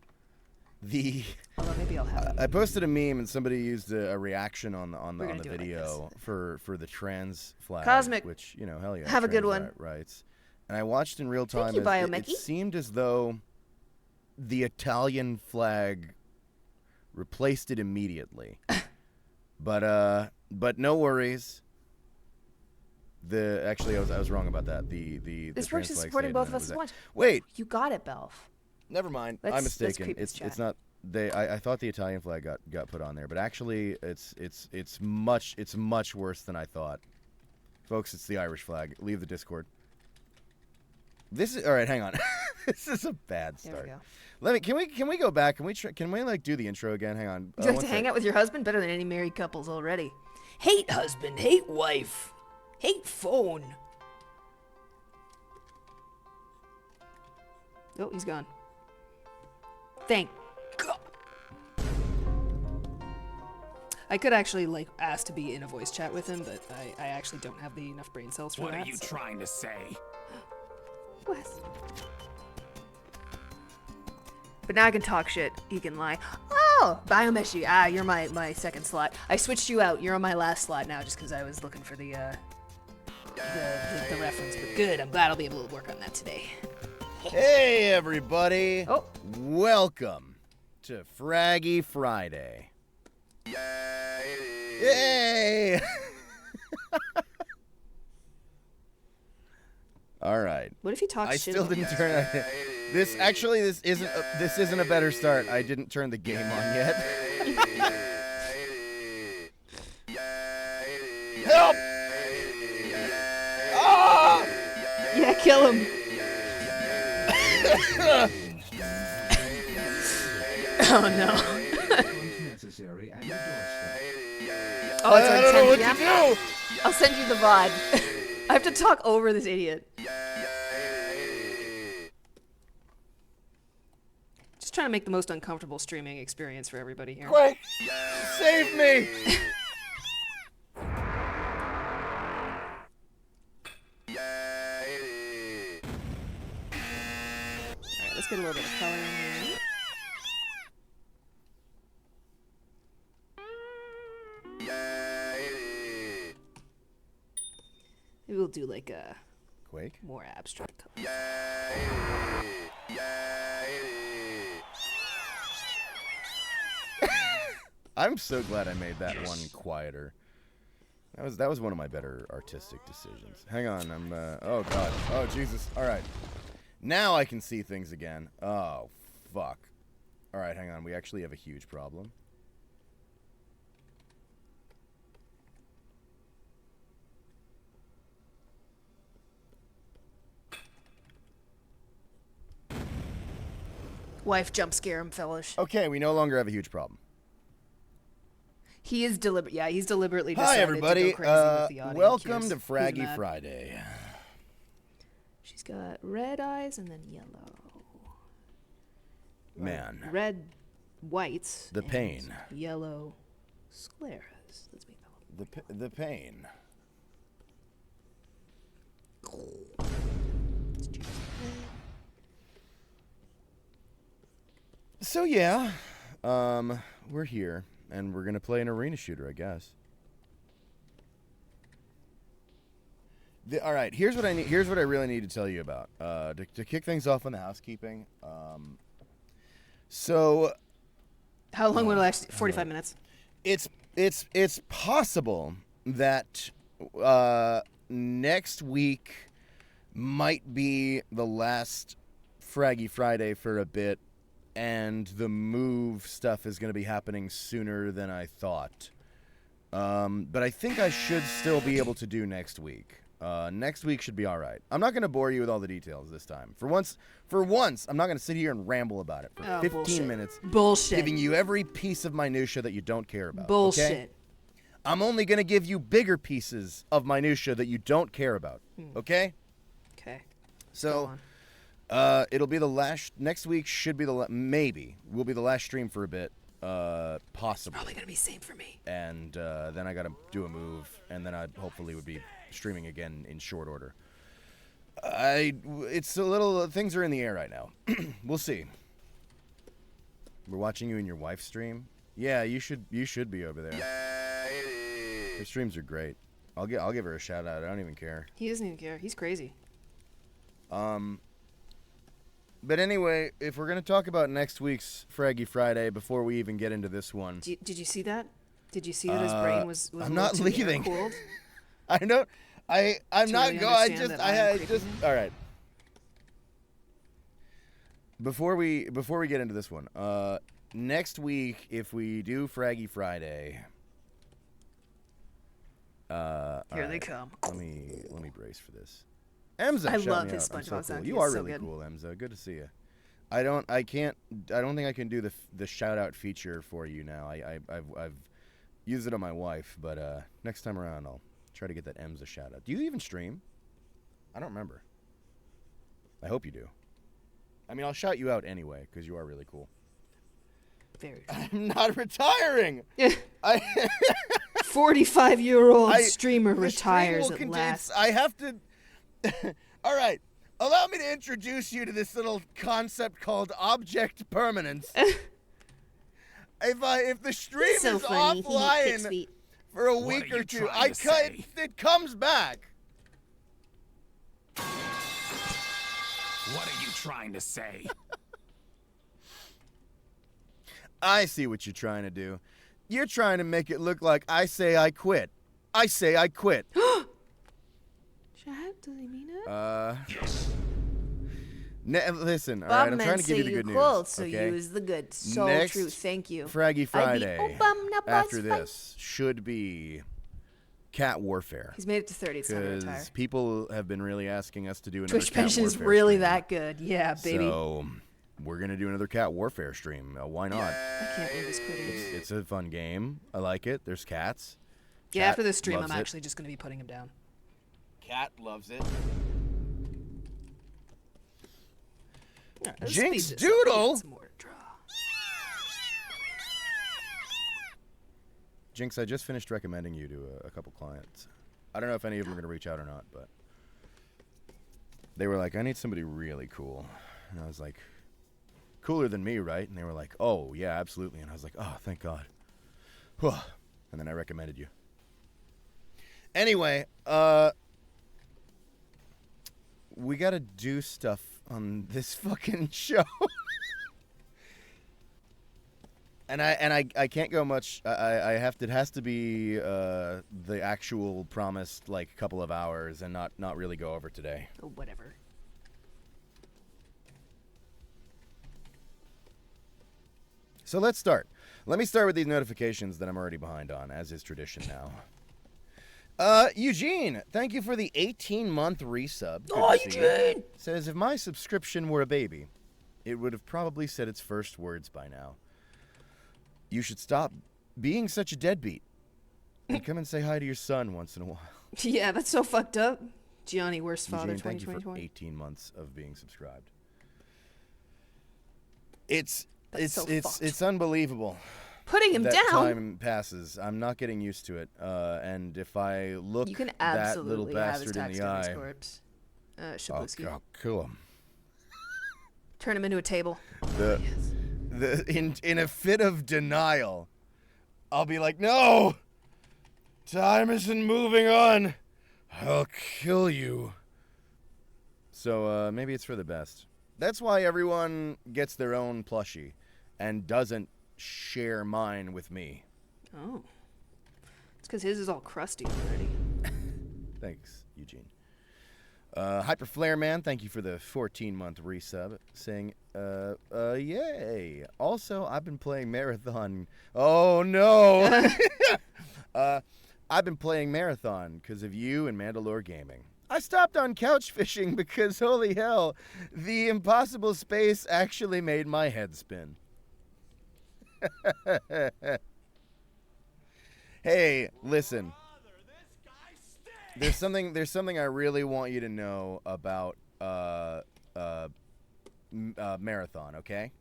the... Although maybe I'll have... I posted a meme and somebody used a reaction on the We're gonna the do it like video for the trans flag, Cosmic. which, you know, hell yeah. Have a good trans one. rights. And I watched in real time. you, It Biomickey. seemed as though the Italian flag replaced it immediately. But no worries. Actually, I was wrong about that. The This trans works as flag supporting stayed, both and of us then at it once. was Wait, You got it, Belf. never mind. Let's- I'm let's mistaken. creep this It's chat. not. I thought the Italian flag got put on there, but actually it's much worse than I thought. Folks, it's the Irish flag. Leave the Discord. This is all right. Hang on. This is a bad There we start. go. Can we go back? Can we like do the intro again? Hang on. You like to hang out with your husband better than any married couples already. Hate husband, hate wife, hate phone. Oh, he's gone. Thank God. I could actually like ask to be in a voice chat with him, but I actually don't have enough brain cells for What that. are you so- trying to say? Wes. But now I can talk shit. He can lie. Oh, Biomeshi. Ah, you're my second slot. I switched you out. You're on my last slot now, just because I was looking for the reference. But good. I'm glad I'll be able to work on that today. Hey everybody. Oh. Welcome to Fraggy Friday. Yay! All right. What if you talk I shit? still about didn't me? turn this. Actually, this isn't a better start. I didn't turn the game on yet. Help! Ah! Yeah, kill him. Oh no. Oh, it's I on don't know 10 what PM? to do. I'll send you the VOD. I have to talk over this idiot. trying to make the most uncomfortable streaming experience for everybody here. Quick! Save me! Alright, let's get a little bit of color in here. Maybe we'll do like a Quake? more abstract color. I'm so glad I made that one quieter. That was one of my better artistic decisions. Hang on, I'm oh god. Oh Jesus. Alright. Now I can see things again. Oh fuck. Alright, hang on. We actually have a huge problem. Wife jump scare him, fellas. Okay, we no longer have a huge problem. He is deliberate. Yeah, he's deliberately Hi decided everybody. to go crazy with the audience. Welcome Here's to who's Fraggy mad. Friday. She's got red eyes and then yellow. Man. Red whites. The and pain. Yellow scleras. Let's make that one. The pain. So yeah, we're here, and we're gonna play an arena shooter, I guess. All right, here's what I need. Here's what I really need to tell you about. To kick things off on the housekeeping. So, How long will it last? 45 minutes. it's possible that next week might be the last Fraggy Friday for a bit, and the move stuff is going to be happening sooner than I thought. But I think I should still be able to do next week. Next week should be all right. I'm not going to bore you with all the details this time. For once, I'm not going to sit here and ramble about it for 15 bullshit. minutes, Bullshit. giving you every piece of minutia that you don't care about. Bullshit. Okay? I'm only going to give you bigger pieces of minutia that you don't care about. Okay? Okay. So, it'll be the last. Next week should be the maybe will be the last stream for a bit, possibly. Probably gonna be same for me. And then I got to do a move, and then I hopefully would be streaming again in short order. It's a little things are in the air right now. We'll see. We're watching you and your wife stream. Yeah, you should be over there. Her streams are great. I'll give her a shout out. I don't even care. He doesn't even care. He's crazy. But anyway, if we're gonna talk about next week's Fraggy Friday before we even get into this one, Did you see that? Did you see that his brain was I'm a not little too leaving. air-cooled? I don't. I'm To not really going. I understand just. that I am I just. creeping him? All right. Before we get into this one, next week if we do Fraggy Friday, Here they alright, come. Let me brace for this. Emza, I shout love me his out. I'm SpongeBob so sound. cool. He You is are so really good. cool, Emza. Good to see you. I don't think I can do the shout out feature for you now. I've used it on my wife, but next time around I'll try to get that Emza shout out. Do you even stream? I don't remember. I hope you do. I mean, I'll shout you out anyway because you are really cool. Very. I'm not retiring. 45-year-old streamer the retires stream will at last. I have to. All right. Allow me to introduce you to this little concept called object permanence. If the stream So is funny. He kicks offline feet. for a What week are or you two, trying to say? it comes back. What are you trying to say? I see what you're trying to do. You're trying to make it look like I say I quit. I say I quit. Chad, does he mean it? Listen, all Bob right, I'm trying to give you the good news. Cold, so okay? use the good. So Next true. Thank you. Fraggy Friday, Obama after Buzz Fight. this, should be Cat Warfare. He's made it to 30. It's time to retire. Because people have been really asking us to do another Twitch Cat pension is Warfare really stream. that good. Yeah, baby. So we're gonna do another Cat Warfare stream. Why not? I can't believe he's quitting. It's a fun game. I like it. There's cats. Yeah, Cat after this stream, I'm loves it. actually just going to be putting him down. Cat loves it. Let's Jinx speed this up. We got Doodle? some more to draw. Jinx, I just finished recommending you to a couple clients. I don't know if any of them are going to reach out or not, but they were like, I need somebody really cool. And I was like, cooler than me, right? And they were like, oh, yeah, absolutely. And I was like, oh, thank God. And then I recommended you. Anyway, we got to do stuff on this fucking show. And I can't go much. I have to. It has to be the actual promised like couple of hours, and not really go over today. Oh, whatever. So let's start. Let me start with these notifications that I'm already behind on, as is tradition now. Eugene, thank you for the 18-month resub. Oh, Eugene! Says, if my subscription were a baby, it would have probably said its first words by now. You should stop being such a deadbeat and come and say hi to your son once in a while. Yeah, that's so fucked up. Gianni, worst father, Eugene, thank you for 2021. 18 months of being subscribed. It's so fucked. it's unbelievable. Putting him that down. Time passes. I'm not getting used to it. And if I look You can that little absolutely have his bastard in the taxidermy's eye, corpse. I'll Shabuski. kill him. Turn him into a table. In a fit of denial, I'll be like, no, time isn't moving on. I'll kill you. So maybe it's for the best. That's why everyone gets their own plushie and doesn't share mine with me. Oh. It's because his is all crusty already. Thanks, Eugene. Hyperflare Man, thank you for the 14-month resub, saying, yay. Also, I've been playing Marathon. Oh, no. I've been playing Marathon because of you and Mandalore Gaming. I stopped on couch fishing because, holy hell, the impossible space actually made my head spin. Hey, listen. There's something I really want you to know about Marathon, okay?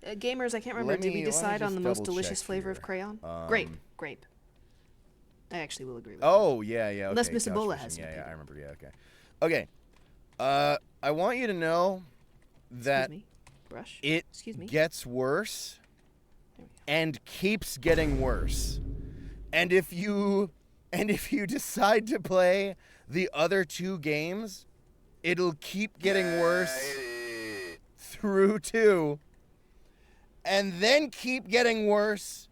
Gamers, I can't remember. Did we decide on the most delicious flavor of crayon? Grape. I actually will agree with that. Oh, yeah. Okay. Unless Miss couch Ebola fishing. has Yeah, something. I remember. Yeah, okay. Okay. I want you to know that Excuse me. Brush. it Excuse me. gets worse and keeps getting worse. And if you decide to play the other two games, it'll keep getting worse through 2 and then keep getting worse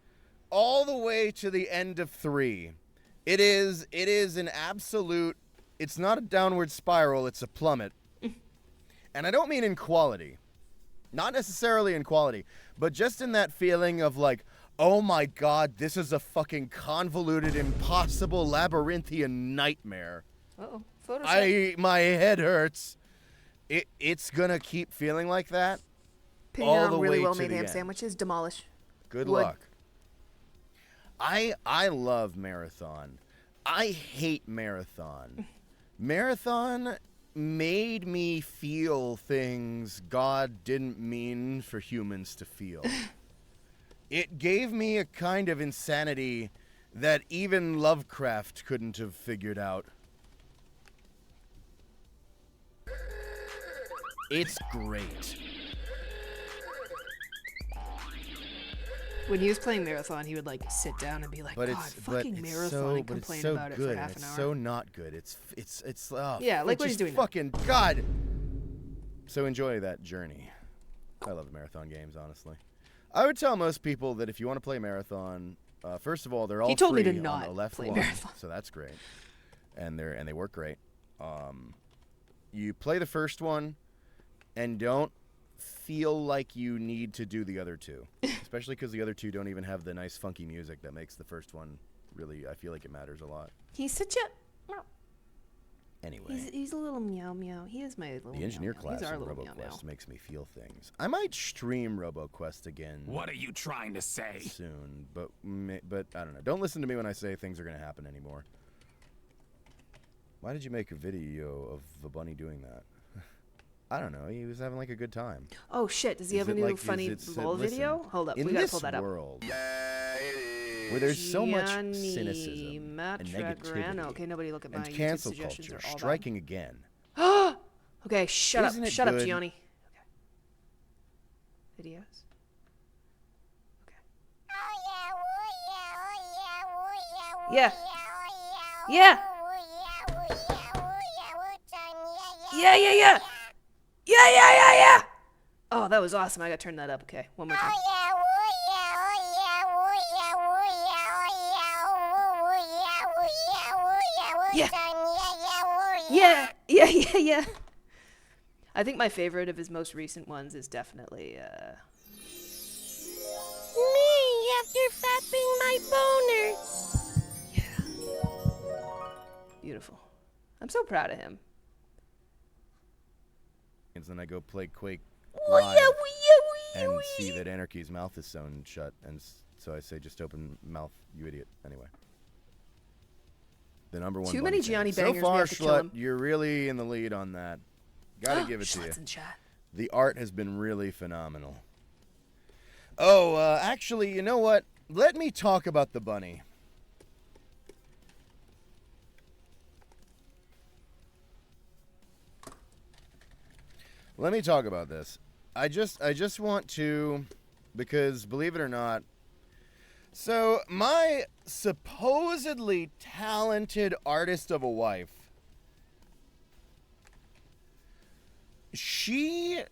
all the way to the end of 3. It is an absolute, it's not a downward spiral, it's a plummet. And I don't mean in quality. Not necessarily in quality, but just in that feeling of like, oh my God, this is a fucking convoluted, impossible, labyrinthian nightmare. Uh-oh. Photoshop. My head hurts. It's gonna keep feeling like that Opinion all on the really way well to made the ham end. sandwiches. Demolish. Good Wood. luck. I love Marathon. I hate Marathon. Marathon made me feel things God didn't mean for humans to feel. It gave me a kind of insanity that even Lovecraft couldn't have figured out. It's great. When he was playing Marathon, he would like sit down and be like, But God, fucking Marathon, and complain so about it good, for half and an hour. it's so not good. It's Yeah, like what he's just doing now. fucking God. So enjoy that journey. I love the Marathon games, honestly. I would tell most people that if you want to play Marathon, first of all, they're all He told me to free on not the left play one, Marathon. so that's great, and they work great. You play the first one, and don't feel like you need to do the other two, especially because the other two don't even have the nice funky music that makes the first one really. I feel like it matters a lot. He's such a. Anyway. He's a little meow meow. He is my little The engineer meow, meow. class He's our in little meow meow. RoboQuest makes me feel things. I might stream RoboQuest again. What are you trying to say? Soon, but I don't know. Don't listen to me when I say things are going to happen anymore. Why did you make a video of the bunny doing that? I don't know. He was having like a good time. Oh shit! Does he have a new funny lol video? Hold up, In we gotta this pull that up. world, where there's so much Gianni cynicism and Matragrano. negativity Okay, nobody look at my and YouTube cancel suggestions. culture Are all striking again. bad. Okay, shut Isn't up. it Shut up, good? Gianni. Okay. Videos. Yeah. Yeah. Yeah, yeah, yeah. Yeah, yeah, yeah, yeah. Oh, that was awesome. I gotta turn that up. Okay, one more time. Yeah. Yeah, yeah, yeah, yeah. I think my favorite of his most recent ones is definitely, Me after fapping my boner. beautiful. I'm so proud of him. And then I go play Quake Oh, live yeah, wee, and see that Anarchy's mouth is sewn shut, and so I say, just open mouth, you idiot. Anyway. The number one. Too bunny many fan. Gianni So bangers, we far, have to kill Schlut, him. you're really in the lead on that. Gotta give it to you. Schlutz in chat. The art has been really phenomenal. Oh, actually, you know what? Let me talk about the bunny. Let me talk about this. I just want to, because believe it or not, so my supposedly talented artist of a wife, she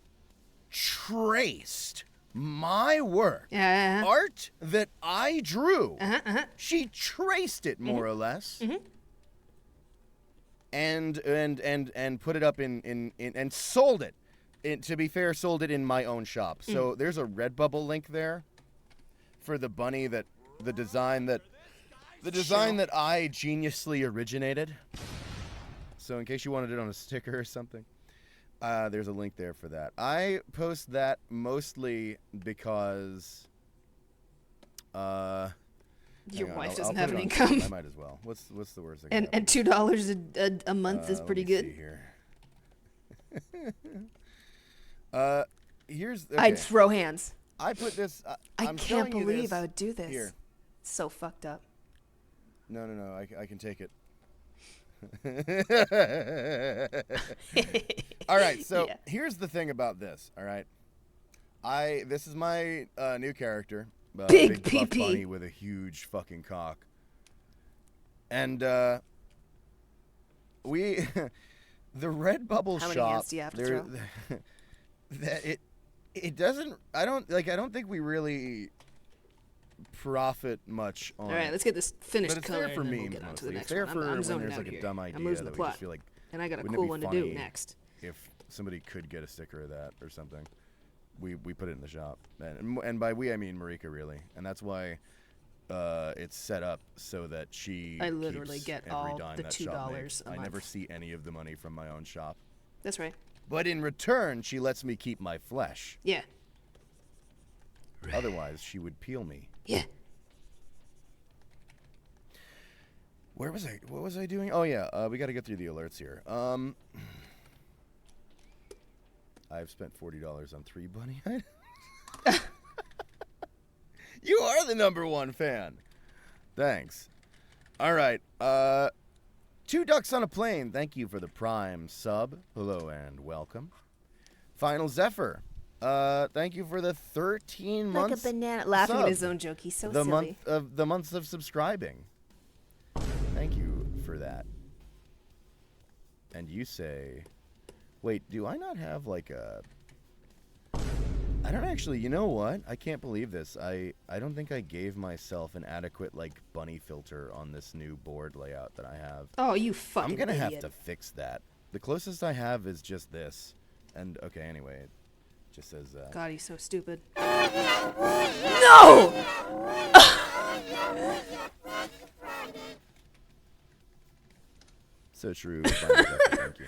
traced my work, art that I drew. She traced it more or less, and put it up in and sold it. To be fair, sold it in my own shop. So there's a Redbubble link there for the bunny that the design that I geniusly originated. So in case you wanted it on a sticker or something, there's a link there for that. I post that mostly because Your wife I'll doesn't put have it an on income. screen. I might as well. What's the worst thing? And $2 a month is pretty let me good. see here. Here's. Okay. I'd throw hands. I put this. I I'm can't showing you believe this I would do this. Here. So fucked up. No. I can take it. All right. So Yeah. here's the thing about this. All right. This is my new character. Big buff pee-pee. bunny with a huge fucking cock. And we the Redbubble How many shop. hands do you have to throw? That it doesn't. I don't think we really profit much on. All right, let's get this finished But it's color there for and then memes we'll get on to the mostly. next It's there one. for I'm when zoning there's out like a here. dumb idea I'm losing that the we plot. just feel like. And I got a wouldn't it cool be one to funny do next. If somebody could get a sticker of that or something, we put it in the shop, and by we I mean Marika really, and that's why it's set up so that she. I literally keeps get every all dime the that shop $2 a makes. I never month. see any of the money from my own shop, That's right. but in return she lets me keep my flesh. Yeah. Otherwise she would peel me. Yeah. Where was I? What was I doing? Oh yeah, we got to get through the alerts here. I've spent $40 on 3 bunny items. You are the #1 fan. Thanks. All right. 2 Ducks on a Plane. Thank you for the Prime sub. Hello and welcome. Final Zephyr. Thank you for the 13 Like months. a banana. Laughing at sub. his own joke. He's so the silly. months of subscribing. Thank you for that. And you say, wait, do I not have like a? I don't actually. You know what? I can't believe this. I don't think I gave myself an adequate like bunny filter on this new board layout that I have. Oh, you fucking I'm gonna idiot. have to fix that. The closest I have is just this. And okay, anyway, it just says. God, he's so stupid. No! So true. Bunny Zephyr, thank you.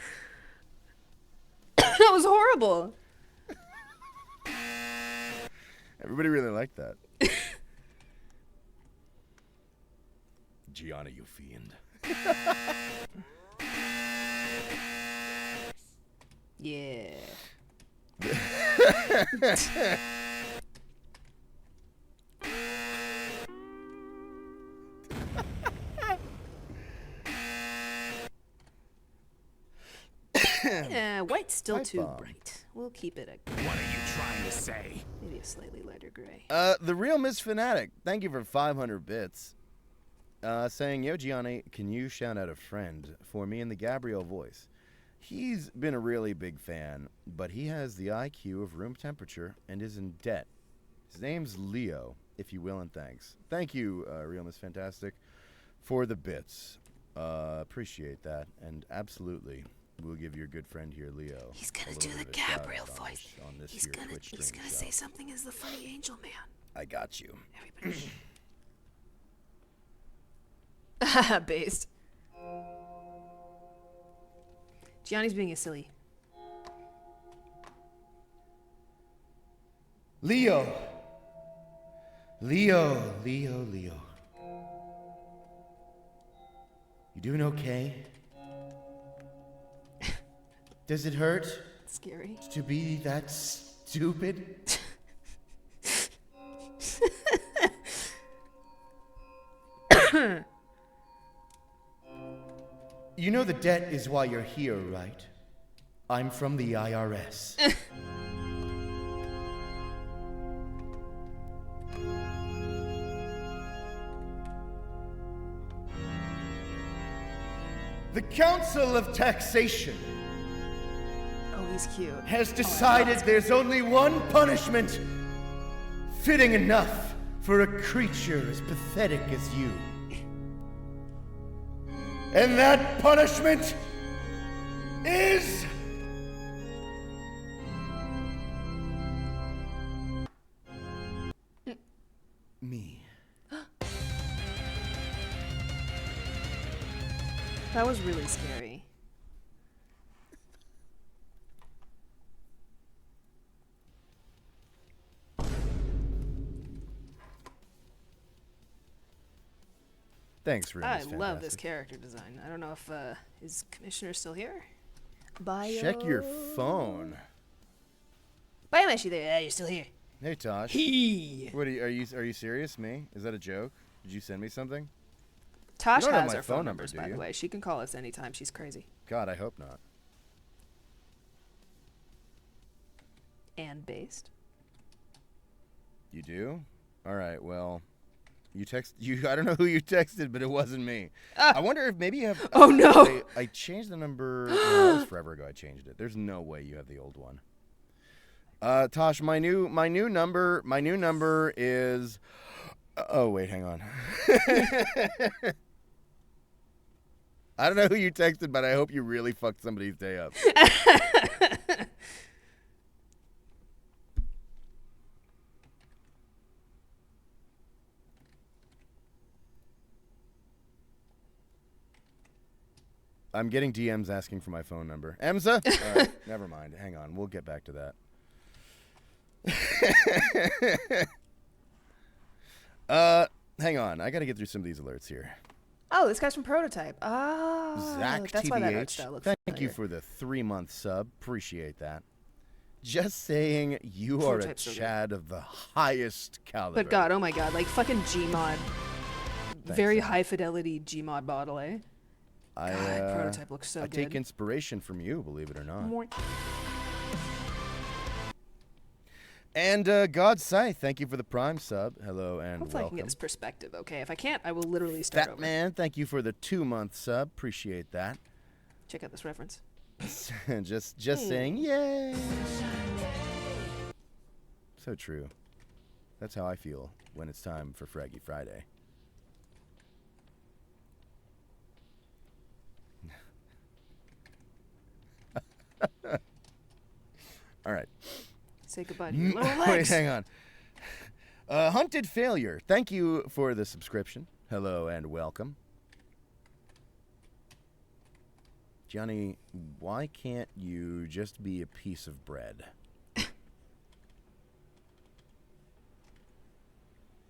That was horrible. Everybody really liked that. Gianna, you fiend. Yeah. White's still Pipe too bomb. bright. We'll keep it a What are you trying to say? maybe a slightly lighter gray. The real Miss Fanatic, thank you for 500 bits. Saying, yo, Gianni, can you shout out a friend for me in the Gabriel voice? He's been a really big fan, but he has the IQ of room temperature and is in debt. His name's Leo, if you will, and thanks. Thank you, Real Miss Fantastic, for the bits. Appreciate that, and absolutely, we'll give your good friend here, Leo. He's a gonna little do bit the of a Gabriel shout-out voice. on this He's here gonna Twitch stream say show. something as the funny angel man. I got you. Everybody. Based. Gianni's being a silly. Leo. Leo. You doing okay? Does it hurt Scary. to be that stupid? You know the debt is why you're here, right? I'm from the IRS. The Council of Taxation Oh, he's cute. has decided there's only one punishment fitting enough for a creature as pathetic as you. And that punishment is... me. That was really scary. Thanks, Ruben. I love this character design. I don't know if is Commissioner still here? Bio. Check your phone. Biomeshi there. Yeah, you're still here. Hey, Tosh. He. What are you serious? Me? Is that a joke? Did you send me something? Tosh You don't have has my our phone phone number, numbers, do by the you? way. She can call us anytime. She's crazy. God, I hope not. And based. You do? All right. Well, I don't know who you texted, but it wasn't me. I wonder if maybe you have. Oh, no. I changed the number. That was forever ago. I changed it. There's no way you have the old one. Tosh, my new number is. Oh wait, hang on. I don't know who you texted, but I hope you really fucked somebody's day up. I'm getting DMs asking for my phone number. Emza? All right, never mind. Hang on. We'll get back to that. Hang on. I got to get through some of these alerts here. Oh, this guy's from Prototype. Oh, Zach that's why that art TBH, style looks thank familiar. you for the 3-month sub. Appreciate that. Just saying, you are a Prototype's so good. Chad of the highest caliber. But God, oh my God, like fucking Gmod. Thanks, Very Zach. high fidelity Gmod bottle, eh? I, God, Prototype looks so I good. take inspiration from you, believe it or not. More. And God's Sight, thank you for the Prime sub. Hello and Hopefully I can welcome. get his perspective, okay? If I can't, I will literally start Fat over. Man, thank you for the 2-month sub. Appreciate that. Check out this reference. just saying, yay. So true. That's how I feel when it's time for Fraggy Friday. All right. Say goodbye to your little Wait, legs. hang on. Hunted Failure, thank you for the subscription. Hello and welcome. Johnny, why can't you just be a piece of bread?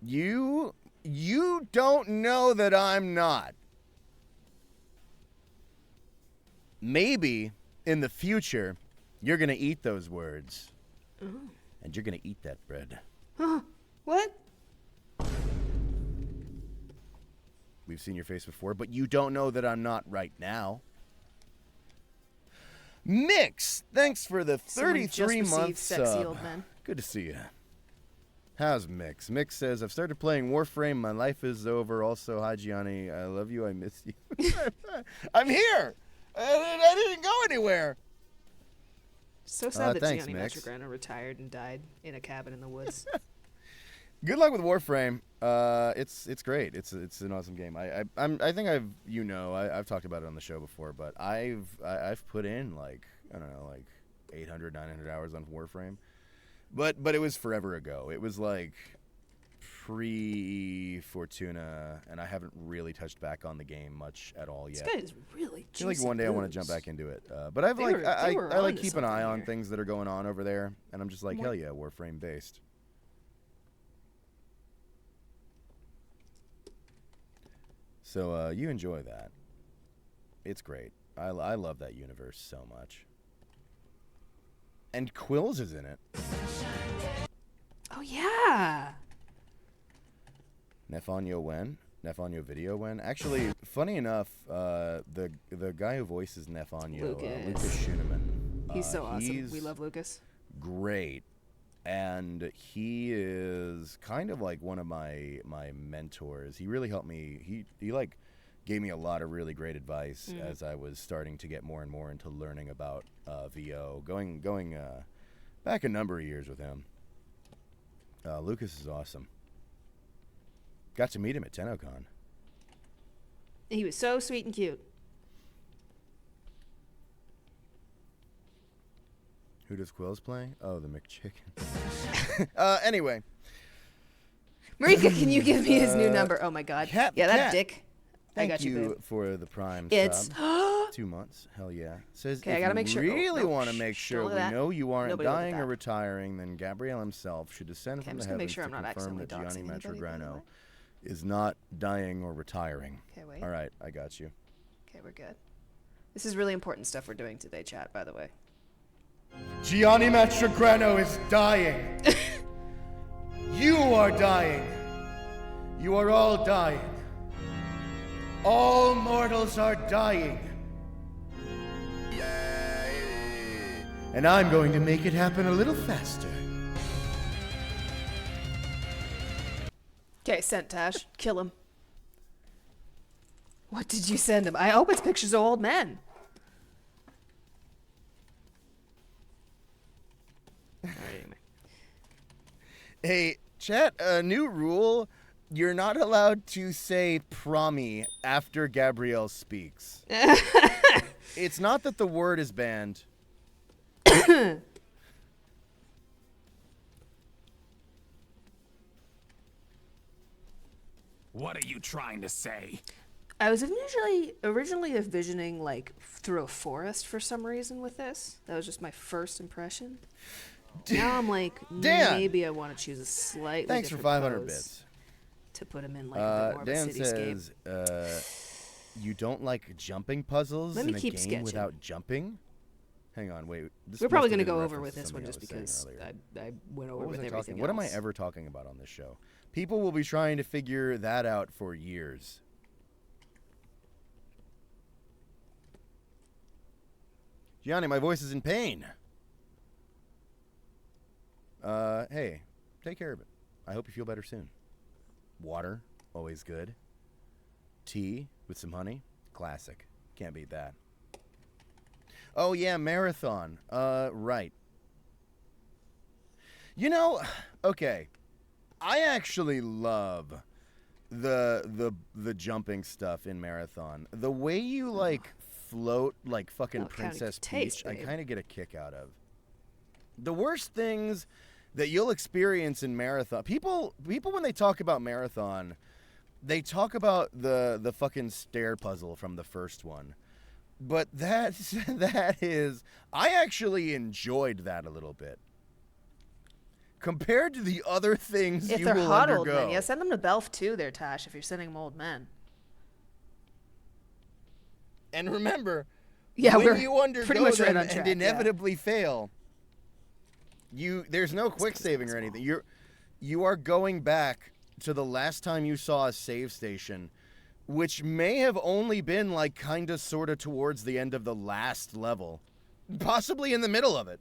You don't know that I'm not. Maybe in the future, you're going to eat those words. And you're going to eat that bread. What? We've seen your face before, but you don't know that I'm not right now. Mix, thanks for the Someone just 33 received month sexy sub. old men. Good to see you. How's Mix? Mix says, I've started playing Warframe. My life is over. Also, hi, Gianni. I love you. I miss you. I'm here. I didn't go anywhere. So sad that thanks, Gianni Mix. Mastrograno retired and died in a cabin in the woods. Good luck with Warframe. It's great. It's an awesome game. I think I've talked about it on the show before, but I've put in like, I don't know, like 800, 900 hours on Warframe. But it was forever ago. It was like pre-Fortuna, and I haven't really touched back on the game much at all yet. This guy is really I feel like juicing one day I want to booze. jump back into it. But I've They like were- I they were like onto keep an eye something on here. things that are going on over there, and I'm just like, hell yeah, Warframe based. So you enjoy that. It's great. I love that universe so much. And Quills is in it. Oh yeah. Nefanyo Wen. Nefanyo Video Wen. Actually, funny enough, the guy who voices Nefanyo, Lucas Schunemann. He's so awesome. He's We love Lucas. great. And he is kind of like one of my mentors. He really helped me. He like gave me a lot of really great advice as I was starting to get more and more into learning about VO. Going back a number of years with him. Lucas is awesome. Got to meet him at TennoCon. He was so sweet and cute. Who does Quills play? Oh, the McChicken. Anyway. Marika, can you give me his new number? Oh my god. Cat the yeah, that Cat. dick. Thank I got you, babe. for the Prime It's sub. 2 months. Hell yeah. Says, Okay, I if gotta you make sure. really Oh, want to shh, make shh, sure don't we do that. know you aren't Nobody look at dying or that. retiring, then Gabriel himself should descend Okay, from I'm the just gonna make heavens sure I'm to not confirm accidentally that Gianni doxing anybody, by the Mastrograno way. is not dying or retiring. Okay, wait. All right, I got you. Okay, we're good. This is really important stuff we're doing today, chat, by the way. Gianni Mastrograno is dying. You are dying. You are all dying. All mortals are dying. And I'm going to make it happen a little faster. Okay, sent Tash. Kill him. What did you send him? I hope it's pictures of old men. Hey, chat, a new rule. You're not allowed to say promi after Gabrielle speaks. It's not that the word is banned. What are you trying to say? I was originally envisioning like through a forest for some reason with this. That was just my first impression. Now I'm like, Dan! maybe I want to choose a slightly Thanks for different 500 pose bits. to put him in like a bit more Dan of a cityscape. says, you don't like jumping puzzles Let me in a keep game sketching. without jumping? Hang on, wait. This We're probably must have gonna been go in over with reference to this one something just I was saying because earlier. I went over What was with I everything talking? What am I else. ever talking about on this show? People will be trying to figure that out for years. Gianni, my voice is in pain. Hey, take care of it. I hope you feel better soon. Water, always good. Tea with some honey, classic. Can't beat that. Oh yeah, marathon. Right. You know, okay. I actually love the jumping stuff in marathon. The way you like float like fucking Oh, counting Princess taste, Peach, I babe. kind of get a kick out of. The worst things that you'll experience in marathon. People when they talk about marathon, they talk about the fucking stair puzzle from the first one. But that is, I actually enjoyed that a little bit. Compared to the other things If you they're will hot old undergo. men, yeah, send them to Belf too, there, Tash. If you're sending them old men. And remember, Yeah, when we're you undergo pretty much them right on and track, yeah. inevitably fail, there's no quick saving or anything. You are going back to the last time you saw a save station, which may have only been like kind of sort of towards the end of the last level Possibly in the middle of it.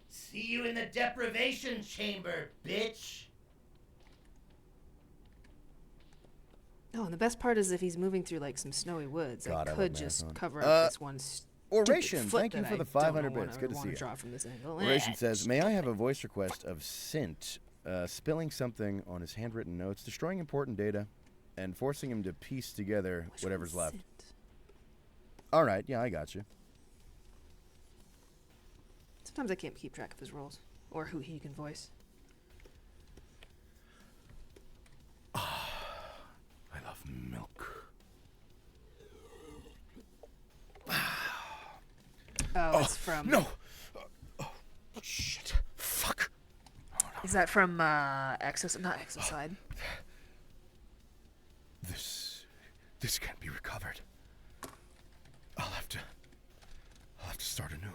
See you in the deprivation chamber, bitch. Oh, and the best part is if he's moving through like some snowy woods, God, I I love could just Marathon. cover up this one Oration, foot thank you that for I the don't 500 know bits. Good to wanna see you. draw from this angle. Oration says, may I have a voice request of Sint spilling something on his handwritten notes, destroying important data, and forcing him to piece together Which whatever's one's left. Sint? All right, yeah, I got you. Sometimes I can't keep track of his roles or who he can voice. I love milk. Oh, it's from. No! Oh, shit. Fuck. Is that from Exos? Not Exocide. This can't be recovered. I'll have to start anew.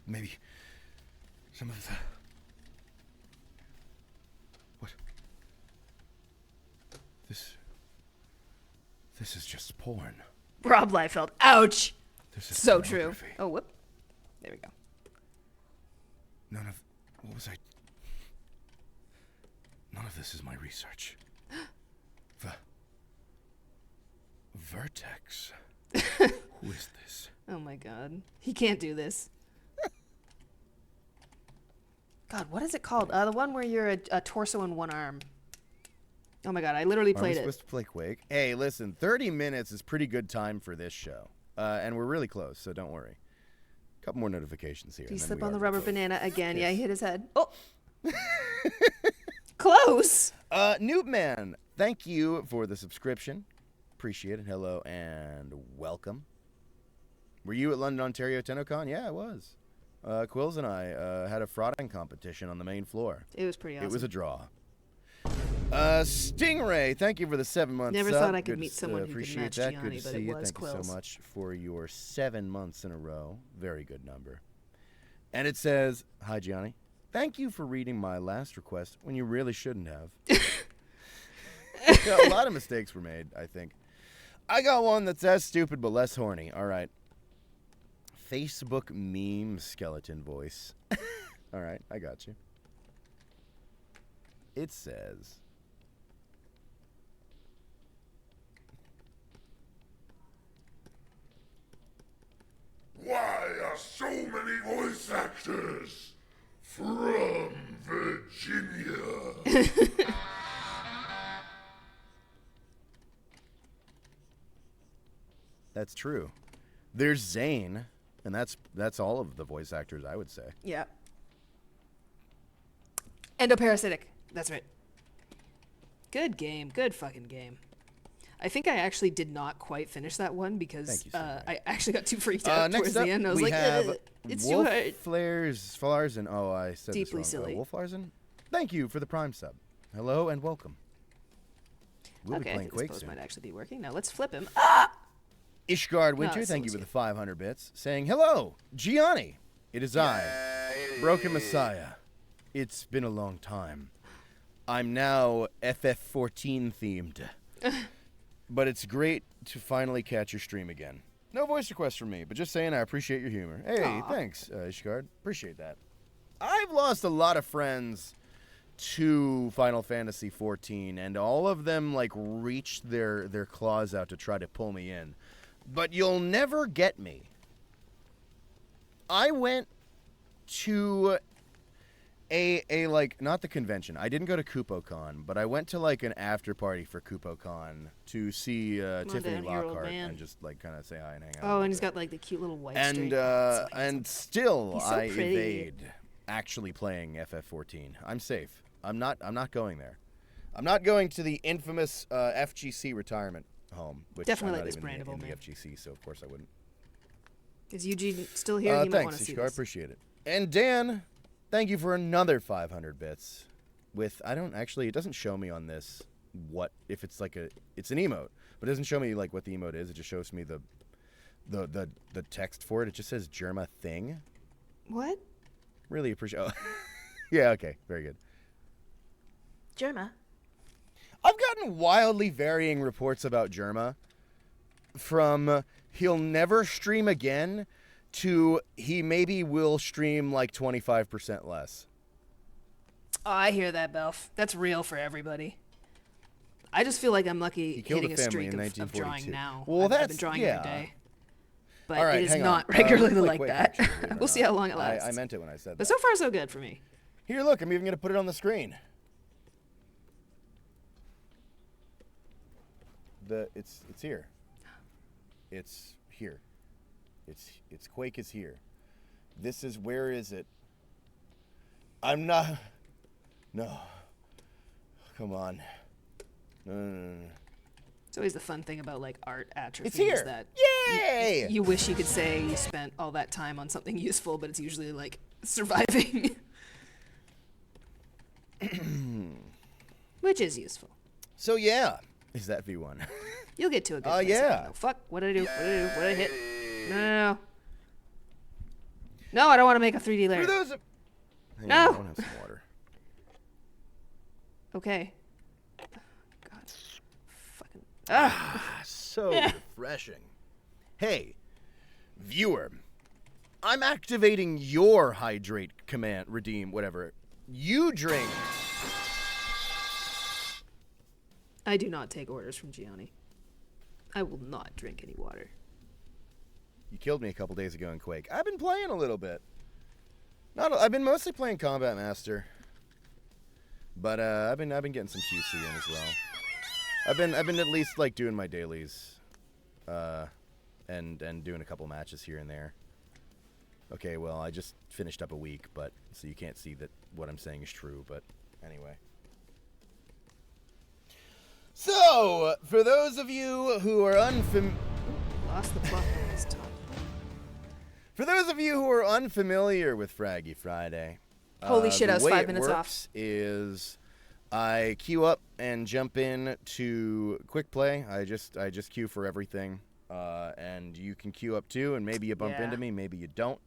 Maybe some of the... What? This is just porn. Rob Liefeld. Ouch. This is So true. pornography. Oh, whoop. There we go. None of this is my research. Vertex. Who is this? Oh my god. He can't do this. God, what is it called? The one where you're a torso and one arm. Oh my god, I literally Are we played it. supposed to play Quake? Hey, listen, 30 minutes is pretty good time for this show. And we're really close, so don't worry. A couple more notifications here. Did he and then slip we on are the rubber recording. banana again? Yeah, Yes. he hit his head. Oh! Close! Newt Man, thank you for the subscription. Appreciate it. Hello and welcome. Were you at London, Ontario TennoCon? Yeah, I was. Quills and I had a frauding competition on the main floor. It was pretty awesome. It was a draw. Stingray, thank you for the 7 months. Never sub. thought I could Good meet to- someone who could appreciate match that. Gianni, Good to but see it you. was Thank you Quills. so much for your 7 months in a row. Very good number. And it says, hi Gianni. Thank you for reading my last request when you really shouldn't have. A lot of mistakes were made, I think. I got one that's as stupid but less horny. All right. Facebook meme skeleton voice. All right, I got you. It says... Why are so many voice actors from Virginia? That's true. There's Zane, and that's all of the voice actors, I would say. Yeah. Endoparasitic. That's right. Good game. Good fucking game. I think I actually did not quite finish that one because I actually got too freaked out towards Next up, the end. I was we like, have it's too hard. Flarzen. Oh, I said Deeply this wrong. silly. Wolf Flarzen? Thank you for the Prime sub. Hello and welcome. We'll be Okay, I playing think this Quake pose soon. might actually be working. Now let's flip him. Ishgard No, Winter, it's thank you still for the 500 bits, saying, hello, Gianni. It is I, Broken Messiah. It's been a long time. I'm now FF14 themed. But it's great to finally catch your stream again. No voice request from me, but just saying I appreciate your humor. Hey, Aw. thanks, Ishgard. Appreciate that. I've lost a lot of friends to Final Fantasy XIV, and all of them, like, reached their claws out to try to pull me in. But you'll never get me. I went to a like, not the convention. I didn't go to KupoCon, but I went to like an after party for KupoCon to see Tiffany down here, old Lockhart man. and just like kind of say hi and hang out. Oh, and he's got like the cute little white and straight lines. and still He's so I pretty. evade actually playing FF14. I'm safe. I'm not going there. I'm not going to the infamous FGC retirement home, which Definitely I'm like not this even brand of in old the man. FGC, so of course I wouldn't. Is Eugene still here? He might want Thanks, to see Ishkar. I this. appreciate it. And Dan, thank you for another 500 bits. With it doesn't show me on this what if it's like it's an emote, but it doesn't show me like what the emote is. It just shows me the text for it. It just says Germa thing. What? Really appreciate. Oh. Yeah. Okay. Very good. Germa. I've gotten wildly varying reports about Jerma, from he'll never stream again to he maybe will stream like 25% less. Oh, I hear that, Belf. That's real for everybody. I just feel like I'm lucky hitting a streak of drawing now. Well, I've been drawing every day. But all right, it is hang not on. regularly Really like quick, that. actually, We'll see how long it lasts. I meant it when I said that. But so far, so good for me. Here, look, I'm even going to put it on the screen. It's here. It's here. It's Quake is here. This is, where is it? I'm not. No. Come on. No. It's always the fun thing about like art atrophy. It's here. Is that Yay! You wish you could say you spent all that time on something useful, but it's usually like surviving. Which is useful. So yeah, is that V1? You'll get to a good Oh, place. yeah. No, fuck, what did I do? What did I do? What did I hit? No. No, I don't want to make a 3D layer. For those of... Hang No. on, I want to have some water. Okay. God. Fucking. Ah. So refreshing. Hey, viewer, I'm activating your hydrate command, redeem, whatever. You drink. I do not take orders from Gianni. I will not drink any water. You killed me a couple days ago in Quake. I've been playing a little bit. I've been mostly playing Combat Master, but I've been getting some QC in as well. I've been at least like doing my dailies, and doing a couple matches here and there. Okay, well I just finished up a week, but so you can't see that what I'm saying is true. But anyway. So, for those of you who are Lost the plot this time. For those of you who are unfamiliar with Fraggy Friday, Holy shit, I was 5 minutes off. Is I queue up and jump in to quick play. I just queue for everything, and you can queue up too, and maybe you bump into me, maybe you don't.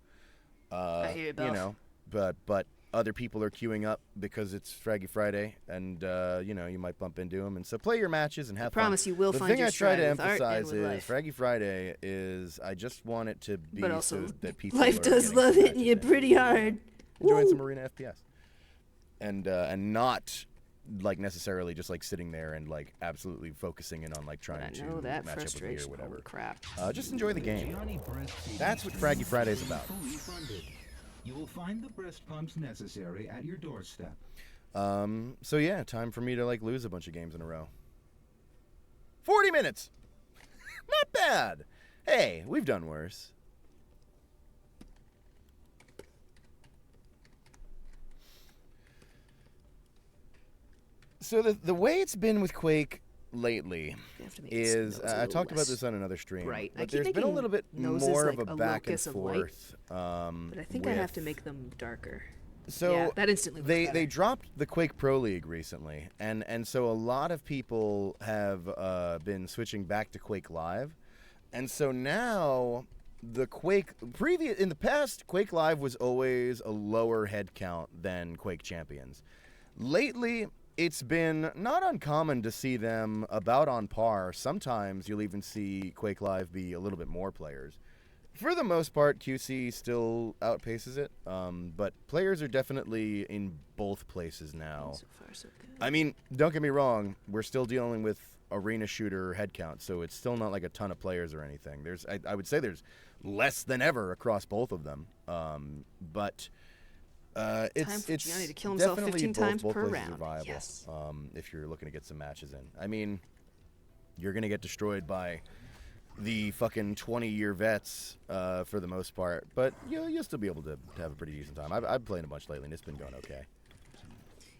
I hear you, Belf. You know, but other people are queuing up because it's Fraggy Friday, and you know, you might bump into them, and so play your matches and have fun. I promise you will find your stride. The thing I try to with art and emphasize with is life. Fraggy Friday is I just want it to be But also, so that people life are does getting love some hitting you matches in. pretty hard. Enjoying Woo. some Arena FPS, and not like necessarily just like sitting there and like absolutely focusing in on like trying to know that match up with me or frustration. whatever. Holy crap. Just enjoy the game. That's what Fraggy Friday is about. Fully funded. You will find the breast pumps necessary at your doorstep. So yeah, time for me to like lose a bunch of games in a row. 40 minutes. Not bad. Hey, we've done worse. So the way it's been with Quake lately is I talked about this on another stream. Right. But there's been a little bit more of a back and forth. But I think I have to make them darker. So yeah, that instantly looks they dropped the Quake Pro League recently, and so a lot of people have been switching back to Quake Live, and so now the Quake in the past Quake Live was always a lower head count than Quake Champions. Lately, it's been not uncommon to see them about on par. Sometimes you'll even see Quake Live be a little bit more players. For the most part, QC still outpaces it, but players are definitely in both places now. So far, so good. I mean, don't get me wrong, we're still dealing with arena shooter headcount, so it's still not like a ton of players or anything. I would say there's less than ever across both of them, but it's Gianni to kill himself definitely 15 times both per places are round. viable. Yes. If you're looking to get some matches in. I mean, you're gonna get destroyed by the fucking 20-year vets for the most part, but you'll still be able to have a pretty decent time. I've been playing a bunch lately, and it's been going okay.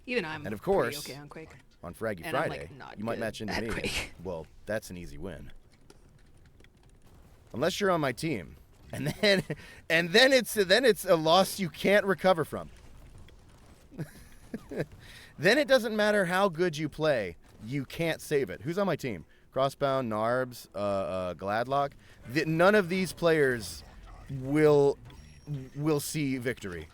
Even I'm and of course, pretty okay on Quake. On Fraggy And I'm, Friday, like, not you might good match into at me. Quake. Well, that's an easy win. Unless you're on my team, and then it's a loss you can't recover from. Then it doesn't matter how good you play, you can't save it. Who's on my team? Crossbound, Narbs, Gladlock. None of these players will see victory.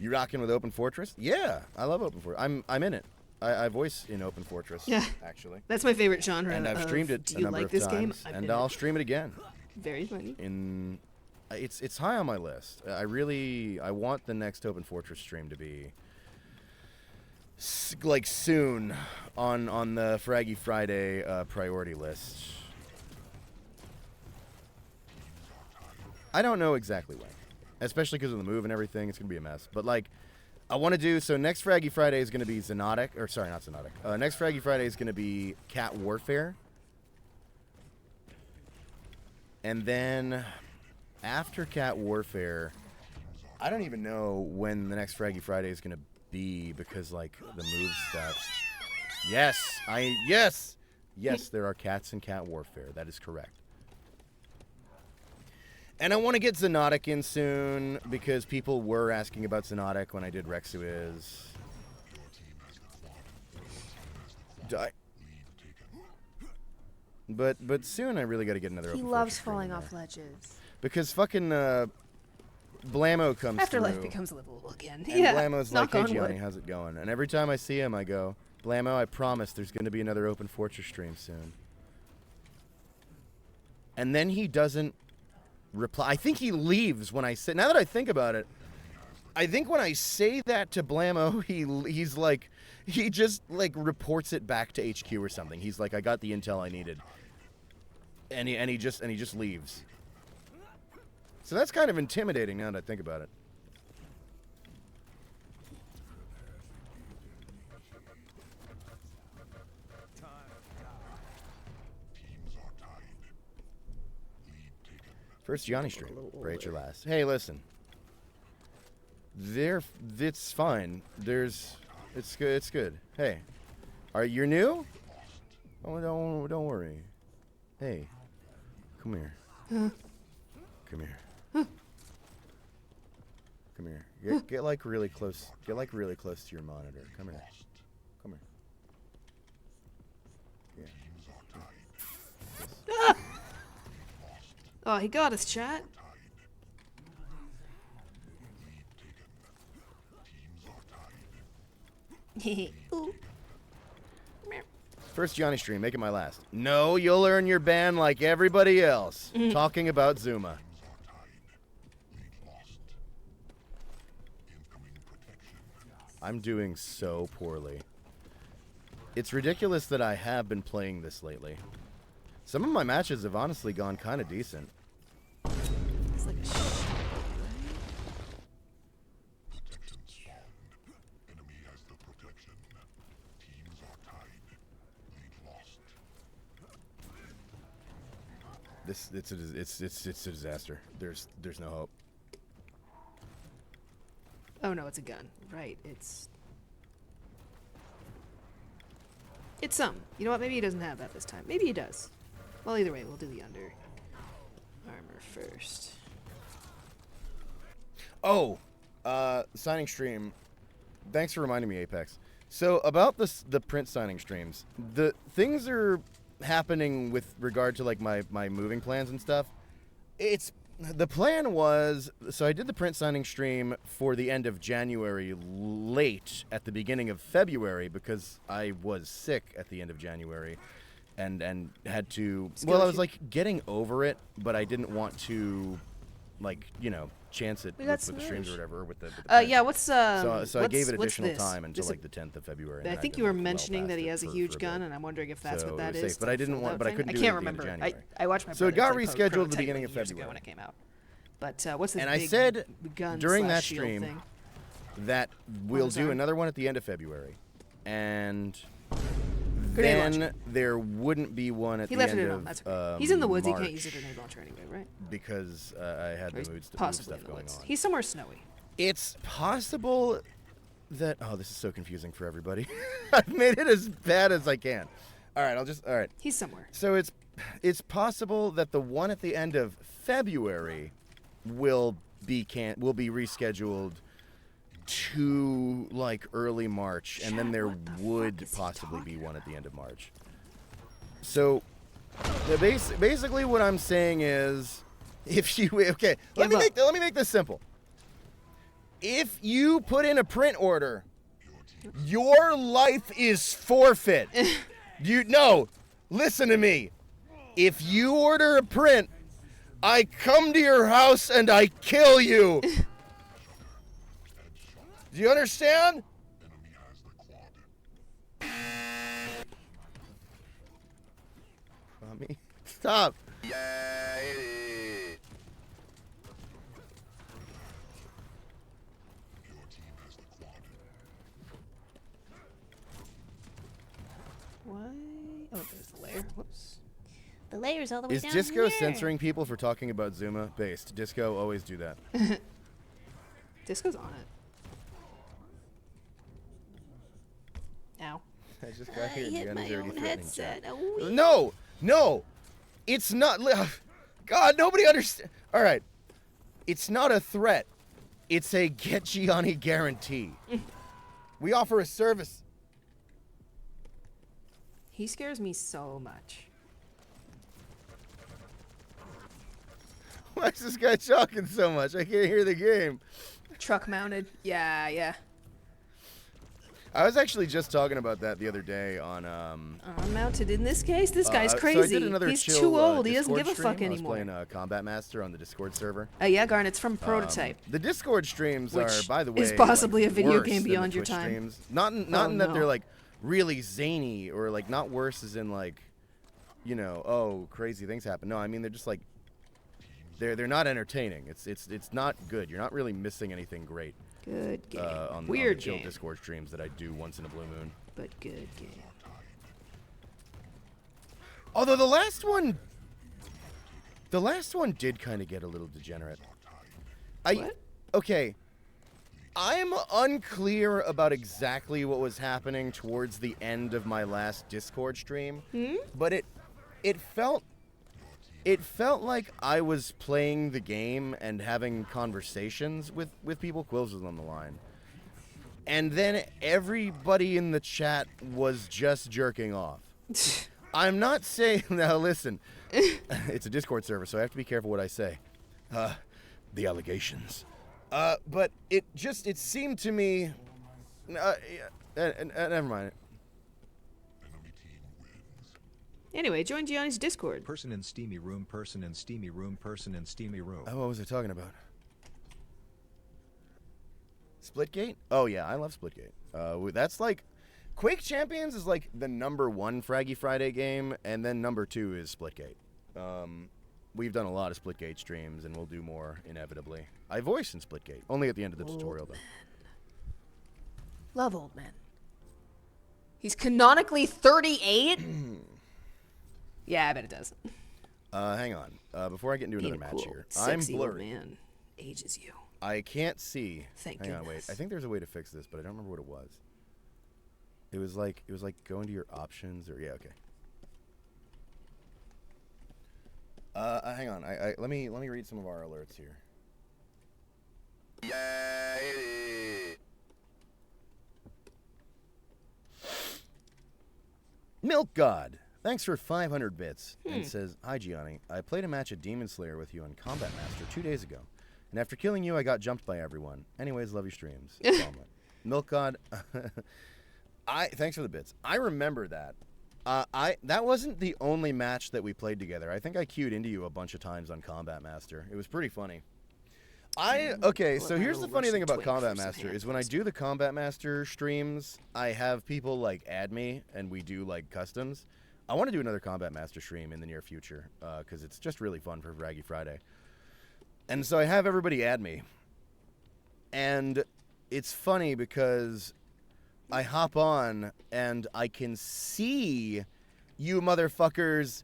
You rocking with Open Fortress? Yeah, I love Open Fortress. I'm in it. I voice in Open Fortress. Yeah, actually. That's my favorite genre. And I've streamed it Do a you number like of this times, game? and I'll stream it again. Very funny. It's high on my list. I want the next Open Fortress stream to be like soon on the Fraggy Friday priority list. I don't know exactly when, especially because of the move and everything. It's gonna be a mess. But like, I want to do so. Next Fraggy Friday is gonna be Xenotic, or sorry, not Xenotic. Next Fraggy Friday is gonna be Cat Warfare, and then after Cat Warfare, I don't even know when the next Fraggy Friday is gonna be because like the move stuff. Yes, there are cats in Cat Warfare. That is correct. And I want to get Xenotic in soon because people were asking about Xenotic when I did Rexuiz. But soon I really got to get another. He Open loves Fortress falling stream off there. ledges. Because fucking Blammo comes Afterlife through. becomes livable again. And Yeah. Blammo's like, Knock hey on Gianni, wood. how's it going? And every time I see him, I go, Blammo, I promise there's going to be another Open Fortress stream soon. And then he doesn't reply. I think he leaves when I say. Now that I think about it, I think when I say that to Blammo, he's like, he just like reports it back to HQ or something. He's like, I got the intel I needed, and he just leaves. So that's kind of intimidating now that I think about it. First Gianni stream, right your last. Hey, listen. It's fine. It's good. It's good. Hey, you're new? Oh, don't worry. Hey, come here. Come here. Come here. Get like really close. Get like really close to your monitor. Come here. Come here. Ah! Oh, he got us, chat. Ooh. First Gianni stream, make it my last. No, you'll earn your ban like everybody else. Talking about Zuma. I'm doing so poorly. It's ridiculous that I have been playing this lately. Some of my matches have honestly gone kind of decent. It's like a It's a disaster. There's no hope. Oh no, it's a gun. Right, it's some. You know what? Maybe he doesn't have that this time. Maybe he does. Well, either way, we'll do the under armor first. Oh, signing stream. Thanks for reminding me, Apex. So about the print signing streams, the things are happening with regard to like my moving plans and stuff. The plan was, so I did the print signing stream for the end of January late at the beginning of February because I was sick at the end of January and had to, well, I was like getting over it, but I didn't want to like, chance it with the streams or whatever with the yeah, what's so I gave it additional time until like the 10th of February. I think you were mentioning that he has a huge gun, and I'm wondering if that's what that is. But I didn't want, but I couldn't do it at the end of January. I watched my so it got brother play rescheduled at the Prototype beginning of years February ago when it came out. But what's this and big I said gun during that shield stream thing? that we'll do arm? another one at the end of February, and Grenade then launcher. there wouldn't be one at He the left end it of on. That's okay. He's in the woods. March He can't use a grenade launcher anyway, right? because I had Or the he's mood possibly stuff in the going woods. on. He's somewhere snowy. It's possible that this is so confusing for everybody. I've made it as bad as I can. All right. He's somewhere. So it's possible that the one at the end of February will be rescheduled to like early March, and then there would possibly be one at the end of March. So basically what I'm saying is, if you let me make this simple. If you put in a print order, your life is forfeit. Listen to me. If you order a print, I come to your house and I kill you. Do you understand? Mommy, stop. Why? Oh, there's the layer. Whoops. The layer's all the way Is down Disco here. censoring people for talking about Zuma? Based. Disco always do that. Disco's on it. Ow. I just got here. hit Gianni's my already own threatening headset. chat. Oh, No, it's not. God, nobody understands. All right, it's not a threat. It's a get Gianni guarantee. We offer a service. He scares me so much. Why is this guy talking so much? I can't hear the game. Truck mounted. Yeah. I was actually just talking about that the other day on Unmounted in this case? This guy's So I crazy. did another He's chill, too old. He doesn't Discord give a fuck stream. anymore. I was playing Combat Master on the Discord server. Yeah, Garn, it's from Prototype. The Discord streams Which are, by the way, is possibly like, a video worse game than beyond the your Twitch time. Streams. Not in that they're like really zany or like not worse as in like, crazy things happen. No, I mean they're just like they're not entertaining. It's not good. You're not really missing anything great. Good game. On Weird the chill game. Discord streams that I do once in a blue moon. But good game. Although the last one did kind of get a little degenerate. What? Okay. I'm unclear about exactly what was happening towards the end of my last Discord stream, but it felt like I was playing the game and having conversations with people. Quills was on the line. And then everybody in the chat was just jerking off. I'm not saying... Now, listen. It's a Discord server, so I have to be careful what I say. The allegations. But it seemed to me... never mind. Anyway, join Gianni's Discord. Person in steamy room, person in steamy room, person in steamy room. Oh, what was I talking about? Splitgate? Oh, yeah, I love Splitgate. That's like... Quake Champions is like the #1 Fraggy Friday game, and then #2 is Splitgate. We've done a lot of Splitgate streams, and we'll do more, inevitably. I voice in Splitgate, only at the end of the tutorial, though. Love old man. He's canonically 38? Yeah, I bet it does. Hang on. Before I get into Being another a match cool, here, I'm sexy old blurry. man ages you. I can't see. Thank Hang on, wait. goodness. I think there's a way to fix this, but I don't remember what it was. It was like go into your options or yeah, okay. Hang on. Let me read some of our alerts here. Milk God, thanks for 500 bits. And says, hi Gianni, I played a match of Demon Slayer with you on Combat Master 2 days ago. And after killing you, I got jumped by everyone. Anyways, love your streams. Milk God, thanks for the bits. I remember that. That wasn't the only match that we played together. I think I queued into you a bunch of times on Combat Master. It was pretty funny. So here's the funny thing about Combat Master is when I do the Combat Master streams, I have people like add me and we do like customs. I want to do another Combat Master stream in the near future because it's just really fun for Fraggy Friday. And so I have everybody add me. And it's funny because I hop on and I can see you motherfuckers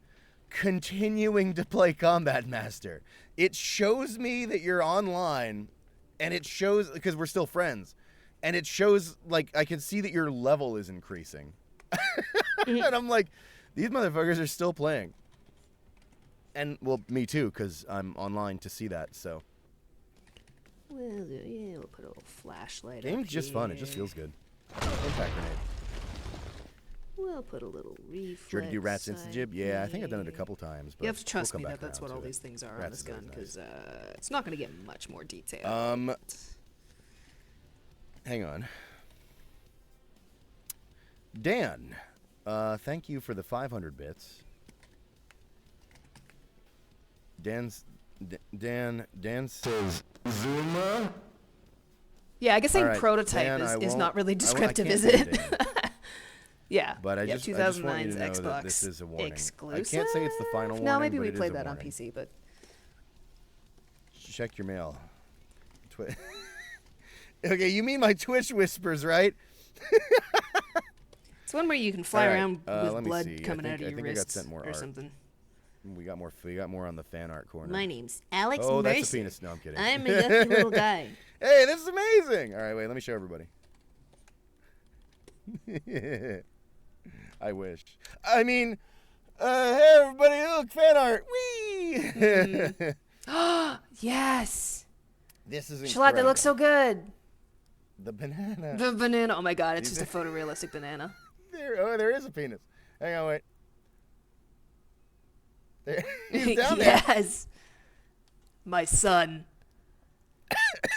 continuing to play Combat Master. It shows me that you're online, and it shows, because we're still friends, and it shows, like, I can see that your level is increasing. And I'm like, these motherfuckers are still playing. And, well, me too, because I'm online to see that, so. Well, yeah, we'll put a little flashlight Game's up just fun, it here. just feels good. Impact grenade. We'll put a little reflex. Sure to do Rats Insta-Jib? Yeah, I think I've done it a couple times. But You have to trust we'll me come that back that's around what all to it. these things are on Rats this is always gun, nice. because it's not going to get much more detail. Hang on. Dan, thank you for the 500 bits. Dan says Zuma. Yeah, I guess saying All right, prototype Dan, is not really I descriptive, can't is say it? Dan. Yeah. But I just want you 2009's to know Xbox that this is a warning. exclusive. I can't say it's the final warning. No, maybe but we it is played a that on warning. PC, but Check your mail. Okay, you mean my Twitch whispers, right? it's one where you can fly All right, around let with me blood see. coming I out of your think I got wrists sent more or art. something. We got more on the fan art corner. My name's Alex Oh, Mercer. that's a penis. No, I'm kidding. I'm a yucky little guy. Hey, this is amazing. All right, wait, let me show everybody. I wish. I mean, hey, everybody, look, fan art. Whee! Yes. This is Shalot, incredible. that looks so good. The banana. The banana. Oh my god, it's just a photorealistic banana. There is a penis. Hang on, wait. There, he's down there. Yes. My son.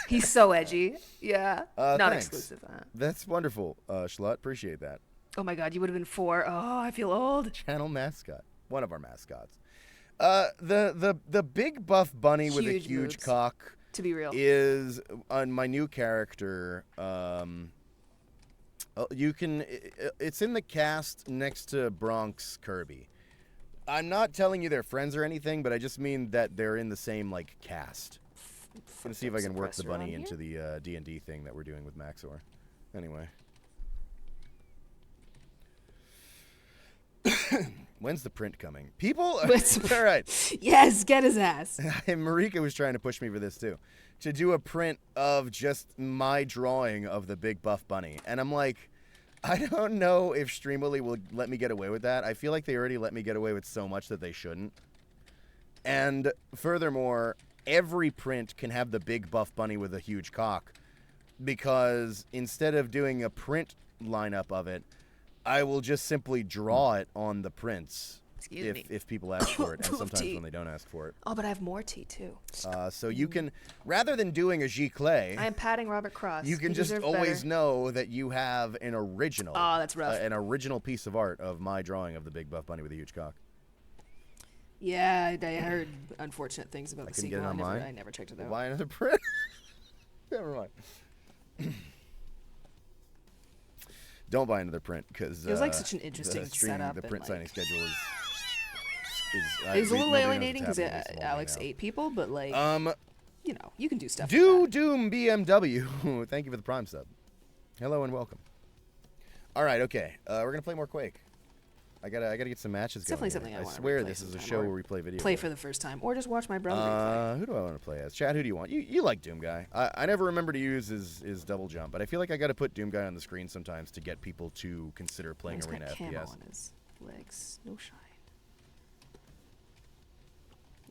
He's so edgy. Yeah. Not Thanks. exclusive. That's wonderful, Shalot. Appreciate that. Oh my god, you would have been 4. Oh, I feel old. Channel mascot. One of our mascots. The big buff bunny with a Huge huge moves, cock. to be real. Is on my new character. You can. It's in the cast next to Bronx Kirby. I'm not telling you they're friends or anything, but I just mean that they're in the same like cast. I'm gonna see if I can work the bunny into the D&D thing that we're doing with Maxor. Anyway. When's the print coming? People. All right. Yes, get his ass. Marika was trying to push me for this too, to do a print of just my drawing of the big buff bunny, and I'm like, I don't know if Streamily will let me get away with that. I feel like they already let me get away with so much that they shouldn't. And furthermore, every print can have the big buff bunny with a huge cock, because instead of doing a print lineup of it, I will just simply draw it on the prints. Excuse me. If people ask for it, and sometimes Tea. when they don't ask for it. Oh, but I have more tea too. So you can, rather than doing a Giclée, I am patting Robert Cross. you can He just deserved always better. know that you have an original. Oh, that's rough. An original piece of art of my drawing of the big buff bunny with a huge cock. Yeah, I heard unfortunate things about I the couldn't sequel. get it online. I never checked it out. Why another print? Never mind. Don't buy another print because It was like such an interesting setup The and, print signing like- schedule is. It was a little nobody knows what's alienating because happening this morning Alex now. 8 people, but like, you know, you can do stuff. Doom BMW. Thank you for the Prime sub. Hello and welcome. All right, okay. We're gonna play more Quake. I gotta get some matches It's going. definitely something I I wanna swear replay this is a sometime, show or where we play video. play games. for the first time, or just watch my brother play. Who do I want to play as? Chad, who do you want? You like Doom Guy. I never remember to use his double jump, but I feel like I got to put Doom Guy on the screen sometimes to get people to consider playing He's Arena got camo FPS. on his legs, no shine.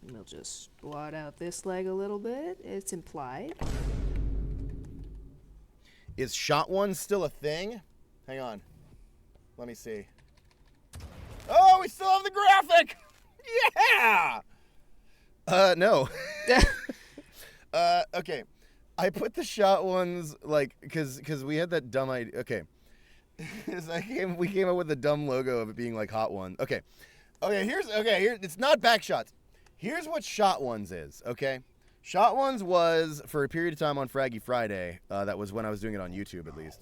And we'll just blot out this leg a little bit. It's implied. Is Shot One still a thing? Hang on. Let me see. Oh, we still have the graphic! Yeah! No. Okay. I put the Shot Ones, like, because we had that dumb idea. Okay. We came up with the dumb logo of it being like Hot Ones. Okay. Here, it's not back shots. Here's what Shot Ones is, okay? Shot Ones was, for a period of time on Fraggy Friday, that was when I was doing it on YouTube at least.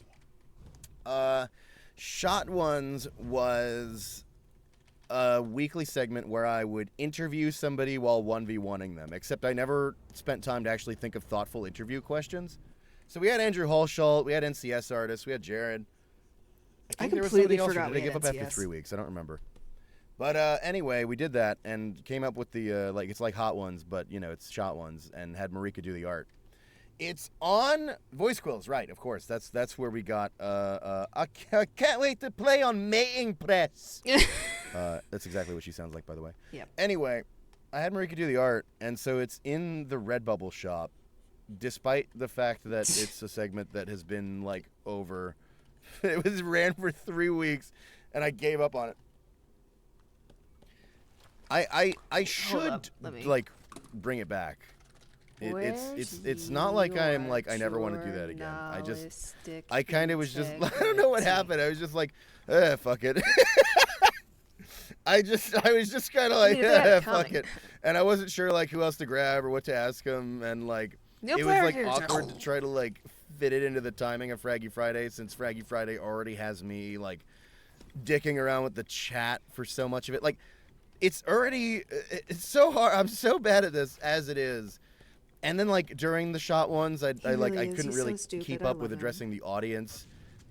Shot Ones was a weekly segment where I would interview somebody while 1v1ing them, except I never spent time to actually think of thoughtful interview questions. So we had Andrew Hallschult, we had NCS artists, we had Jared. I think there was completely somebody else, or forgot did we I give had up after NCS. 3 weeks? I don't remember. But anyway, we did that and came up with the, like, it's like Hot Ones, but, you know, it's Shot Ones, and had Marika do the art. It's on Voice Quills, right, of course. That's where we got, I can't wait to play on Mating Press. That's exactly what she sounds like, by the way. Yep. Anyway, I had Marika do the art, and so it's in the Redbubble shop, despite the fact that it's a segment that has been, like, over. It ran for 3 weeks, and I gave up on it. I should, Let me- like, bring it back. It's not like I'm like I never want to do that again. I kind of was just I don't know what happened. I was just like, fuck it. I was just kind of like, fuck it, and I wasn't sure like who else to grab or what to ask him, and like it was like awkward to try to like fit it into the timing of Fraggy Friday, since Fraggy Friday already has me like dicking around with the chat for so much of it. Like it's so hard. I'm so bad at this as it is. And then like during the shot ones, I couldn't really keep up with addressing the audience.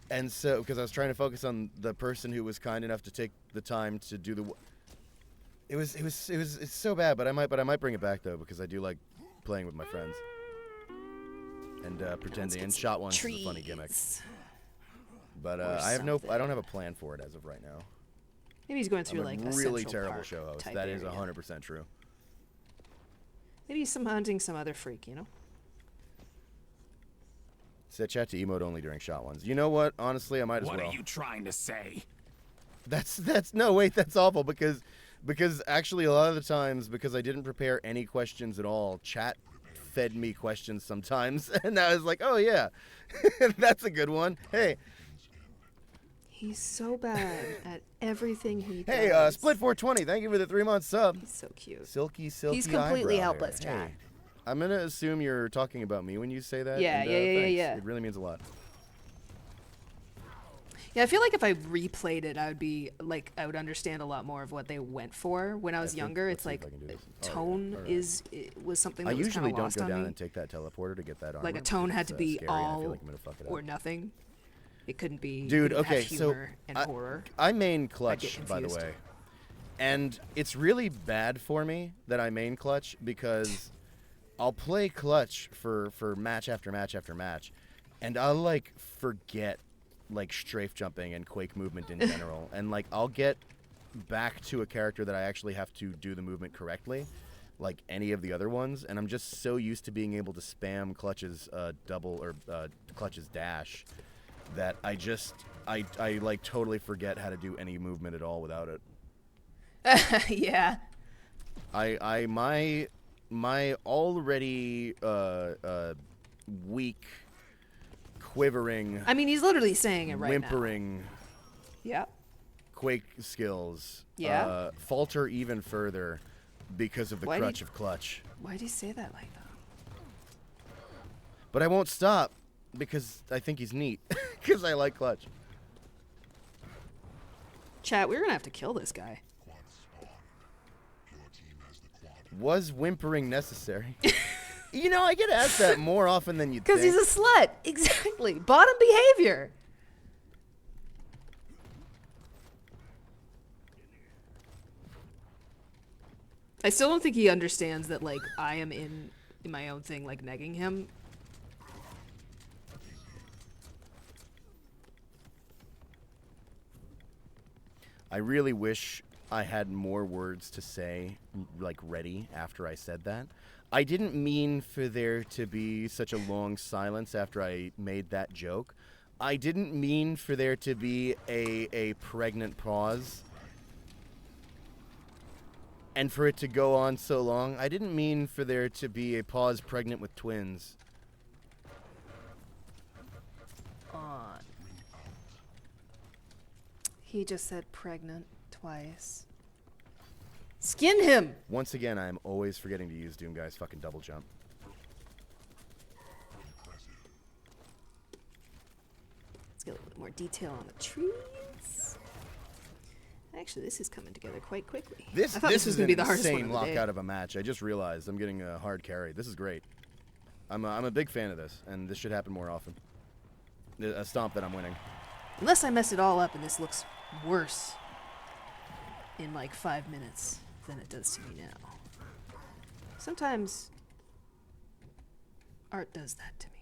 And so, because I was trying to focus on the person who was kind enough to take the time to do the. It's so bad, but I might bring it back though, because I do like playing with my friends and pretending. And shot ones is a funny gimmick. But I don't have a plan for it as of right now. Maybe he's going through like a really Central terrible Park show host. type That is area. 100% true. Maybe he's hunting some other freak, you know. Set chat to emote only during shot ones. You know what? Honestly, I might as well. What are you trying to say? That's awful because actually a lot of the times, because I didn't prepare any questions at all, chat fed me questions sometimes, and I was like, oh yeah, that's a good one. Hey. He's so bad at everything he does. Hey, Split 420, thank you for the 3-month sub. He's so cute. Silky He's completely eyebrow helpless, here. Chad. Hey, I'm gonna assume you're talking about me when you say that. Yeah, and, yeah. It really means a lot. Yeah, I feel like if I replayed it, I would understand a lot more of what they went for. When I was younger, it's like tone was something that was kind usually of don't lost go on down me. and take that teleporter to get that armor. Like a tone had to be scary, and I all feel like I'm gonna fuck it up. or nothing. It couldn't be. Dude, it okay, have humor and horror. I main clutch, by the way, and it's really bad for me that I main clutch, because I'll play clutch for match after match after match, and I'll like forget like strafe jumping and quake movement in general, and like I'll get back to a character that I actually have to do the movement correctly, like any of the other ones, and I'm just so used to being able to spam clutches double or clutches dash that I like totally forget how to do any movement at all without it. Yeah. My already weak, quivering. I mean, he's literally saying it right whimpering, now. Yeah. Quake skills. Yeah. Falter even further because of the crutch of clutch. Why do you say that like that? But I won't stop, because I think he's neat. Because I like clutch. Chat, we're gonna have to kill this guy. Was whimpering necessary? You know, I get asked that more often than you'd think. Because he's a slut. Exactly. Bottom behavior. I still don't think he understands that, like, I am in my own thing, like, negging him. I really wish I had more words to say, like, ready after I said that. I didn't mean for there to be such a long silence after I made that joke. I didn't mean for there to be a pregnant pause. And for it to go on so long. I didn't mean for there to be a pause pregnant with twins. On. He just said pregnant twice. Skin him! Once again, I am always forgetting to use Doomguy's fucking double jump. Let's get a little bit more detail on the trees. Actually, this is coming together quite quickly. I thought this was going to be the hardest one of the day. Insane lockout of a match. I just realized I'm getting a hard carry. This is great. I'm a big fan of this, and this should happen more often. A stomp that I'm winning. Unless I mess it all up and this looks worse in like 5 minutes than it does to me now. Sometimes art does that to me.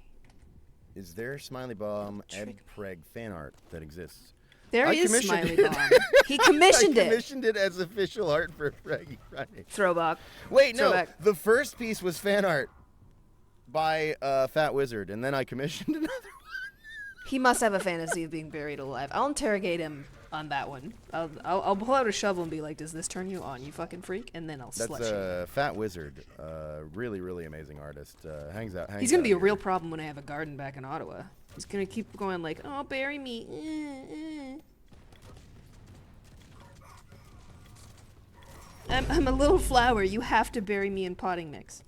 Is there Smiley Bomb Ed Preg fan art that exists? There is Smiley Bomb. He commissioned it. I commissioned it as official art for Fraggy Friday. Throwback. Wait, Throwback. No. The first piece was fan art by Fat Wizard, and then I commissioned another one. He must have a fantasy of being buried alive. I'll interrogate him on that one. I'll pull out a shovel and be like, "Does this turn you on, you fucking freak?" And then I'll slut shame him. Fat Wizard. Really, really amazing artist. Hangs out. He's gonna be a real problem when I have a garden back in Ottawa. He's gonna keep going like, "Oh, bury me." I'm a little flower. You have to bury me in potting mix.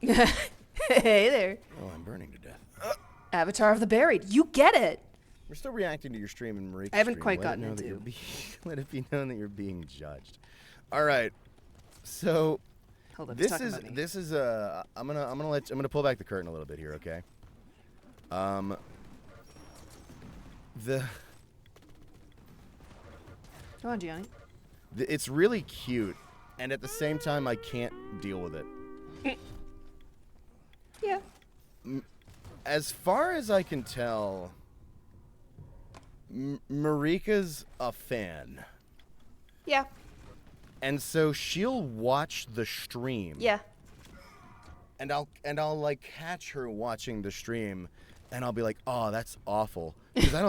Hey there. Oh, I'm burning to death. Avatar of the Buried. You get it. We're still reacting to your stream and Marika's I haven't stream. quite Let gotten it know that into. you're let it be known that you're being judged. All right. So Hold on, this talking is about me. I'm gonna pull back the curtain a little bit here, okay? Come on, Gianni. It's really cute, and at the same time, I can't deal with it. Yeah. As far as I can tell, Marika's a fan. Yeah. And so she'll watch the stream. Yeah. And I'll like catch her watching the stream, and I'll be like, "Oh, that's awful," because I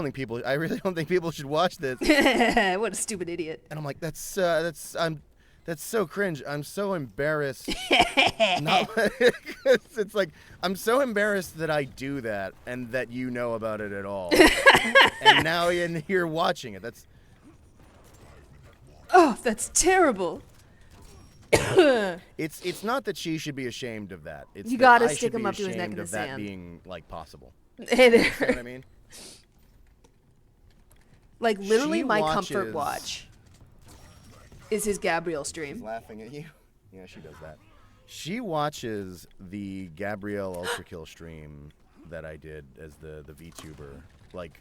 really don't think people should watch this. What a stupid idiot. And I'm like, that's so cringe. I'm so embarrassed. It's like I'm so embarrassed that I do that and that you know about it at all. And now you're watching it. That's terrible. It's not that she should be ashamed of that. It's You that gotta I stick should him be up to his neck in ashamed the of that sand. being like possible. Hey there. You know what I mean? Like literally, She my comfort watches- watch is his Gabrielle stream. She's laughing at you. Yeah, she does that. She watches the Gabrielle Ultra Kill stream that I did as the VTuber. Like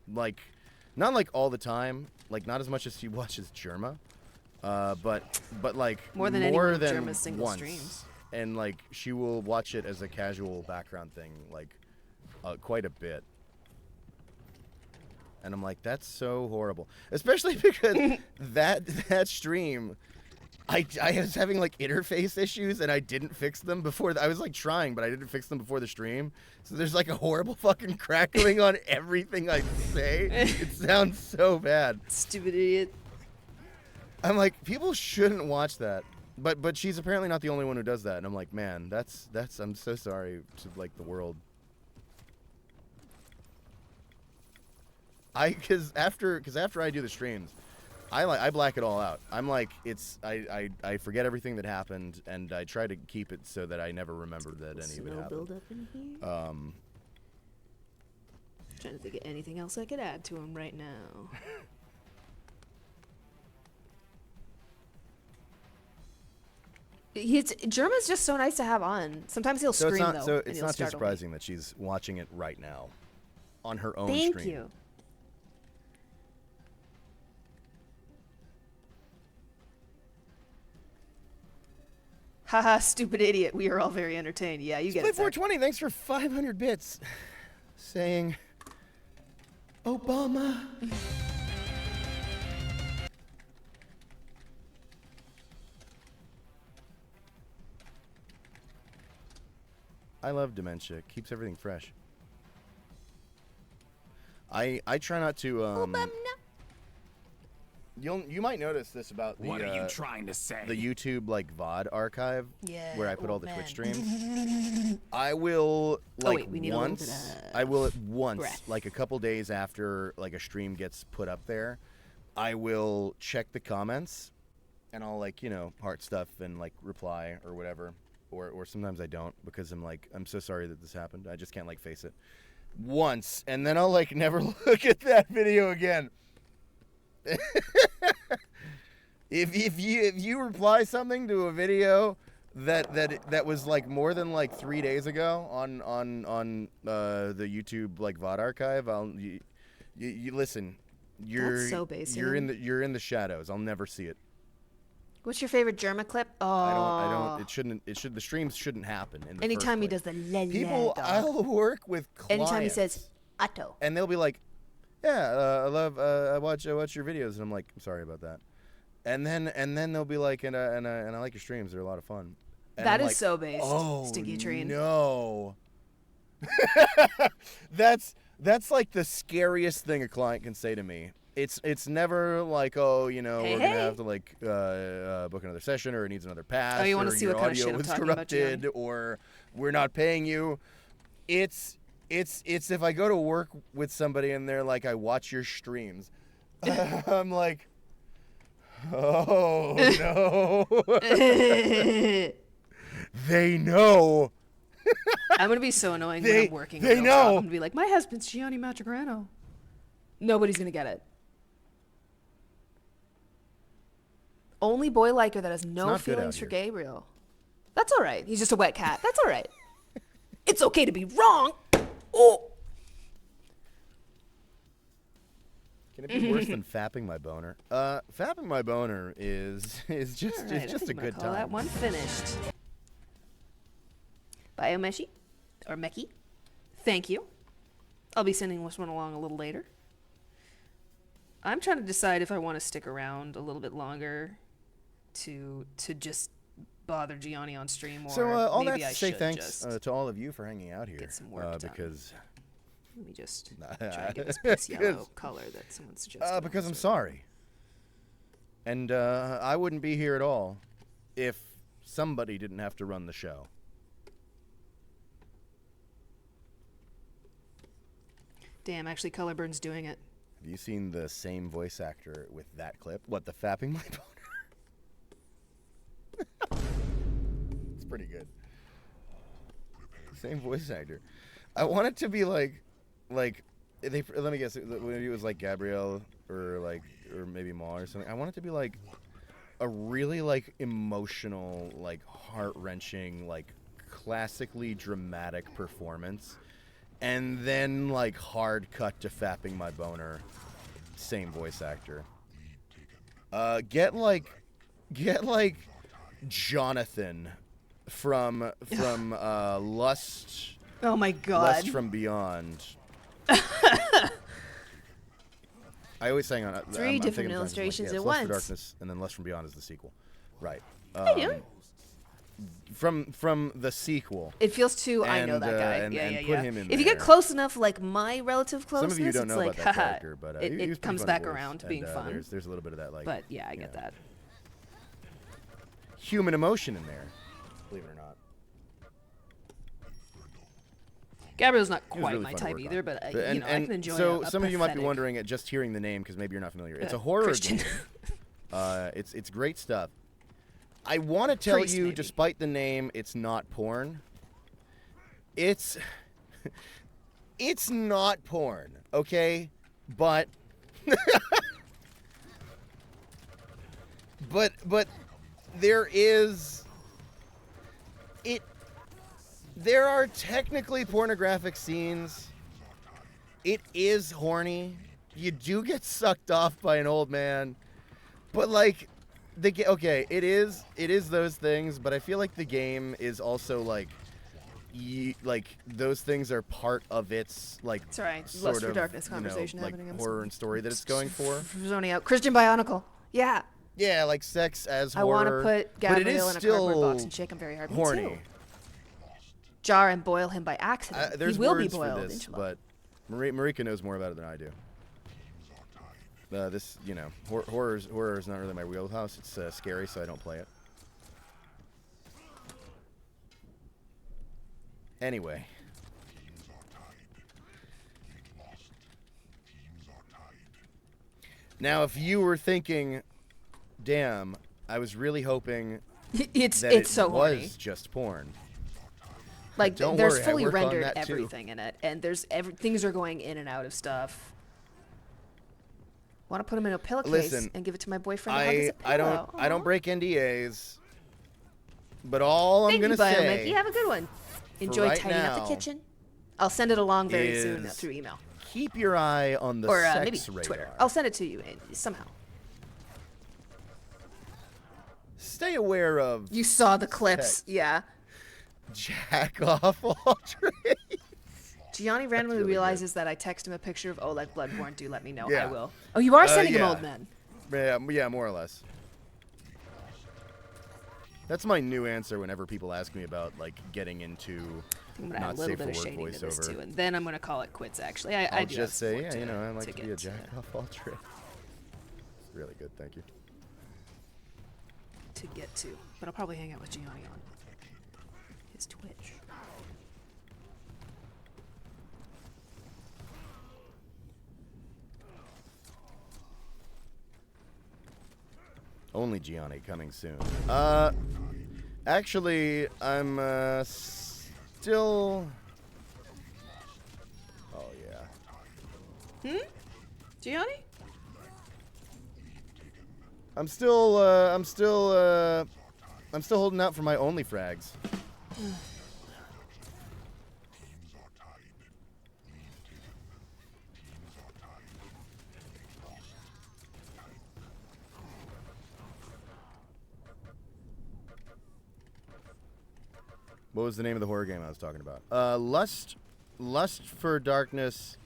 not like all the time. Like not as much as she watches Germa. But like More than anyone of than Germa's single once. streams. And like she will watch it as a casual background thing, like quite a bit. And I'm like, that's so horrible. Especially because that stream, I was having like interface issues and I didn't fix them before. I was like trying, but I didn't fix them before the stream. So there's like a horrible fucking crackling on everything I say. It sounds so bad. Stupid idiot. I'm like, people shouldn't watch that. But she's apparently not the only one who does that. And I'm like, man, that's I'm so sorry to like the world. Because after I do the streams, I black it all out. I'm like, I forget everything that happened, and I try to keep it so that I never remember that any of it happened. Build up in here. Trying to think of anything else I could add to him right now. Germa's just so nice to have on. Sometimes he'll scream though. So and it's he'll not too startle me. surprising that she's watching it right now, on her own Thank stream. you. Haha, stupid idiot. We are all very entertained. Yeah, you get it. Zach. 420, thanks for 500 bits. Saying, Obama. I love dementia. Keeps everything fresh. I try not to you might notice this about the What are you trying to say? the YouTube like VOD archive Yeah, where I put oh, all the man. Twitch streams. I will like wait, we need a little once bit of I will at once breath. like a couple days after like a stream gets put up there, I will check the comments and I'll like, you know, heart stuff and like reply or whatever. Or sometimes I don't because I'm like, I'm so sorry that this happened. I just can't like face it. Once, and then I'll like never look at that video again. if you reply something to a video that was like more than like 3 days ago on the YouTube like VOD archive, you listen. You're That's so basic. you're in the shadows. I'll never see it. What's your favorite Germa clip? Oh, I don't. The streams shouldn't happen. In the anytime he first does place. the la la People, dog. I'll work with clients. Anytime he says Otto. And they'll be like, "Yeah, I watch your videos," and I'm like, "I'm sorry about that." And then they'll be like, "And I like your streams. They're a lot of fun." And That I'm is like, so based. Oh, Sticky Tree. no. That's like the scariest thing a client can say to me. It's never like, oh, you know, Hey, we're gonna hey. have to like book another session, or it needs another pass, Oh, you wanna or see your what kind of audio shit I'm was talking about, corrupted, Gianni? or we're not paying you. It's if I go to work with somebody and they're like, I watch your streams, I'm like, oh no. They know. I'm gonna be so annoying when I'm working. They a real know. job and be like, my husband's Gianni Matrigrano. Nobody's gonna get it. Only boy liker that has no not good feelings out for here. Gabriel. That's all right. He's just a wet cat. That's all right. It's okay to be wrong. Oh. Can it be worse than fapping my boner? Fapping my boner is just All right, I it's just think a I'm gonna good call time. that one finished. Biomeshi, or Meki, thank you. I'll be sending this one along a little later. I'm trying to decide if I want to stick around a little bit longer to just bother Gianni on stream, or So all that maybe to I say should thanks just to all of you for hanging out here. get some work done. Because Let me just try and get this piss yellow color that someone suggested. because I'm sorry. And I wouldn't be here at all if somebody didn't have to run the show. Damn, actually, Colorburn's doing it. Have you seen the same voice actor with that clip? What, the fapping my boner? It's pretty good. Same voice actor. I want it to be like they. Let me guess. Maybe it was like Gabrielle or maybe Ma or something. I want it to be like a really like emotional, like heart-wrenching, like classically dramatic performance. And then, like, hard cut to fapping my boner. Same voice actor. Get like Jonathan from Lust. Oh my God. Lust from Beyond. I always sang on it. Three different illustrations at once. Lust for Darkness, and then Lust from Beyond is the sequel. Right. How you doing? From the sequel. It feels too. I know And, that guy. and- yeah, and yeah, put yeah. him in If you get there. close enough, like my relative Some closeness, of you don't it's know like, about that haha. character, but it he was pretty comes funny back voice, around to and, being fun. There's a little bit of that, like. But yeah, I you get know, that. Human emotion in there, believe it or not. Gabriel's not He was quite really my fun to type work either, on. but and, you know, I can enjoy. So a some of you might be pathetic- wondering at just hearing the name because maybe you're not familiar. It's a horror Christian. game. It's great stuff. I want to tell Priest, you, maybe. despite the name, it's not porn. It's not porn, okay? But but there is it. There are technically pornographic scenes. It is horny. You do get sucked off by an old man, but like okay, it is those things. But I feel like the game is also like those things are part of its like It's all right. sort Lust for of, Darkness you know, conversation like happening. I'm horror and story that it's going for. zoning out. Christian Bionicle. Yeah. Yeah, like sex as I horror. want to put but it Gabriel is in a cardboard still box and shake him very hard. Me horny. too. Jar and boil him by accident. There's he will words be boiled. for this, inshallah. but Marika knows more about it than I do. This, you know, horror is not really my wheelhouse. It's scary, so I don't play it. Anyway. Now, if you were thinking, damn, I was really hoping It's that it so was horny. just porn. Like Don't there's worry, I fully work on rendered that too. everything in it, and there's things are going in and out of stuff. Want to put him in a pillowcase Listen, and give it to my boyfriend to hug as a I pillow. don't break NDAs. But all Thank I'm you, gonna Biomick. say, You have a good one. Enjoy right tidying up now the kitchen. I'll send it along very soon is through email keep your eye on the or sex maybe radar. Twitter. I'll send it to you somehow. Stay aware of. You saw the clips, sex. yeah. Jack off all trades. Gianni randomly really realizes that I text him a picture of Oleg Bloodborne. Do let me know. I Yeah. will. Oh, you are sending him yeah. old men. Yeah, more or less. That's my new answer whenever people ask me about like getting into I'm gonna add not a little safe bit of for work shading to this voiceover. too, and then I'm gonna call it quits. Actually, I I'll do just have say, support yeah, you know, I to like to be a get, jack off all trades. It's really good, thank you. to get to, but I'll probably hang out with Gianni on his Twitch. Only Gianni coming soon. Actually, I'm still. Oh yeah. Gianni? I'm still holding out for my only frags. What was the name of the horror game I was talking about? Lust for Darkness,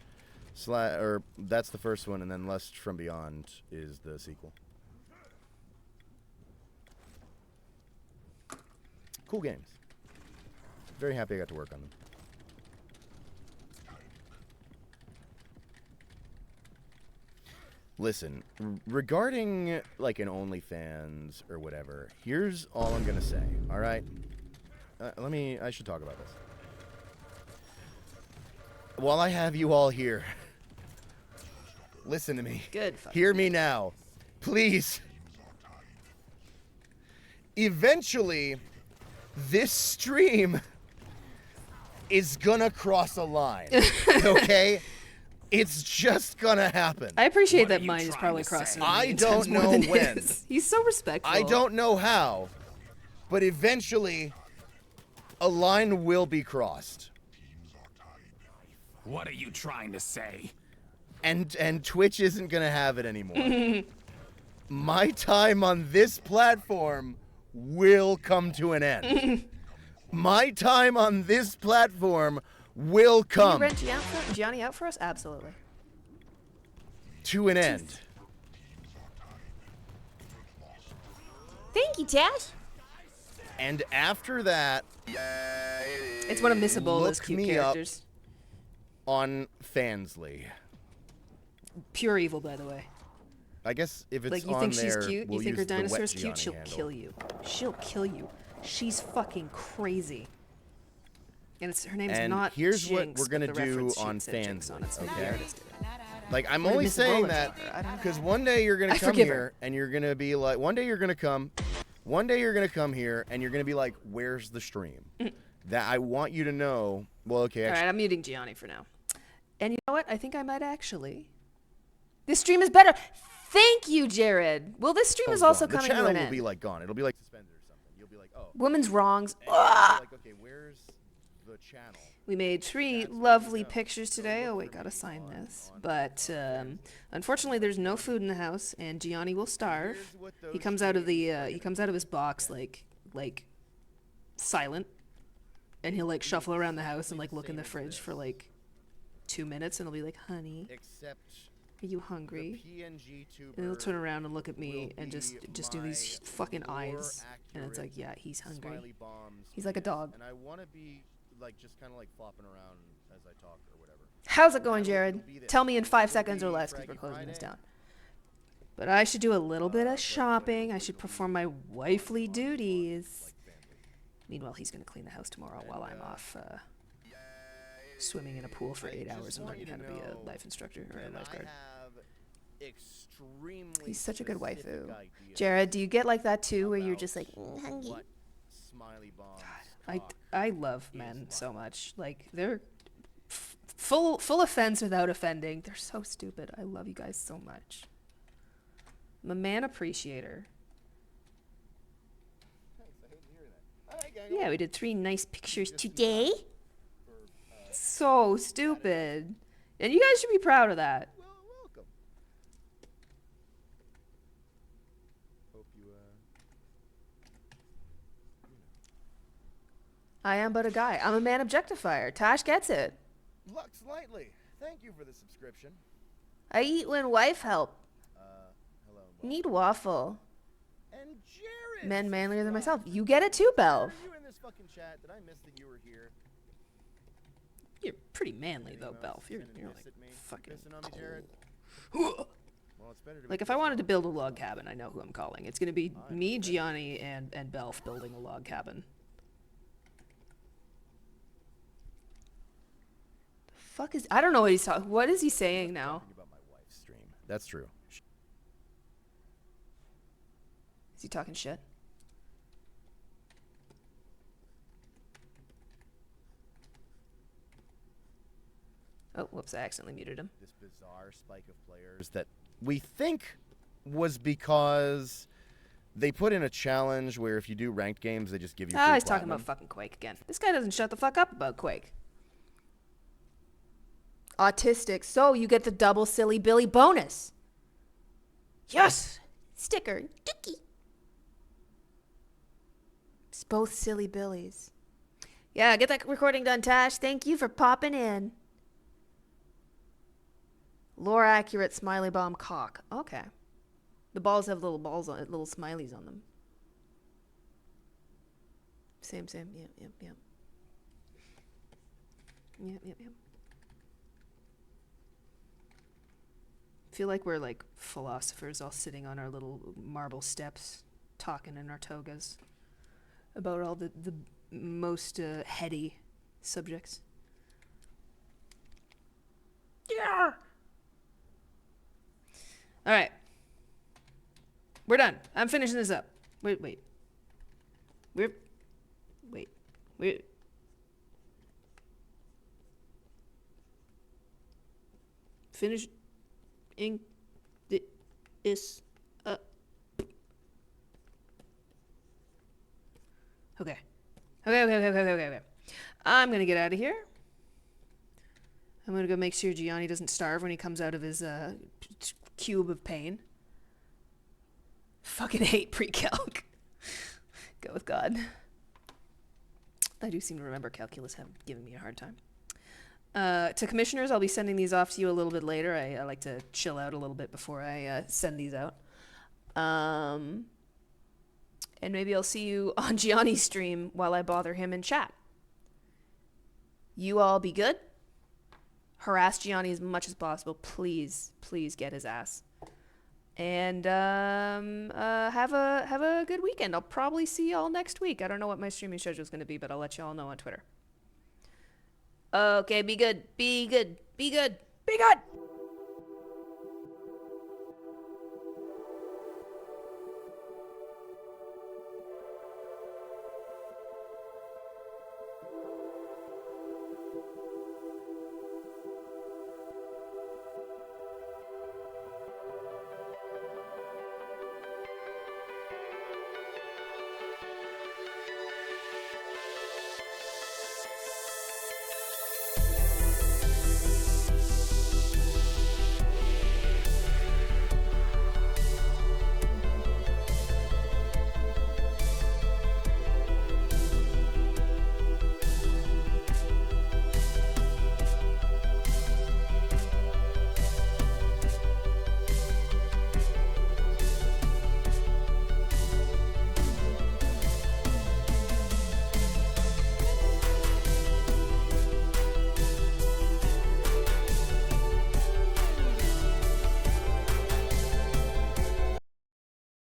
or that's the first one, and then Lust from Beyond is the sequel. Cool games. Very happy I got to work on them. Listen, regarding like an OnlyFans or whatever, here's all I'm gonna say. All right. I should talk about this. While I have you all here, listen to me. Good. Hear me now. Please. Eventually, this stream is gonna cross a line. Okay? It's just gonna happen. I appreciate that mine is probably crossing. I don't know when. He's so respectful. I don't know how, but eventually a line will be crossed. What are you trying to say? And Twitch isn't gonna have it anymore. My time on this platform will come to an end. My time on this platform will come Can you rent Gianni out for us? Absolutely. to an end. Thank you, Tash. And after that, It's one of Miss Ebola's look cute me characters. up on Fansly. Pure evil, by the way. I guess if it's Like, you on think there, she's cute? we'll You think her use the wet dinosaur's cute? Gianni She'll handle. kill you. She'll kill you. She's fucking crazy. And her name's And not here's what Jinx, we're gonna but the do reference sheet on said Jinx on Fansly, it, so the okay? artist did it. Like, I'm Or did only Miss saying Ebola that drop her? I don't know. because one day you're gonna I come forgive her. here and you're gonna be like, one day you're gonna come here and you're gonna be like, where's the stream? That I want you to know. Well, okay, All actually, right, I'm muting Gianni for now. And you know what? I think I might actually. This stream is better. Thank you, Jared. Well, this stream is also the coming channel to an will end. be like gone. It'll be like suspended or something. You'll be like, oh. Women's wrongs. And you'll be like, okay, where's the channel? We made 3 lovely pictures today. Oh wait, gotta sign this. But unfortunately, there's no food in the house, and Gianni will starve. He comes out of his box like silent, and he'll like shuffle around the house and like look in the fridge for like 2 minutes, and he'll be like, "Honey, Except are you hungry?" PNG tuber And he'll turn around and look at me will and just be do these my fucking more eyes, and it's like, yeah, he's smiley hungry. bombs He's like a dog. And I want to be like just kind of like flopping around as I talk or whatever. How's it going, Jared? Tell me in 5 seconds or less, because we're closing this down. But I should do a little bit of shopping. I should perform my wifely duties. Meanwhile, he's going to clean the house tomorrow while I'm off swimming in a pool for 8 hours and learning how to be a life instructor or a lifeguard. He's such a good waifu. Jared, do you get like that too, where you're just like, hungry? I love men so much. Like, they're full offense without offending. They're so stupid. I love you guys so much. I'm a man appreciator. Yeah, we did 3 nice pictures today. So stupid. And you guys should be proud of that. Welcome. Hope you I am but a guy. I'm a man objectifier. Tash gets it. Lux Lightly, thank you for the subscription. I eat when wife help. Hello. Need waffle. And Jared. Men manlier than myself. You get it too, Belv. Are you in this fucking chat? Did I miss that you were here? pretty manly though, Belf. You're like fucking. Like if I wanted to build a log cabin, I know who I'm calling. It's gonna be me, Gianni, and Belf building a log cabin. The fuck is? I don't know what he's talking. What is he saying now? About my wife's stream. That's true. Is he talking shit? Oh, whoops! I accidentally muted him. This bizarre spike of players that we think was because they put in a challenge where if you do ranked games, they just give you. Ah, he's talking about fucking Quake again. This guy doesn't shut the fuck up about Quake. Autistic, so you get the double Silly Billy bonus. Yes! Sticker. Dookie. It's both Silly Billies. Yeah, get that recording done, Tash. Thank you for popping in. Lore accurate smiley bomb cock. Okay. The balls have little balls on it, little smileys on them. Same. Yep. Yep. Feel like we're like philosophers all sitting on our little marble steps, talking in our togas about all the most heady subjects. Yeah. All right. We're done. I'm finishing this up. Wait. We're finishing this up. Okay. I'm gonna get out of here. I'm gonna go make sure Gianni doesn't starve when he comes out of his cube of pain. Fucking hate pre-calc. Go with God. I do seem to remember calculus have given me a hard time. To commissioners, I'll be sending these off to you a little bit later. I like to chill out a little bit before I send these out. And maybe I'll see you on Gianni's stream while I bother him in chat. You all be good. Harass Gianni as much as possible. Please get his ass. And have a good weekend. I'll probably see y'all next week. I don't know what my streaming schedule is going to be, but I'll let y'all know on Twitter. Okay, be good. Be good.